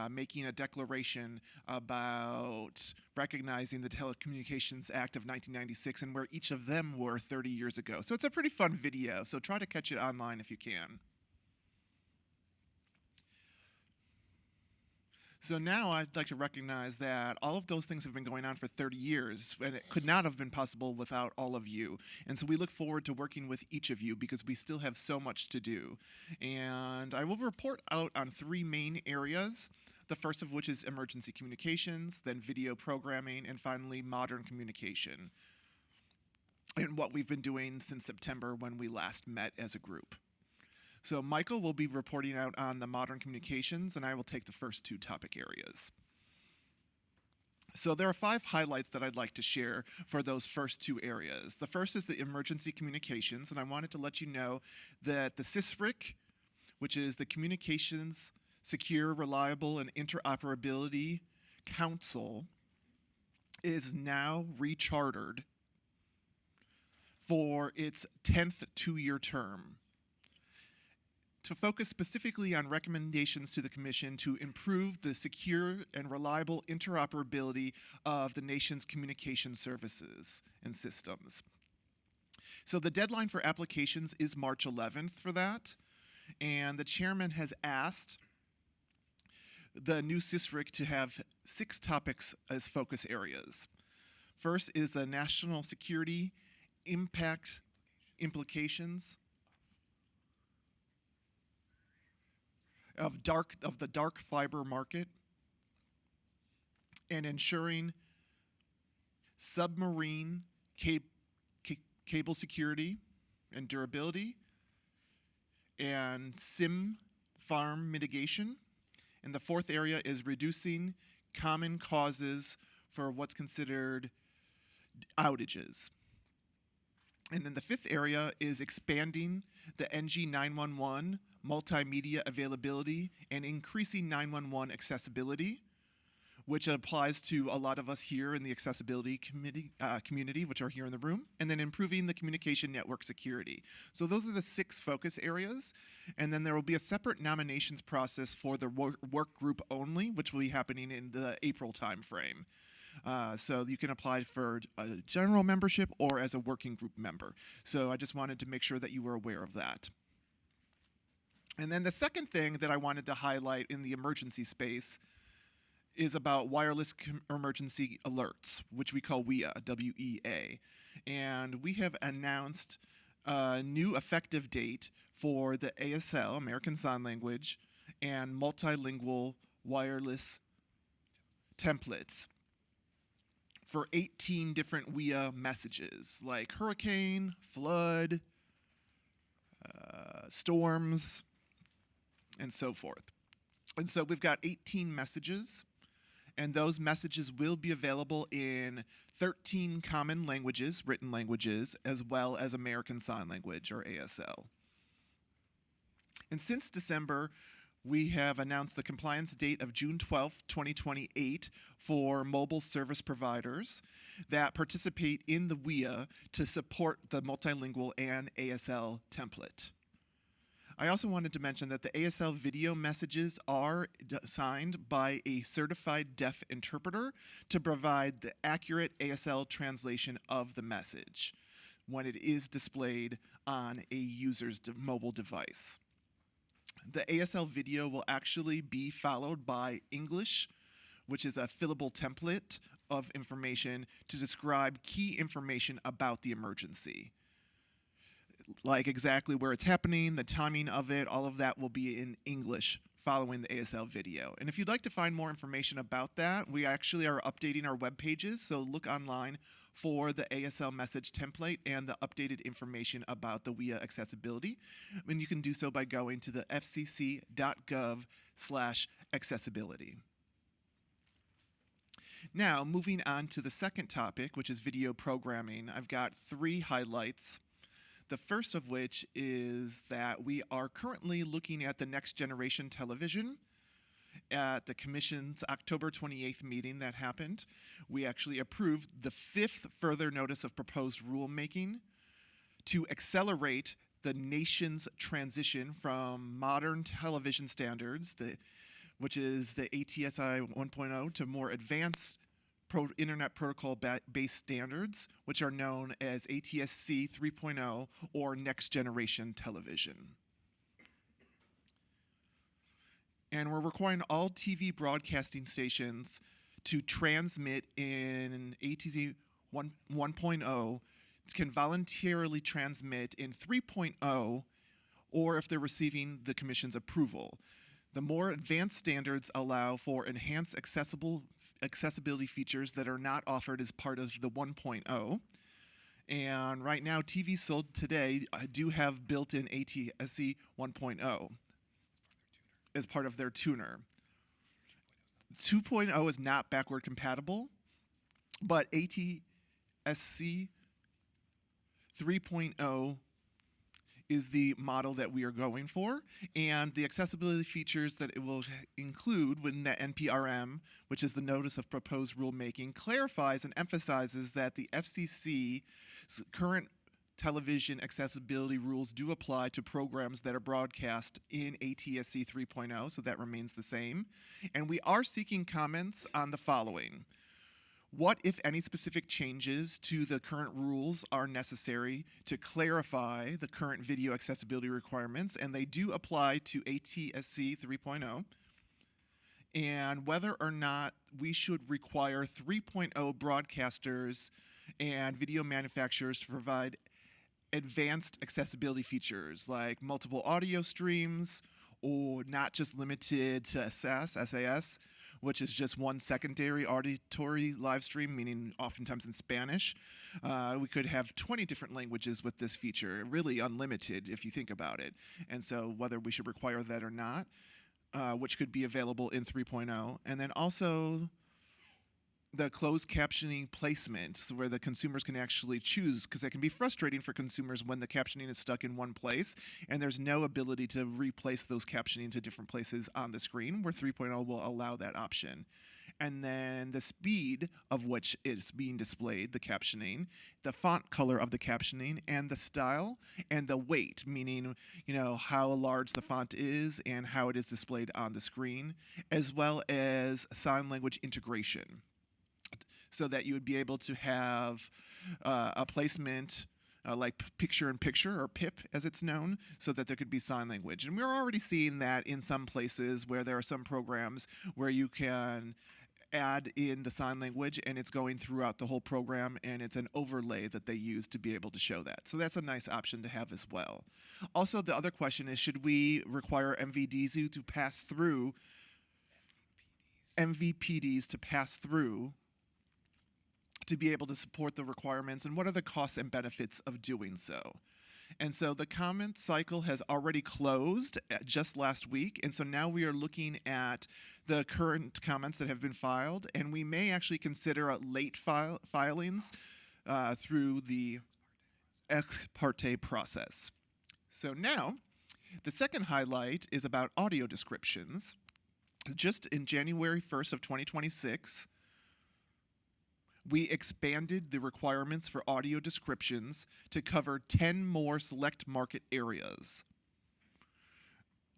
making a declaration about recognizing the Telecommunications Act of 1996 and where each of them were 30 years ago. So it's a pretty fun video, so try to catch it online if you can. So now I'd like to recognize that all of those things have been going on for 30 years, and it could not have been possible without all of you. And so we look forward to working with each of you because we still have so much to do. And I will report out on 3 main areas, the first of which is emergency communications, then video programming, and finally modern communication, and what we've been doing since September when we last met as a group. So Michael will be reporting out on the modern communications, and I will take the first 2 topic areas. So there are 5 highlights that I'd like to share for those first 2 areas. The first is the emergency communications, and I wanted to let you know that the CISRIC, which is the Communications Secure, Reliable, and Interoperability Council, is now rechartered for its 10th 2-year term, to focus specifically on recommendations to the Commission to improve the secure and reliable interoperability of the nation's communication services and systems. So the deadline for applications is March 11th for that, and the chairman has asked the new CISRIC to have 6 topics as focus areas. First is the national security implications of the dark fiber market, and ensuring submarine cable security and durability, and SIM farm mitigation. And the 4th area is reducing common causes for what's considered outages. And then the 5th area is expanding the NG 911 multimedia availability and increasing 911 accessibility, which applies to a lot of us here in the accessibility community, which are here in the room, and then improving the communication network security. So those are the 6 focus areas, and then there will be a separate nominations process for the work group only, which will be happening in the April timeframe. So you can apply for a general membership or as a working group member. So I just wanted to make sure that you were aware of that. And then the second thing that I wanted to highlight in the emergency space is about wireless emergency alerts, which we call WEA, W-E-A. And we have announced a new effective date for the ASL, American Sign Language, and multilingual wireless templates for 18 different WEA messages, like hurricane, flood, storms, and so forth. And so we've got 18 messages, and those messages will be available in 13 common languages, written languages, as well as American Sign Language, or ASL. And since December, we have announced the compliance date of June 12th, 2028 for mobile service providers that participate in the WEA to support the multilingual and ASL template. I also wanted to mention that the ASL video messages are signed by a certified deaf interpreter to provide the accurate ASL translation of the message when it is displayed on a user's mobile device. The ASL video will actually be followed by English, which is a fillable template of information to describe key information about the emergency, like exactly where it's happening, the timing of it, all of that will be in English following the ASL video. And if you'd like to find more information about that, we actually are updating our web pages, so look online for the ASL message template and the updated information about the WEA accessibility. And you can do so by going to the fcc.gov/accessibility. Now, moving on to the second topic, which is video programming, I've got 3 highlights. The first of which is that we are currently looking at the next generation television. At the Commission's October 28th meeting that happened, we actually approved the 5th further notice of proposed rulemaking to accelerate the nation's transition from modern television standards, the which is the ATSI 1.0, to more advanced Internet Protocol-based standards, which are known as ATSC 3.0 or Next Generation Television. And we're requiring all TV broadcasting stations to transmit in ATSC 1.0, can voluntarily transmit in 3.0, or if they're receiving the Commission's approval. The more advanced standards allow for enhanced accessibility features that are not offered as part of the 1.0. And right now, TVs sold today do have built-in ATSC 1.0 as part of their tuner. 2.0 is not backward compatible, but ATSC 3.0 is the model that we are going for, and the accessibility features that it will include within the NPRM, which is the Notice of Proposed Rulemaking, clarifies and emphasizes that the FCC's current television accessibility rules do apply to programs that are broadcast in ATSC 3.0, so that remains the same. And we are seeking comments on the following. What, if any, specific changes to the current rules are necessary to clarify the current video accessibility requirements? And they do apply to ATSC 3.0. And whether or not we should require 3.0 broadcasters and video manufacturers to provide advanced accessibility features like multiple audio streams, or not just limited to SAS, which is just one secondary auditory live stream, meaning oftentimes in Spanish. We could have 20 different languages with this feature, really unlimited if you think about it. And so whether we should require that or not, which could be available in 3.0. And then also the closed captioning placement, so where the consumers can actually choose, because it can be frustrating for consumers when the captioning is stuck in one place and there's no ability to replace those captioning to different places on the screen, where 3.0 will allow that option. And then the speed of which is being displayed, the captioning, the font color of the captioning, and the style, and the weight, meaning, you know, how large the font is and how it is displayed on the screen, as well as sign language integration, so that you would be able to have a placement like picture-in-picture, or PIP as it's known, so that there could be sign language. And we're already seeing that in some places where there are some programs where you can add in the sign language and it's going throughout the whole program, and it's an overlay that they use to be able to show that. So that's a nice option to have as well. Also, the other question is, should we require MVPDs to pass through to be able to support the requirements, and what are the costs and benefits of doing so? And so the comment cycle has already closed just last week, and so now we are looking at the current comments that have been filed, and we may actually consider late filings through the ex parte process. So now, the second highlight is about audio descriptions. Just in January 1st of 2026, we expanded the requirements for audio descriptions to cover 10 more select market areas.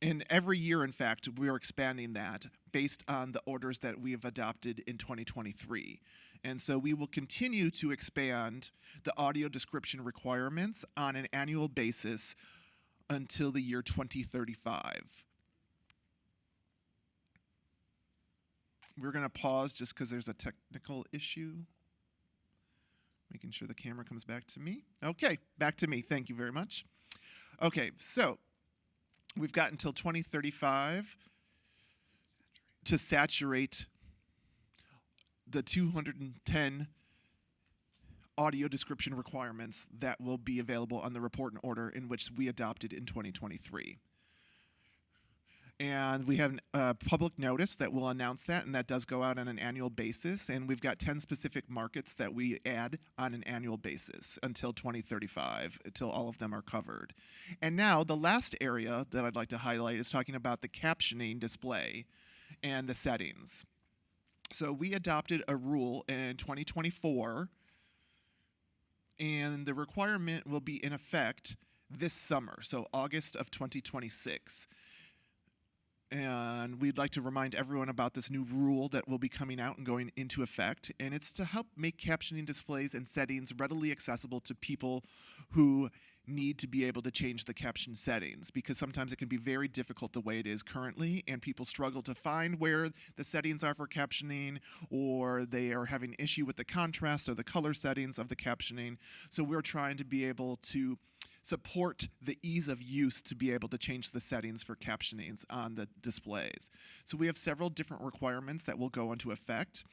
And every year, in fact, we are expanding that based on the orders that we have adopted in 2023. And so we will continue to expand the audio description requirements on an annual basis until the year 2035. We're going to pause just because there's a technical issue. Making sure the camera comes back to me. Okay, back to me. Thank you very much. Okay, so we've got until 2035 to saturate the 210 audio description requirements that will be available on the report and order in which we adopted in 2023. And we have a public notice that will announce that, and that does go out on an annual basis. And we've got 10 specific markets that we add on an annual basis until 2035, until all of them are covered. And now the last area that I'd like to highlight is talking about the captioning display and the settings. So we adopted a rule in 2024, and the requirement will be in effect this summer, so August of 2026. And we'd like to remind everyone about this new rule that will be coming out and going into effect, and it's to help make captioning displays and settings readily accessible to people who need to be able to change the caption settings, because sometimes it can be very difficult the way it is currently, and people struggle to find where the settings are for captioning, or they are having issue with the contrast or the color settings of the captioning. So we're trying to be able to support the ease of use to be able to change the settings for captionings on the displays. So we have several different requirements that will go into effect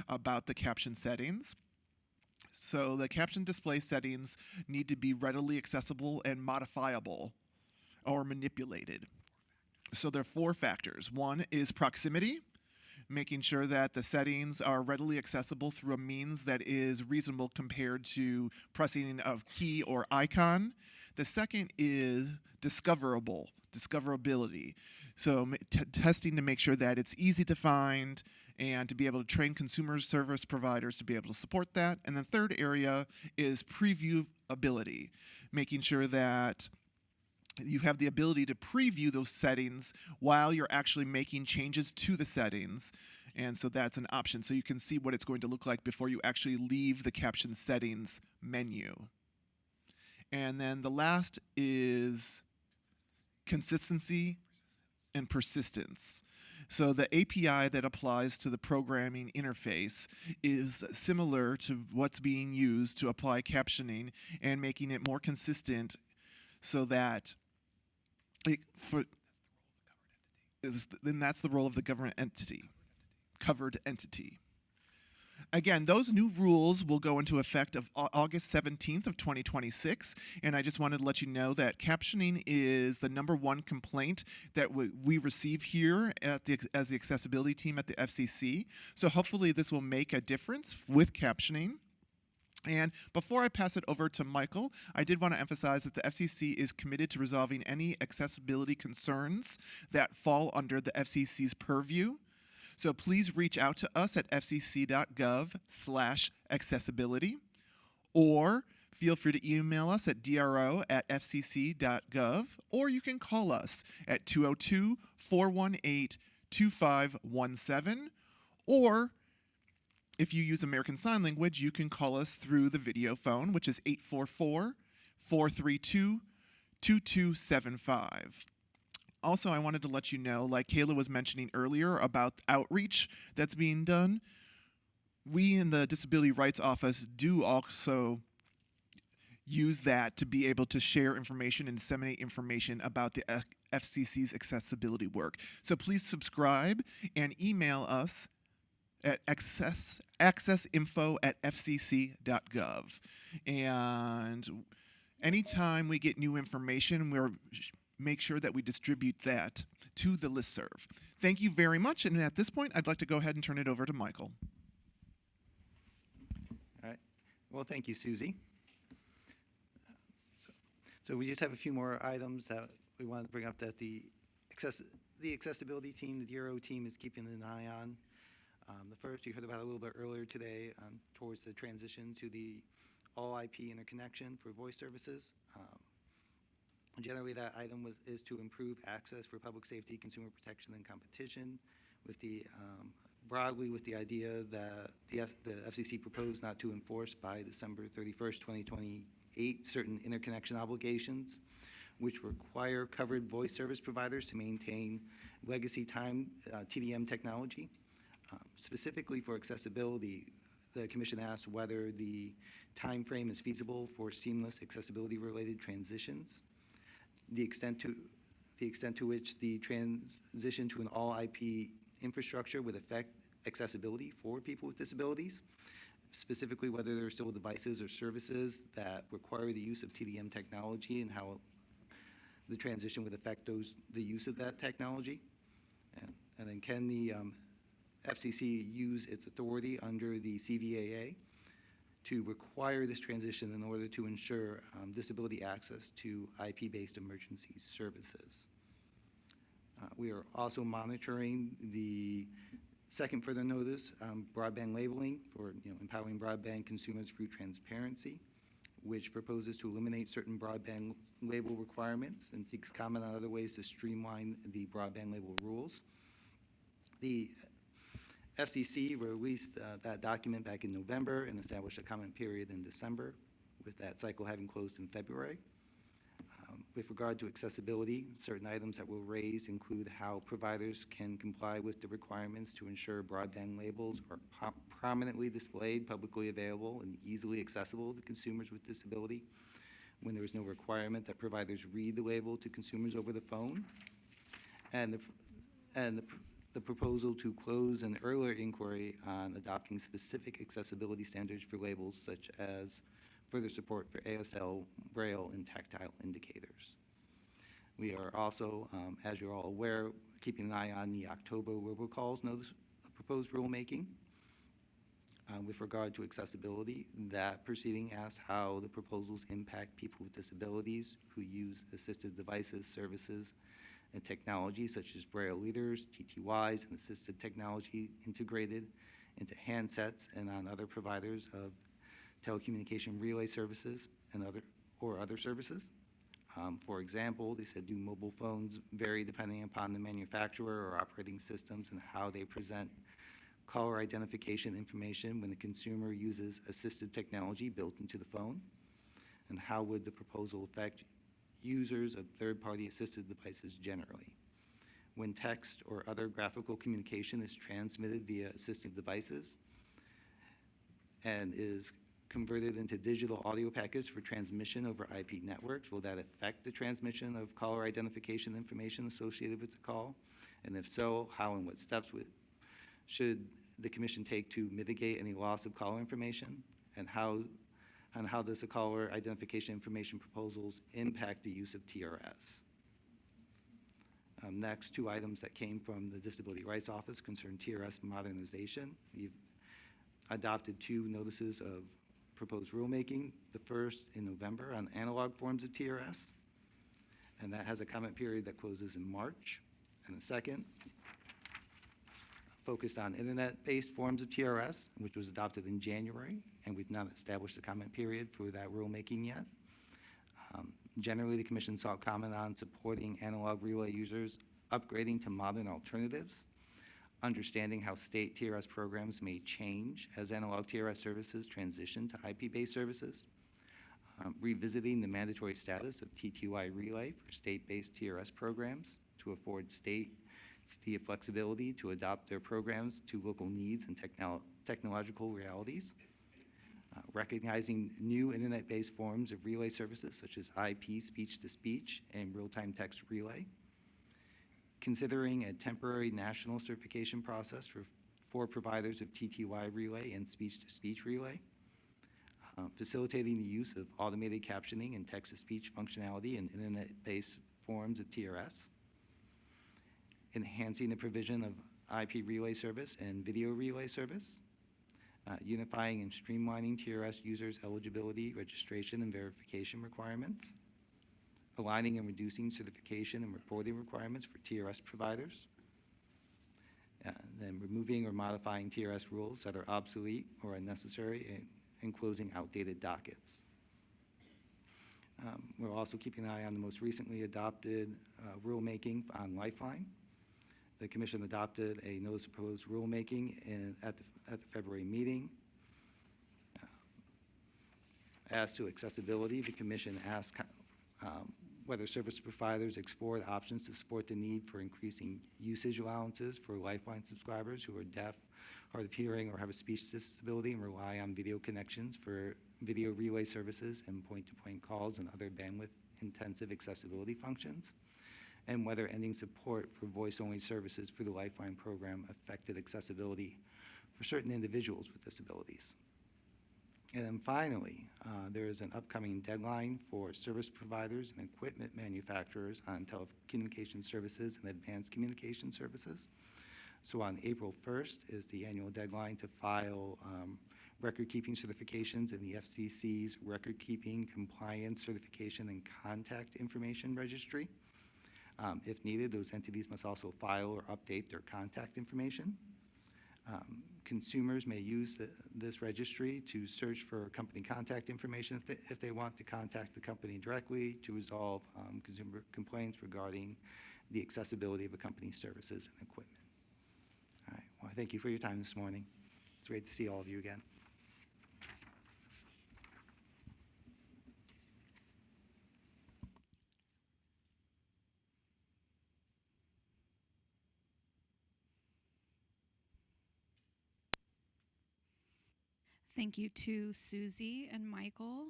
about the caption settings. So the caption display settings need to be readily accessible and modifiable or manipulated. So there are 4 factors. One is proximity, making sure that the settings are readily accessible through a means that is reasonable compared to pressing a key or icon. The second is discoverability. So testing to make sure that it's easy to find and to be able to train consumer service providers to be able to support that. And the third area is previewability, making sure that you have the ability to preview those settings while you're actually making changes to the settings. And so that's an option. So you can see what it's going to look like before you actually leave the caption settings menu. And then the last is consistency and persistence. So the API that applies to the programming interface is similar to what's being used to apply captioning and making it more consistent so that then that's the role of the government entity, covered entity. Again, those new rules will go into effect of August 17th of 2026, and I just wanted to let you know that captioning is the #1 complaint that we receive here as the accessibility team at the FCC. So hopefully this will make a difference with captioning. And before I pass it over to Michael, I did want to emphasize that the FCC is committed to resolving any accessibility concerns that fall under the FCC's purview. So please reach out to us at fcc.gov/accessibility, or feel free to email us at dro@fcc.gov, or you can call us at 202-418-2517, or if you use American Sign Language, you can call us through the video phone, which is 844-432-2275. Also, I wanted to let you know, like Kayla was mentioning earlier about outreach that's being done, we in the Disability Rights Office do also use that to be able to share information and disseminate information about the FCC's accessibility work. So please subscribe and email us at accessinfo@fcc.gov. And anytime we get new information, we're make sure that we distribute that to the listserv. Thank you very much, and at this point, I'd like to go ahead and turn it over to Michael. All right. Well, thank you, Susie. So we just have a few more items that we want to bring up that the accessibility team, the DRO team, is keeping an eye on. The first you heard about a little bit earlier today towards the transition to the all IP interconnection for voice services. Generally, that item is to improve access for public safety, consumer protection, and competition, with the broadly with the idea that the FCC proposed not to enforce by December 31st, 2028, certain interconnection obligations, which require covered voice service providers to maintain legacy time TDM technology. Specifically for accessibility, the Commission asked whether the time frame is feasible for seamless accessibility-related transitions. The extent to which the transition to an all-IP infrastructure would affect accessibility for people with disabilities, specifically whether there are still devices or services that require the use of TDM technology and how the transition would affect the use of that technology. And then can the FCC use its authority under the CVAA to require this transition in order to ensure disability access to IP-based emergency services. We are also monitoring the second further notice, broadband labeling for empowering broadband consumers through transparency, which proposes to eliminate certain broadband label requirements and seeks comment on other ways to streamline the broadband label rules. The FCC released that document back in November and established a comment period in December, with that cycle having closed in February. With regard to accessibility, certain items that were raised include how providers can comply with the requirements to ensure broadband labels are prominently displayed, publicly available, and easily accessible to consumers with disability, when there is no requirement that providers read the label to consumers over the phone, and the proposal to close an earlier inquiry on adopting specific accessibility standards for labels, such as further support for ASL, Braille, and tactile indicators. We are also, as you're all aware, keeping an eye on the October robocalls notice of proposed rulemaking. With regard to accessibility, that proceeding asks how the proposals impact people with disabilities who use assistive devices, services, and technology such as Braille readers, TTYs, and assistive technology integrated into handsets and on other providers of telecommunication relay services and other services. For example, they said, do mobile phones vary depending upon the manufacturer or operating systems and how they present caller identification information when the consumer uses assistive technology built into the phone? And how would the proposal affect users of third-party assistive devices generally? When text or other graphical communication is transmitted via assistive devices and is converted into digital audio packets for transmission over IP networks, will that affect the transmission of caller identification information associated with the call? And if so, how and what steps should the Commission take to mitigate any loss of caller information? And how does the caller identification information proposals impact the use of TRS? Next, two items that came from the Disability Rights Office concern TRS modernization. We've adopted two notices of proposed rulemaking, the first in November on analog forms of TRS, and that has a comment period that closes in March, and the second focused on internet-based forms of TRS, which was adopted in January, and we've not established a comment period for that rulemaking yet. Generally, the Commission sought comment on supporting analog relay users upgrading to modern alternatives, understanding how state TRS programs may change as analog TRS services transition to IP-based services, revisiting the mandatory status of TTY relay for state-based TRS programs to afford states the flexibility to adopt their programs to local needs and technological realities, recognizing new internet-based forms of relay services such as IP speech-to-speech and real-time text relay, considering a temporary national certification process for providers of TTY relay and speech-to-speech relay, facilitating the use of automated captioning and text-to-speech functionality in internet-based forms of TRS, enhancing the provision of IP relay service and video relay service, unifying and streamlining TRS users' eligibility, registration, and verification requirements, aligning and reducing certification and reporting requirements for TRS providers, then removing or modifying TRS rules that are obsolete or unnecessary, and closing outdated dockets. We're also keeping an eye on the most recently adopted rulemaking on Lifeline. The Commission adopted a notice of proposed rulemaking at the February meeting. As to accessibility, the Commission asked whether service providers explored options to support the need for increasing usage allowances for Lifeline subscribers who are deaf, hard of hearing, or have a speech disability and rely on video connections for video relay services and point-to-point calls and other bandwidth-intensive accessibility functions, and whether ending support for voice-only services for the Lifeline program affected accessibility for certain individuals with disabilities. And then finally, there is an upcoming deadline for service providers and equipment manufacturers on telecommunication services and advanced communication services. So on April 1st is the annual deadline to file record-keeping certifications in the FCC's Record-Keeping Compliance Certification and Contact Information Registry. If needed, those entities must also file or update their contact information. Consumers may use this registry to search for company contact information if they want to contact the company directly to resolve consumer complaints regarding the accessibility of a company's services and equipment. I thank you for your time this morning. It's great to see all of you again. Thank you to Susie and Michael.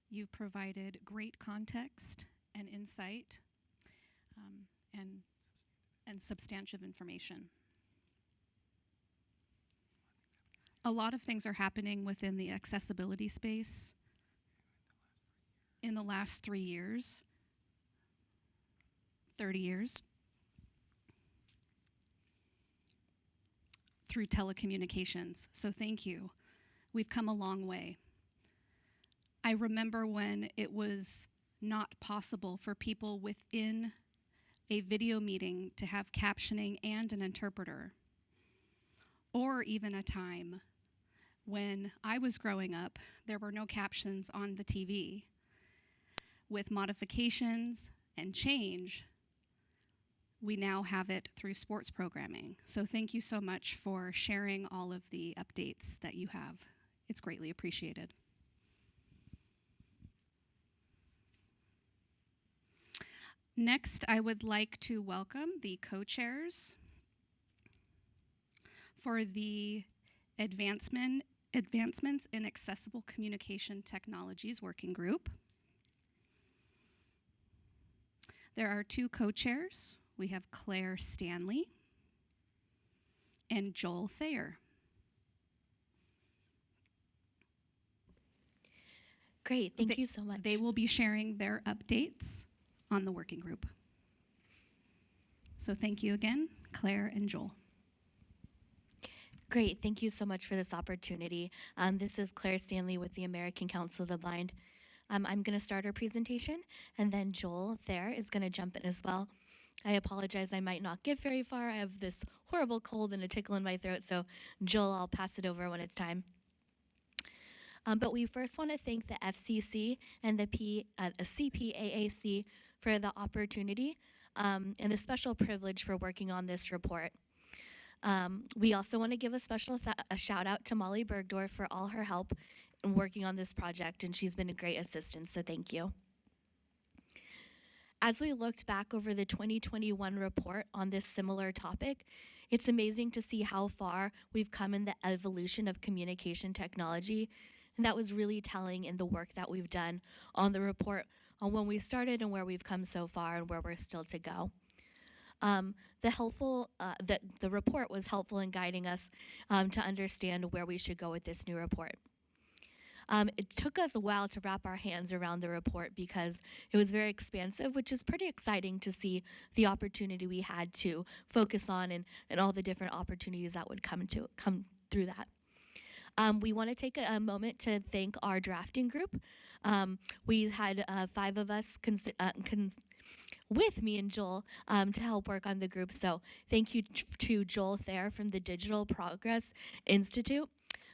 You've provided great context and insight and substantive information. A lot of things are happening within the accessibility space in the last 3 years, 30 years, through telecommunications. So thank you. We've come a long way. I remember when it was not possible for people within a video meeting to have captioning and an interpreter, or even a time when I was growing up, there were no captions on the TV. With modifications and change, we now have it through sports programming. So thank you so much for sharing all of the updates that you have. It's greatly appreciated. Next, I would like to welcome the co-chairs for the Advancements in Accessible Communication Technologies Working Group. There are 2 co-chairs. We have Claire Stanley and Joel Thayer. Great, thank you so much. They will be sharing their updates on the working group. So thank you again, Claire and Joel. Great, thank you so much for this opportunity. This is Claire Stanley with the American Council of the Blind. I'm going to start our presentation, and then Joel there is going to jump in as well. I apologize, I might not get very far. I have this horrible cold and a tickle in my throat, so Joel, I'll pass it over when it's time. But we first want to thank the FCC and the CPAAC for the opportunity and the special privilege for working on this report. We also want to give a special shout out to Molly Bergdorf for all her help in working on this project, and she's been a great assistant, so thank you. As we looked back over the 2021 report on this similar topic, it's amazing to see how far we've come in the evolution of communication technology, and that was really telling in the work that we've done on the report on when we started and where we've come so far and where we're still to go. The report was helpful in guiding us to understand where we should go with this new report. It took us a while to wrap our hands around the report because it was very expansive, which is pretty exciting to see the opportunity we had to focus on and all the different opportunities that would come through that. We want to take a moment to thank our drafting group. We had 5 of us with me and Joel to help work on the group. So thank you to Joel Thayer from the Digital Progress Institute,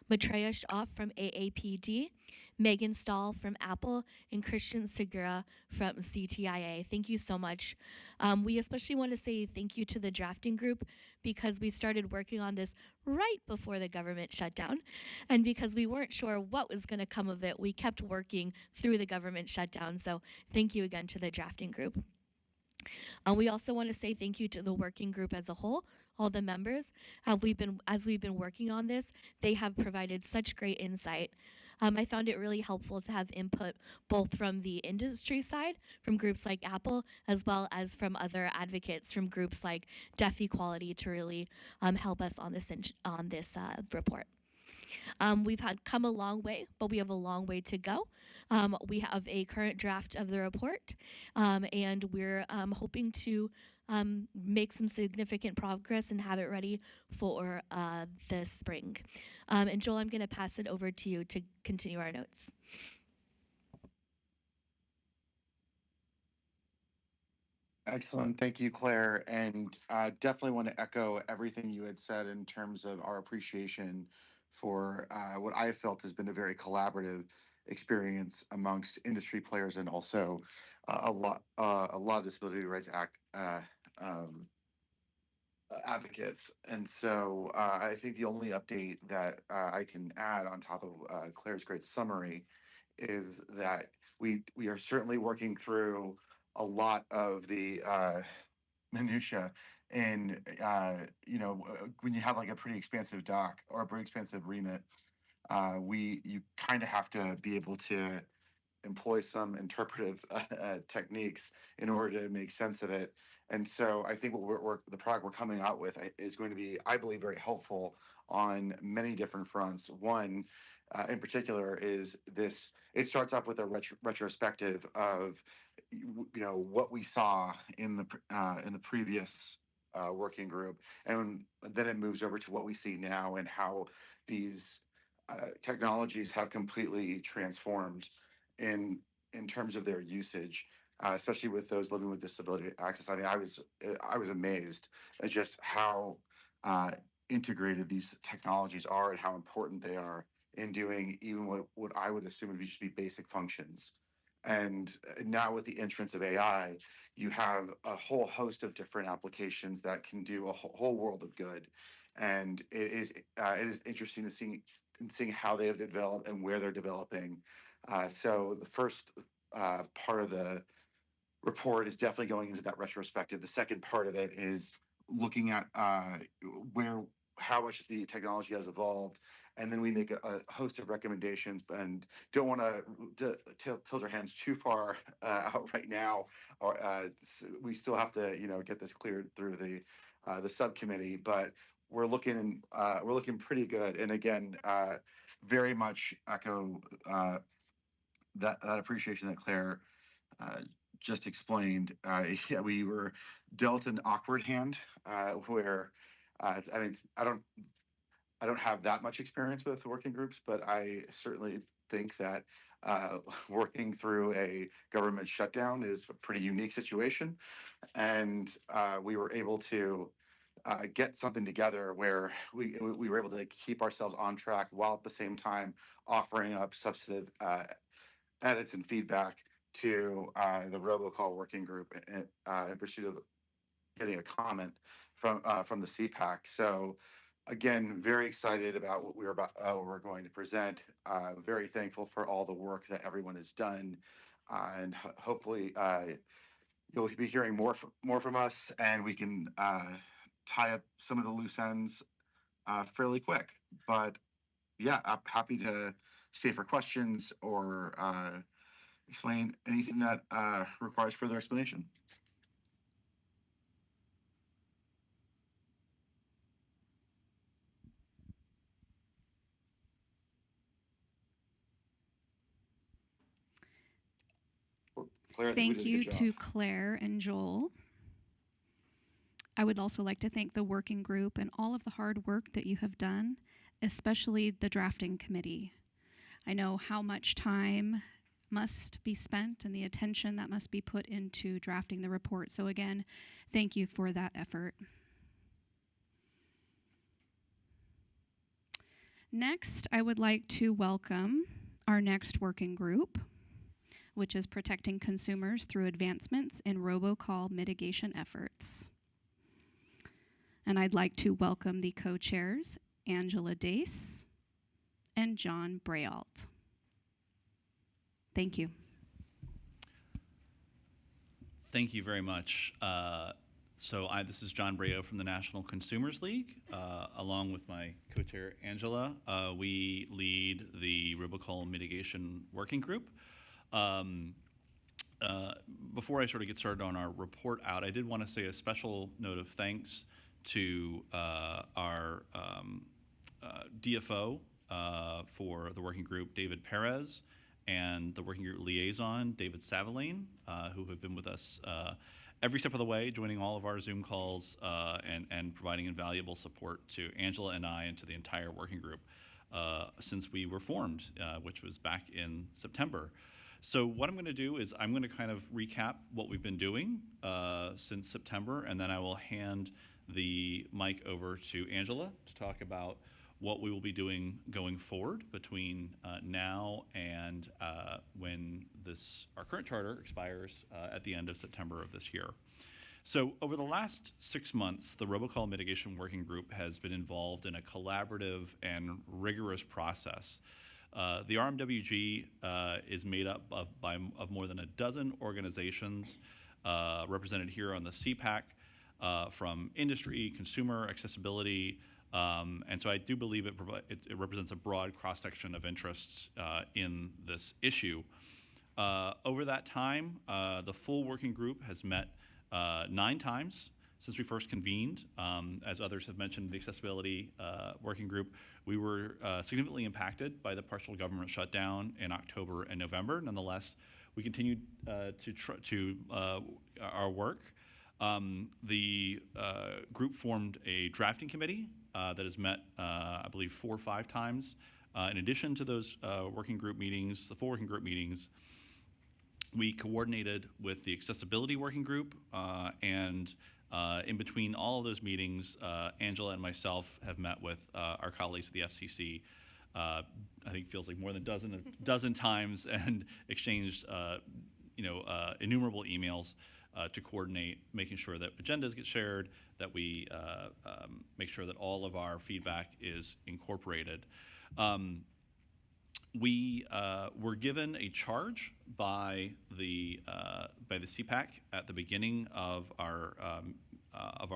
Maitreya Shah from AAPD, Megan Stahl from Apple, and Christian Segura from CTIA. Thank you so much. We especially want to say thank you to the drafting group because we started working on this right before the government shut down. And because we weren't sure what was going to come of it, we kept working through the government shutdown. So thank you again to the drafting group. We also want to say thank you to the working group as a whole, all the members. As we've been working on this, they have provided such great insight. I found it really helpful to have input both from the industry side, from groups like Apple, as well as from other advocates from groups like Deaf Equality to really help us on this report. We've come a long way, but we have a long way to go. We have a current draft of the report, and we're hoping to make some significant progress and have it ready for the spring. And Joel, I'm going to pass it over to you to continue our notes. Excellent. Thank you, Claire. And definitely want to echo everything you had said in terms of our appreciation for what I felt has been a very collaborative experience amongst industry players and also a lot of Disability Rights Act advocates. And so I think the only update that I can add on top of Claire's great summary is that we are certainly working through a lot of the minutia. And when you have like a pretty expansive doc or a pretty expansive remit, you kind of have to be able to employ some interpretive techniques in order to make sense of it. And so I think the product we're coming out with is going to be, I believe, very helpful on many different fronts. One, in particular, is this. It starts off with a retrospective of, what we saw in the previous working group, and then it moves over to what we see now and how these technologies have completely transformed in terms of their usage, especially with those living with disability access. I mean, I was amazed at just how integrated these technologies are and how important they are in doing even what I would assume would just be basic functions. And now with the entrance of AI, you have a whole host of different applications that can do a whole world of good. And it is interesting to seeing how they have developed and where they're developing. So the first part of the report is definitely going into that retrospective. The second part of it is looking at how much the technology has evolved, and then we make a host of recommendations. And don't want to tilt our hands too far out right now, or we still have to get this cleared through the subcommittee. But we're looking pretty good. And again, very much echo that appreciation that Claire just explained. Yeah, we were dealt an awkward hand where I mean, I don't have that much experience with working groups, but I certainly think that working through a government shutdown is a pretty unique situation, and we were able to get something together where we were able to keep ourselves on track while at the same time offering up substantive edits and feedback to the Robocall working group in pursuit of getting a comment from the CPAAC. So again, very excited about what we're going to present. Very thankful for all the work that everyone has done, and hopefully you'll be hearing more from us, and we can tie up some of the loose ends fairly quick. But yeah, I'm happy to stay for questions or explain anything that requires further explanation. Claire, I think we Thank did a you good to job. Claire and Joel. I would also like to thank the working group and all of the hard work that you have done, especially the drafting committee. I know how much time must be spent and the attention that must be put into drafting the report. So again, thank you for that effort. Next, I would like to welcome our next working group, which is protecting consumers through advancements in robocall mitigation efforts. And I'd like to welcome the co-chairs, Angela Dace and John Brault. Thank you. Thank you very much. This is John Brault from the National Consumers League, along with my co-chair, Angela. We lead the Robocall Mitigation Working Group. Before I sort of get started on our report out, I did want to say a special note of thanks to our DFO for the working group, David Perez, and the working group liaison, David Savaline, who have been with us every step of the way, joining all of our Zoom calls and providing invaluable support to Angela and I and to the entire working group since we were formed, which was back in September. So what I'm going to do is I'm going to kind of recap what we've been doing since September, and then I will hand the mic over to Angela to talk about what we will be doing going forward between now and when our current charter expires at the end of September of this year. So over the last 6 months, the Robocall Mitigation Working Group has been involved in a collaborative and rigorous process. The RMWG is made up of more than a dozen organizations represented here on the CPAAC, from industry, consumer, accessibility, and so I do believe it represents a broad cross-section of interests in this issue. Over that time, the full working group has met 9 times since we first convened. As others have mentioned, the accessibility working group, we were significantly impacted by the partial government shutdown in October and November. Nonetheless, we continued to our work. The group formed a drafting committee that has met, I believe, 4 or 5 times. In addition to those working group meetings, the 4 working group meetings, we coordinated with the accessibility working group, and in between all of those meetings, Angela and myself have met with our colleagues at the FCC. I think it feels like more than a dozen times, and exchanged innumerable emails to coordinate, making sure that agendas get shared, that we make sure that all of our feedback is incorporated. We were given a charge by the CPAAC at the beginning of our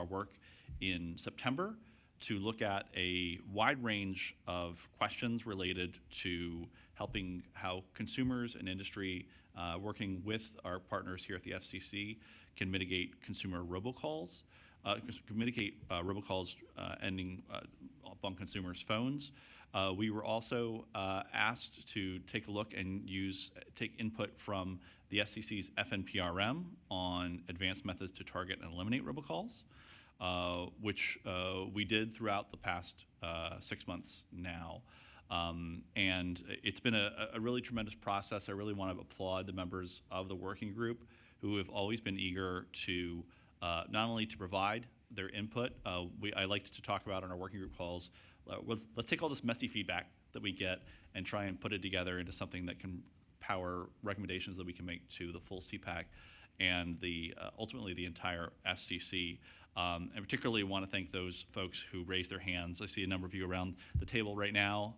work in September to look at a wide range of questions related to helping how consumers and industry, working with our partners here at the FCC, can mitigate consumer robocalls, ending up on consumers' phones. We were also asked to take a look and take input from the FCC's FNPRM on advanced methods to target and eliminate robocalls, which we did throughout the past 6 months now. And it's been a really tremendous process. I really want to applaud the members of the working group who have always been eager to not only to provide their input. I like to talk about on our working group calls, let's take all this messy feedback that we get and try and put it together into something that can power recommendations that we can make to the full CPAAC and ultimately the entire FCC. And particularly want to thank those folks who raised their hands. I see a number of you around the table right now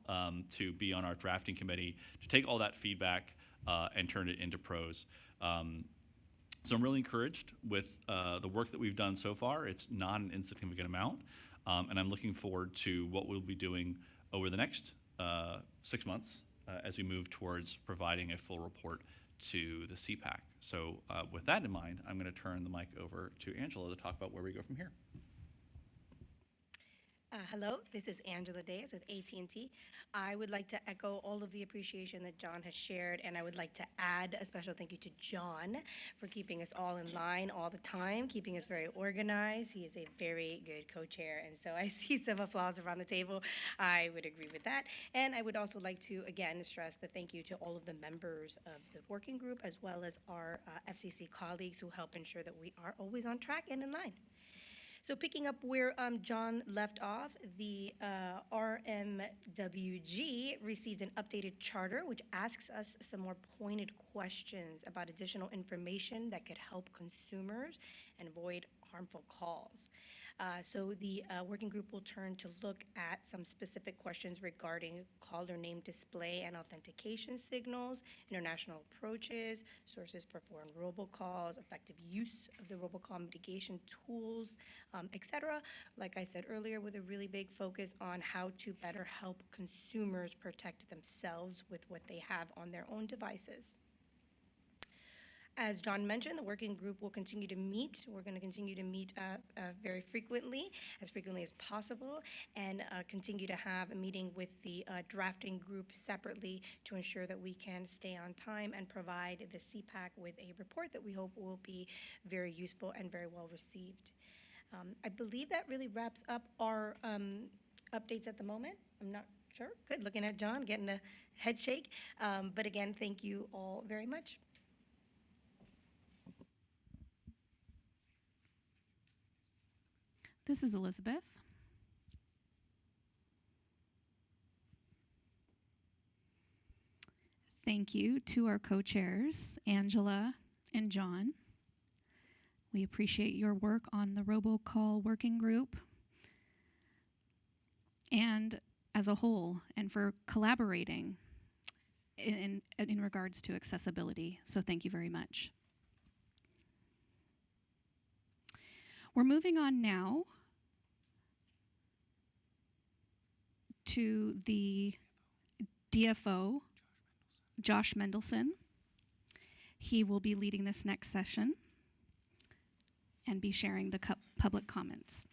to be on our drafting committee, to take all that feedback and turn it into prose. So I'm really encouraged with the work that we've done so far. It's not an insignificant amount, and I'm looking forward to what we'll be doing over the next 6 months as we move towards providing a full report to the CPAAC. So with that in mind, I'm going to turn the mic over to Angela to talk about where we go from here. Hello, this is Angela Diaz with AT&T. I would like to echo all of the appreciation that John has shared, and I would like to add a special thank you to John for keeping us all in line all the time, keeping us very organized. He is a very good co-chair, and so I see some applause around the table. I would agree with that. And I would also like to, again, stress the thank you to all of the members of the working group, as well as our FCC colleagues who help ensure that we are always on track and in line. So picking up where John left off, the RMWG received an updated charter which asks us some more pointed questions about additional information that could help consumers and avoid harmful calls. So the working group will turn to look at some specific questions regarding caller name display and authentication signals, international approaches, sources for foreign robocalls, effective use of the robocall mitigation tools, etc. Like I said earlier, with a really big focus on how to better help consumers protect themselves with what they have on their own devices. As John mentioned, the working group will continue to meet. We're going to continue to meet very frequently as possible, and continue to have a meeting with the drafting group separately to ensure that we can stay on time and provide the CPAAC with a report that we hope will be very useful and very well received. I believe that really wraps up our updates at the moment. I'm not sure. Good, looking at John, getting a head shake. But again, thank you all very much. This is Elizabeth. Thank you to our co-chairs, Angela and John. We appreciate your work on the Robocall working group and as a whole, and for collaborating in regards to accessibility. So thank you very much. We're moving on now to the DFO, Josh Mendelson. He will be leading this next session and be sharing the public comments.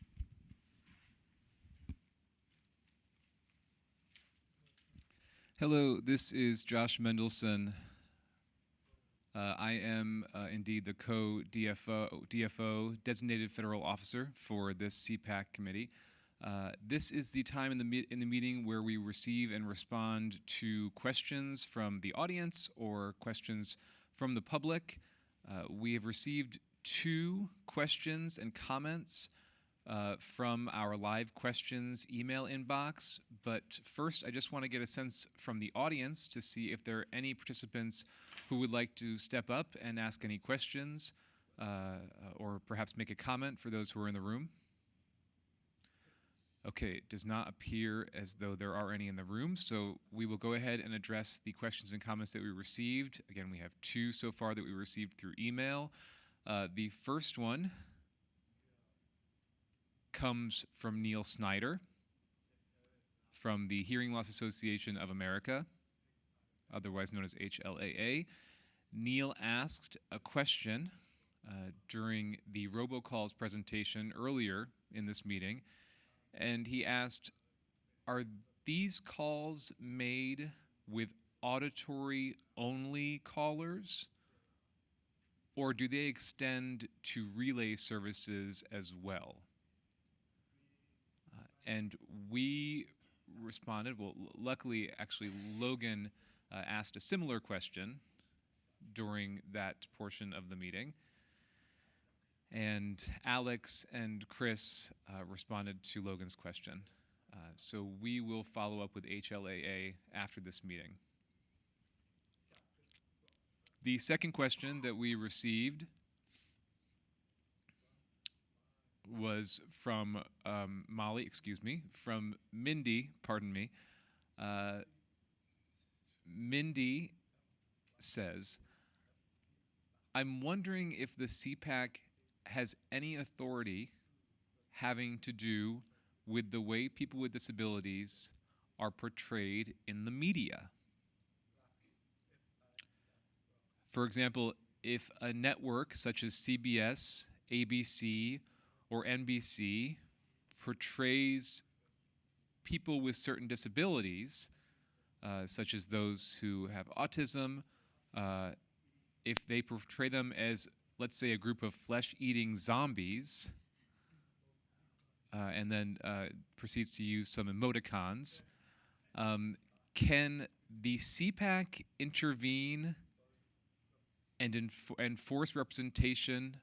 Hello, this is Josh Mendelson. I am indeed the co-DFO, Designated Federal Officer for this CPAAC committee. This is the time in the meeting where we receive and respond to questions from the audience or questions from the public. We have received 2 questions and comments from our live questions email inbox, but first I just want to get a sense from the audience to see if there are any participants who would like to step up and ask any questions or perhaps make a comment for those who are in the room. Okay, it does not appear as though there are any in the room, so we will go ahead and address the questions and comments that we received. Again, we have 2 so far that we received through email. The first one comes from Neil Snyder from the Hearing Loss Association of America, otherwise known as HLAA. Neil asked a question during the Robocall's presentation earlier in this meeting, and he asked, are these calls made with auditory-only callers, or do they extend to relay services as well? And we responded, well, luckily, actually, Logan asked a similar question during that portion of the meeting. And Alex and Chris responded to Logan's question. So we will follow up with HLAA after this meeting. The second question that we received was from from Mindy, pardon me. Mindy says, I'm wondering if the CPAAC has any authority having to do with the way people with disabilities are portrayed in the media. For example, if a network such as CBS, ABC, or NBC portrays people with certain disabilities, such as those who have autism, if they portray them as, let's say, a group of flesh-eating zombies, and then proceeds to use some emoticons, can the CPAAC intervene and enforce representation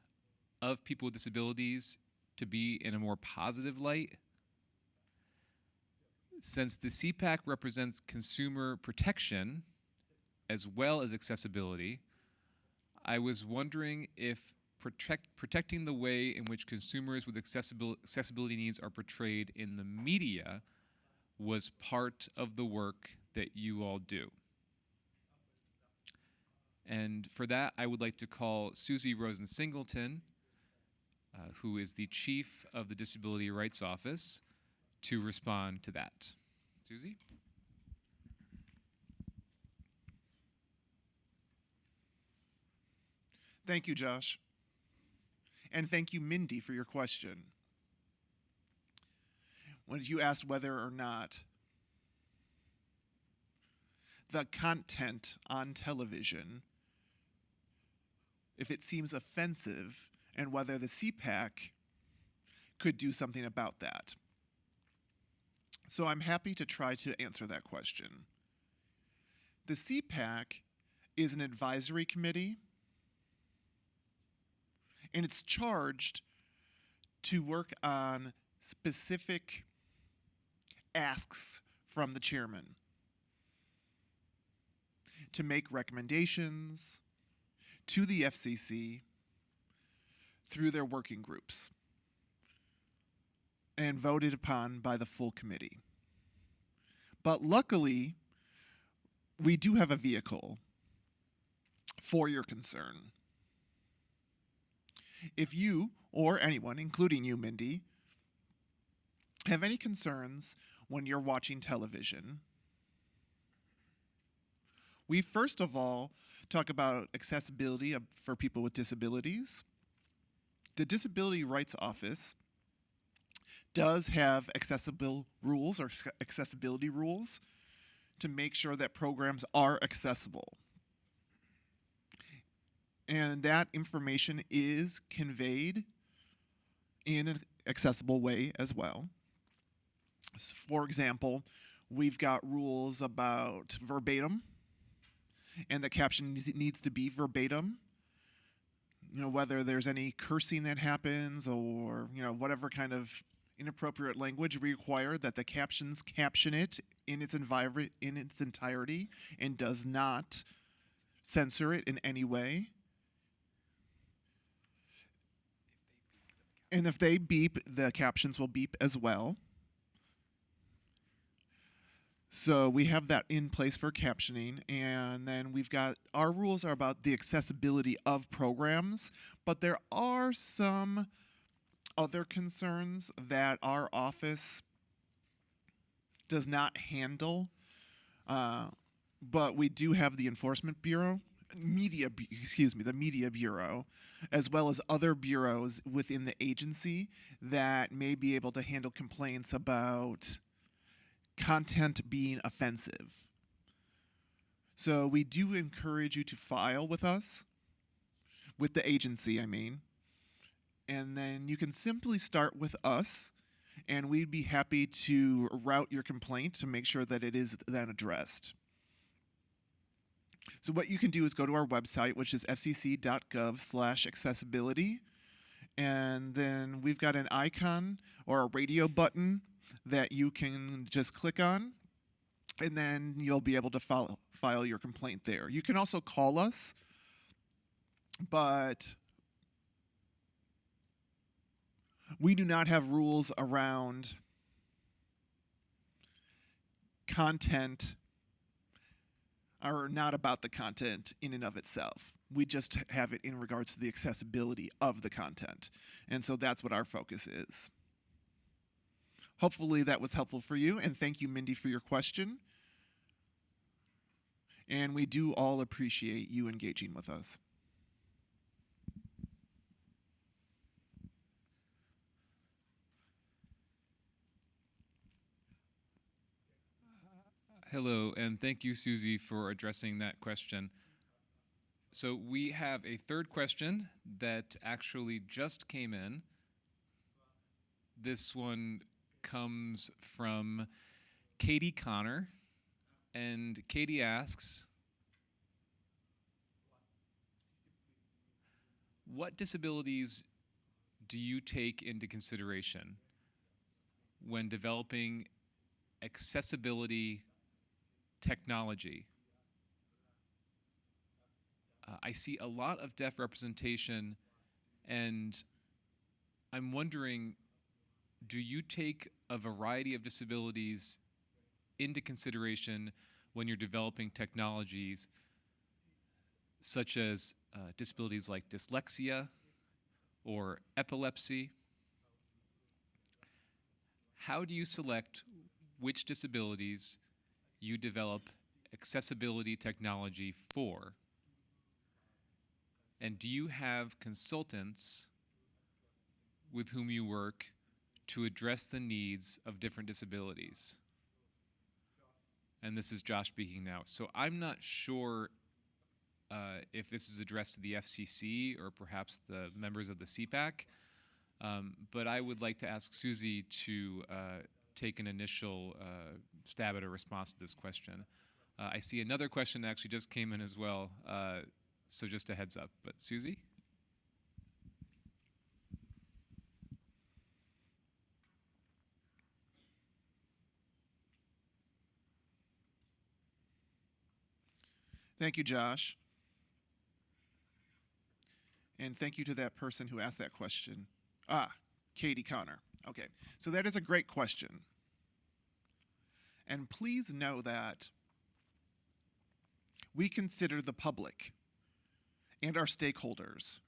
of people with disabilities to be in a more positive light? Since the CPAAC represents consumer protection as well as accessibility, I was wondering if protecting the way in which consumers with accessibility needs are portrayed in the media was part of the work that you all do. And for that, I would like to call Susie Rosen-Singleton, who is the chief of the Disability Rights Office, to respond to that. Susie? Thank you, Josh. And thank you, Mindy, for your question. When you asked whether or not the content on television, if it seems offensive, and whether the CPAAC could do something about that. So I'm happy to try to answer that question. The CPAAC is an advisory committee, and it's charged to work on specific asks from the chairman, to make recommendations to the FCC through their working groups and voted upon by the full committee. But luckily, we do have a vehicle for your concern. If you, or anyone, including you, Mindy, have any concerns when you're watching television, we first of all talk about accessibility for people with disabilities. The Disability Rights Office does have accessible rules or accessibility rules to make sure that programs are accessible. And that information is conveyed in an accessible way as well. So for example, we've got rules about verbatim, and the caption needs to be verbatim. You know, whether there's any cursing that happens or, you know, whatever kind of inappropriate language, we require that the captions caption it in its entirety and does not censor it in any way. And if they beep, the captions will beep as well. So we have that in place for captioning, and then we've got, our rules are about the accessibility of programs, but there are some other concerns that our office does not handle, but we do have the Enforcement Bureau, the Media Bureau, as well as other bureaus within the agency that may be able to handle complaints about content being offensive. So we do encourage you to file with us, with the agency, I mean, and then you can simply start with us, and we'd be happy to route your complaint to make sure that it is then addressed. So what you can do is go to our website, which is fcc.gov/accessibility, and then we've got an icon or a radio button that you can just click on, and then you'll be able to file your complaint there. You can also call us, but we do not have rules around content, or not about the content in and of itself. We just have it in regards to the accessibility of the content. And so that's what our focus is. Hopefully that was helpful for you, and thank you, Mindy, for your question. And we do all appreciate you engaging with us. Hello, and thank you, Susie, for addressing that question. So we have a third question that actually just came in. This one comes from Katie Connor, and Katie asks, what disabilities do you take into consideration when developing accessibility technology? I see a lot of deaf representation, and I'm wondering, do you take a variety of disabilities into consideration when you're developing technologies such as disabilities like dyslexia or epilepsy? How do you select which disabilities you develop accessibility technology for? And do you have consultants with whom you work to address the needs of different disabilities? And this is Josh speaking now. So I'm not sure if this is addressed to the FCC or perhaps the members of the CPAAC, but I would like to ask Susie to take an initial stab at a response to this question. I see another question that actually just came in as well, so just a heads up. But Susie? Thank you, Josh. And thank you to that person who asked that question. Katie Connor. Okay, so that is a great question. And please know that we consider the public and our stakeholders.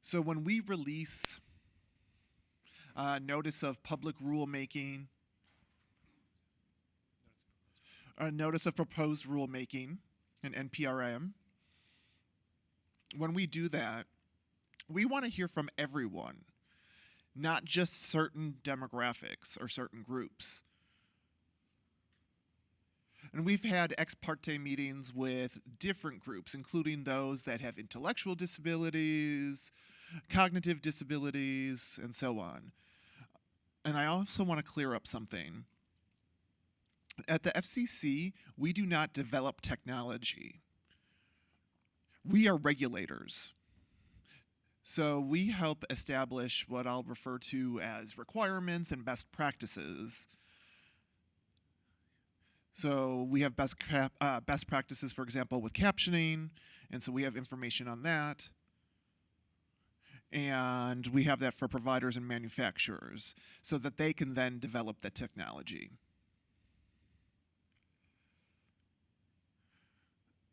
So when we release a notice of public rulemaking, a notice of proposed rulemaking, an NPRM, when we do that, we want to hear from everyone, not just certain demographics or certain groups. And we've had ex parte meetings with different groups, including those that have intellectual disabilities, cognitive disabilities, and so on. And I also want to clear up something. At the FCC, we do not develop technology. We are regulators. So we help establish what I'll refer to as requirements and best practices. So we have best practices, for example, with captioning, and so we have information on that. And we have that for providers and manufacturers so that they can then develop the technology.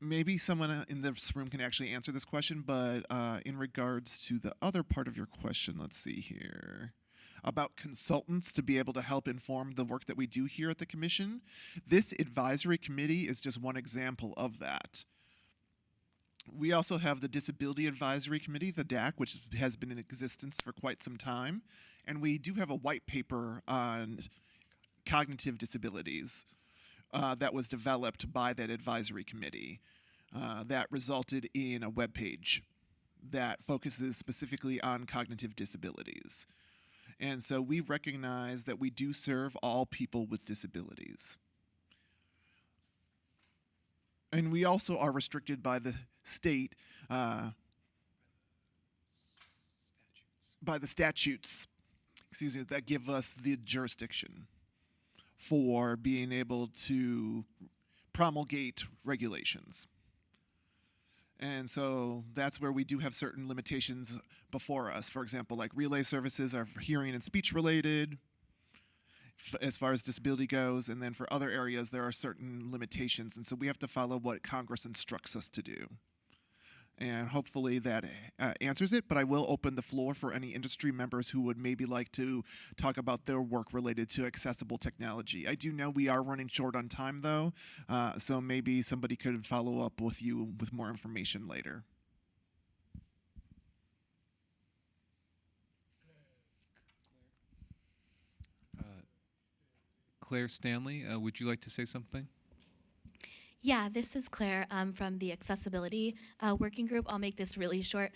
Maybe someone in this room can actually answer this question, but in regards to the other part of your question, let's see here, about consultants to be able to help inform the work that we do here at the Commission, this advisory committee is just one example of that. We also have the Disability Advisory Committee, the DAC, which has been in existence for quite some time, and we do have a white paper on cognitive disabilities that was developed by that advisory committee that resulted in a webpage that focuses specifically on cognitive disabilities. And so we recognize that we do serve all people with disabilities. And we also are restricted by the state, by the statutes, that give us the jurisdiction for being able to promulgate regulations. And so that's where we do have certain limitations before us. For example, like relay services are hearing and speech related as far as disability goes. And then for other areas, there are certain limitations. And so we have to follow what Congress instructs us to do. And hopefully that answers it, but I will open the floor for any industry members who would maybe like to talk about their work related to accessible technology. I do know we are running short on time though, so maybe somebody could follow up with you with more information later. Claire Stanley, would you like to say something? Yeah, this is Claire from the Accessibility Working Group. I'll make this really short.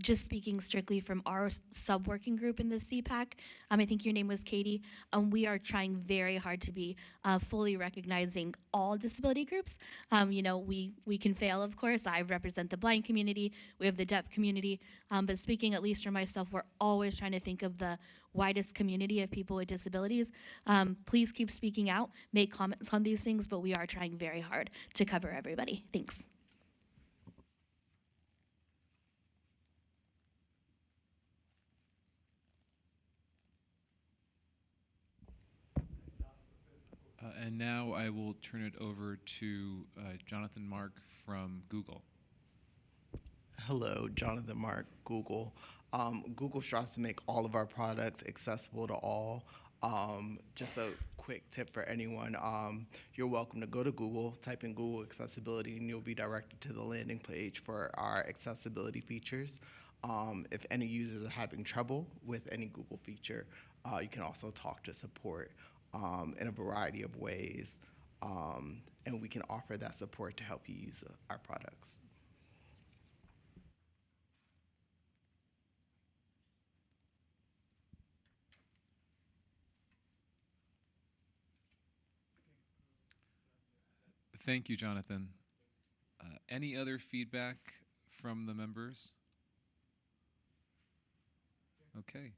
Just speaking strictly from our sub-working group in the CPAAC, I think your name was Katie. We are trying very hard to be fully recognizing all disability groups. We can fail, of course. I represent the blind community. We have the deaf community. But speaking at least for myself, we're always trying to think of the widest community of people with disabilities. Please keep speaking out, make comments on these things, but we are trying very hard to cover everybody. Thanks. And now I will turn it over to Jonathan Mark from Google. Hello, Jonathan Mark, Google. Google strives to make all of our products accessible to all. Just a quick tip for anyone, you're welcome to go to Google, type in Google Accessibility, and you'll be directed to the landing page for our accessibility features. If any users are having trouble with any Google feature, you can also talk to support in a variety of ways, and we can offer that support to help you use our products. Thank you, Jonathan. Any other feedback from the members? Okay.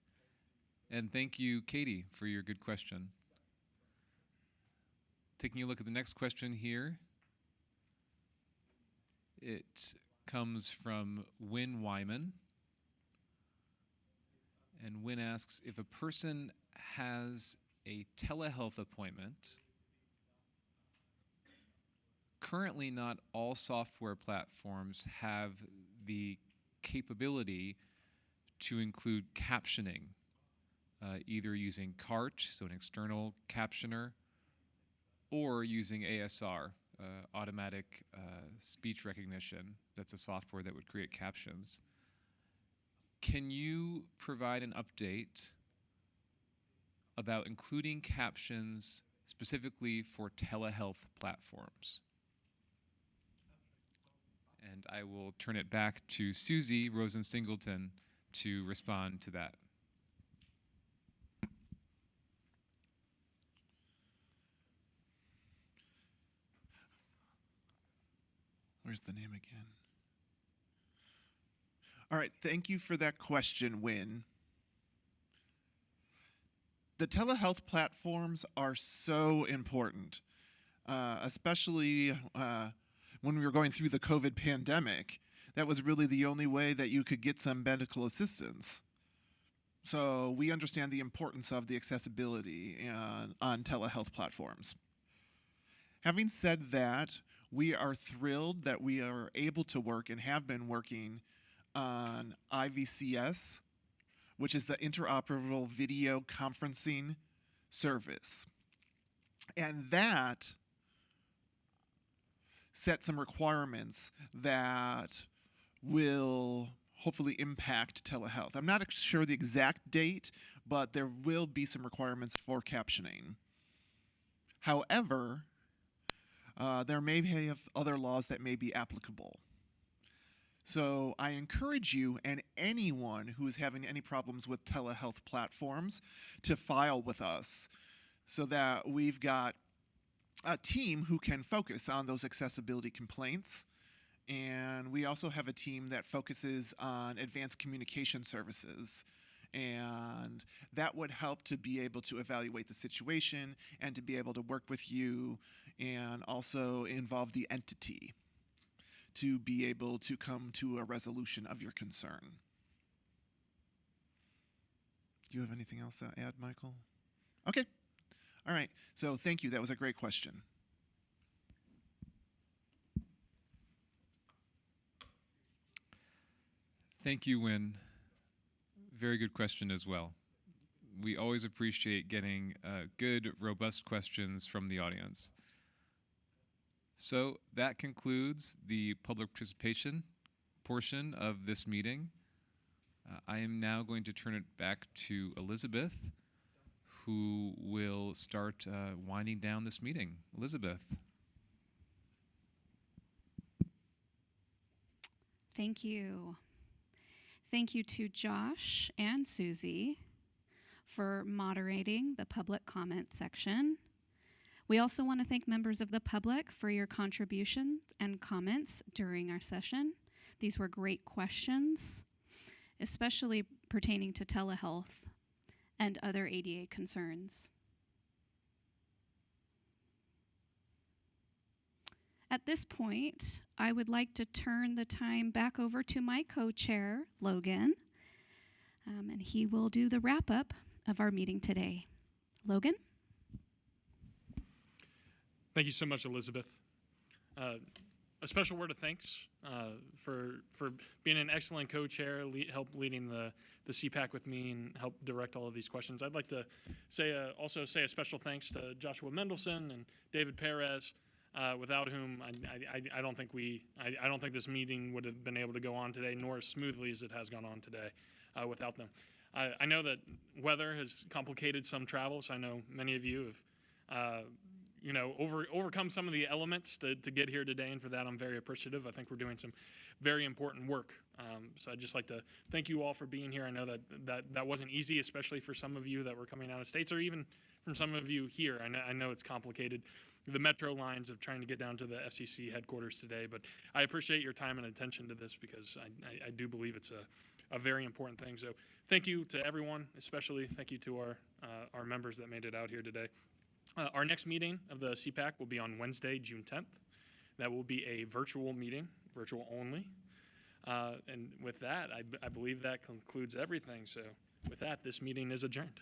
And thank you, Katie, for your good question. Taking a look at the next question here It comes from Wynn Wyman. And Wynn asks, if a person has a telehealth appointment, currently not all software platforms have the capability to include captioning, either using CART, so an external captioner, or using ASR, automatic speech recognition. That's a software that would create captions. Can you provide an update about including captions specifically for telehealth platforms? And I will turn it back to Susie Rosen-Singleton to respond to that. Where's the name again? All right, thank you for that question, Wynn. The telehealth platforms are so important, especially when we were going through the COVID pandemic. That was really the only way that you could get some medical assistance. So we understand the importance of the accessibility on telehealth platforms. Having said that, we are thrilled that we are able to work and have been working on IVCS, which is the Interoperable Video Conferencing Service. And that set some requirements that will hopefully impact telehealth. I'm not sure the exact date, but there will be some requirements for captioning. However, there may be other laws that may be applicable. So I encourage you and anyone who is having any problems with telehealth platforms to file with us so that we've got a team who can focus on those accessibility complaints. And we also have a team that focuses on advanced communication services. And that would help to be able to evaluate the situation and to be able to work with you and also involve the entity to be able to come to a resolution of your concern. Do you have anything else to add, Michael? Okay. All right. So thank you. That was a great question. Thank you, Wynn. Very good question as well. We always appreciate getting good, robust questions from the audience. So that concludes the public participation portion of this meeting. I am now going to turn it back to Elizabeth, who will start winding down this meeting. Elizabeth. Thank you. Thank you to Josh and Susie for moderating the public comment section. We also want to thank members of the public for your contributions and comments during our session. These were great questions, especially pertaining to telehealth and other ADA concerns. At this point, I would like to turn the time back over to my co-chair, Logan, and he will do the wrap-up of our meeting today. Logan? Thank you so much, Elizabeth. A special word of thanks for being an excellent co-chair, help leading the CPAAC with me and help direct all of these questions. I'd like to also say a special thanks to Joshua Mendelson and David Perez, without whom I don't think this meeting would have been able to go on today, nor as smoothly as it has gone on today without them. I know that weather has complicated some travels. I know many of you have overcome some of the elements to get here today, and for that I'm very appreciative. I think we're doing some very important work. So I'd just like to thank you all for being here. I know that wasn't easy, especially for some of you that were coming out of states, or even from some of you here. I know it's complicated, the metro lines of trying to get down to the FCC headquarters today, but I appreciate your time and attention to this because I do believe it's a very important thing. So thank you to everyone, especially thank you to our members that made it out here today. Our next meeting of the CPAAC will be on Wednesday, June 10th. That will be a virtual meeting. virtual only. And with that, I believe that concludes everything. So with that, this meeting is adjourned.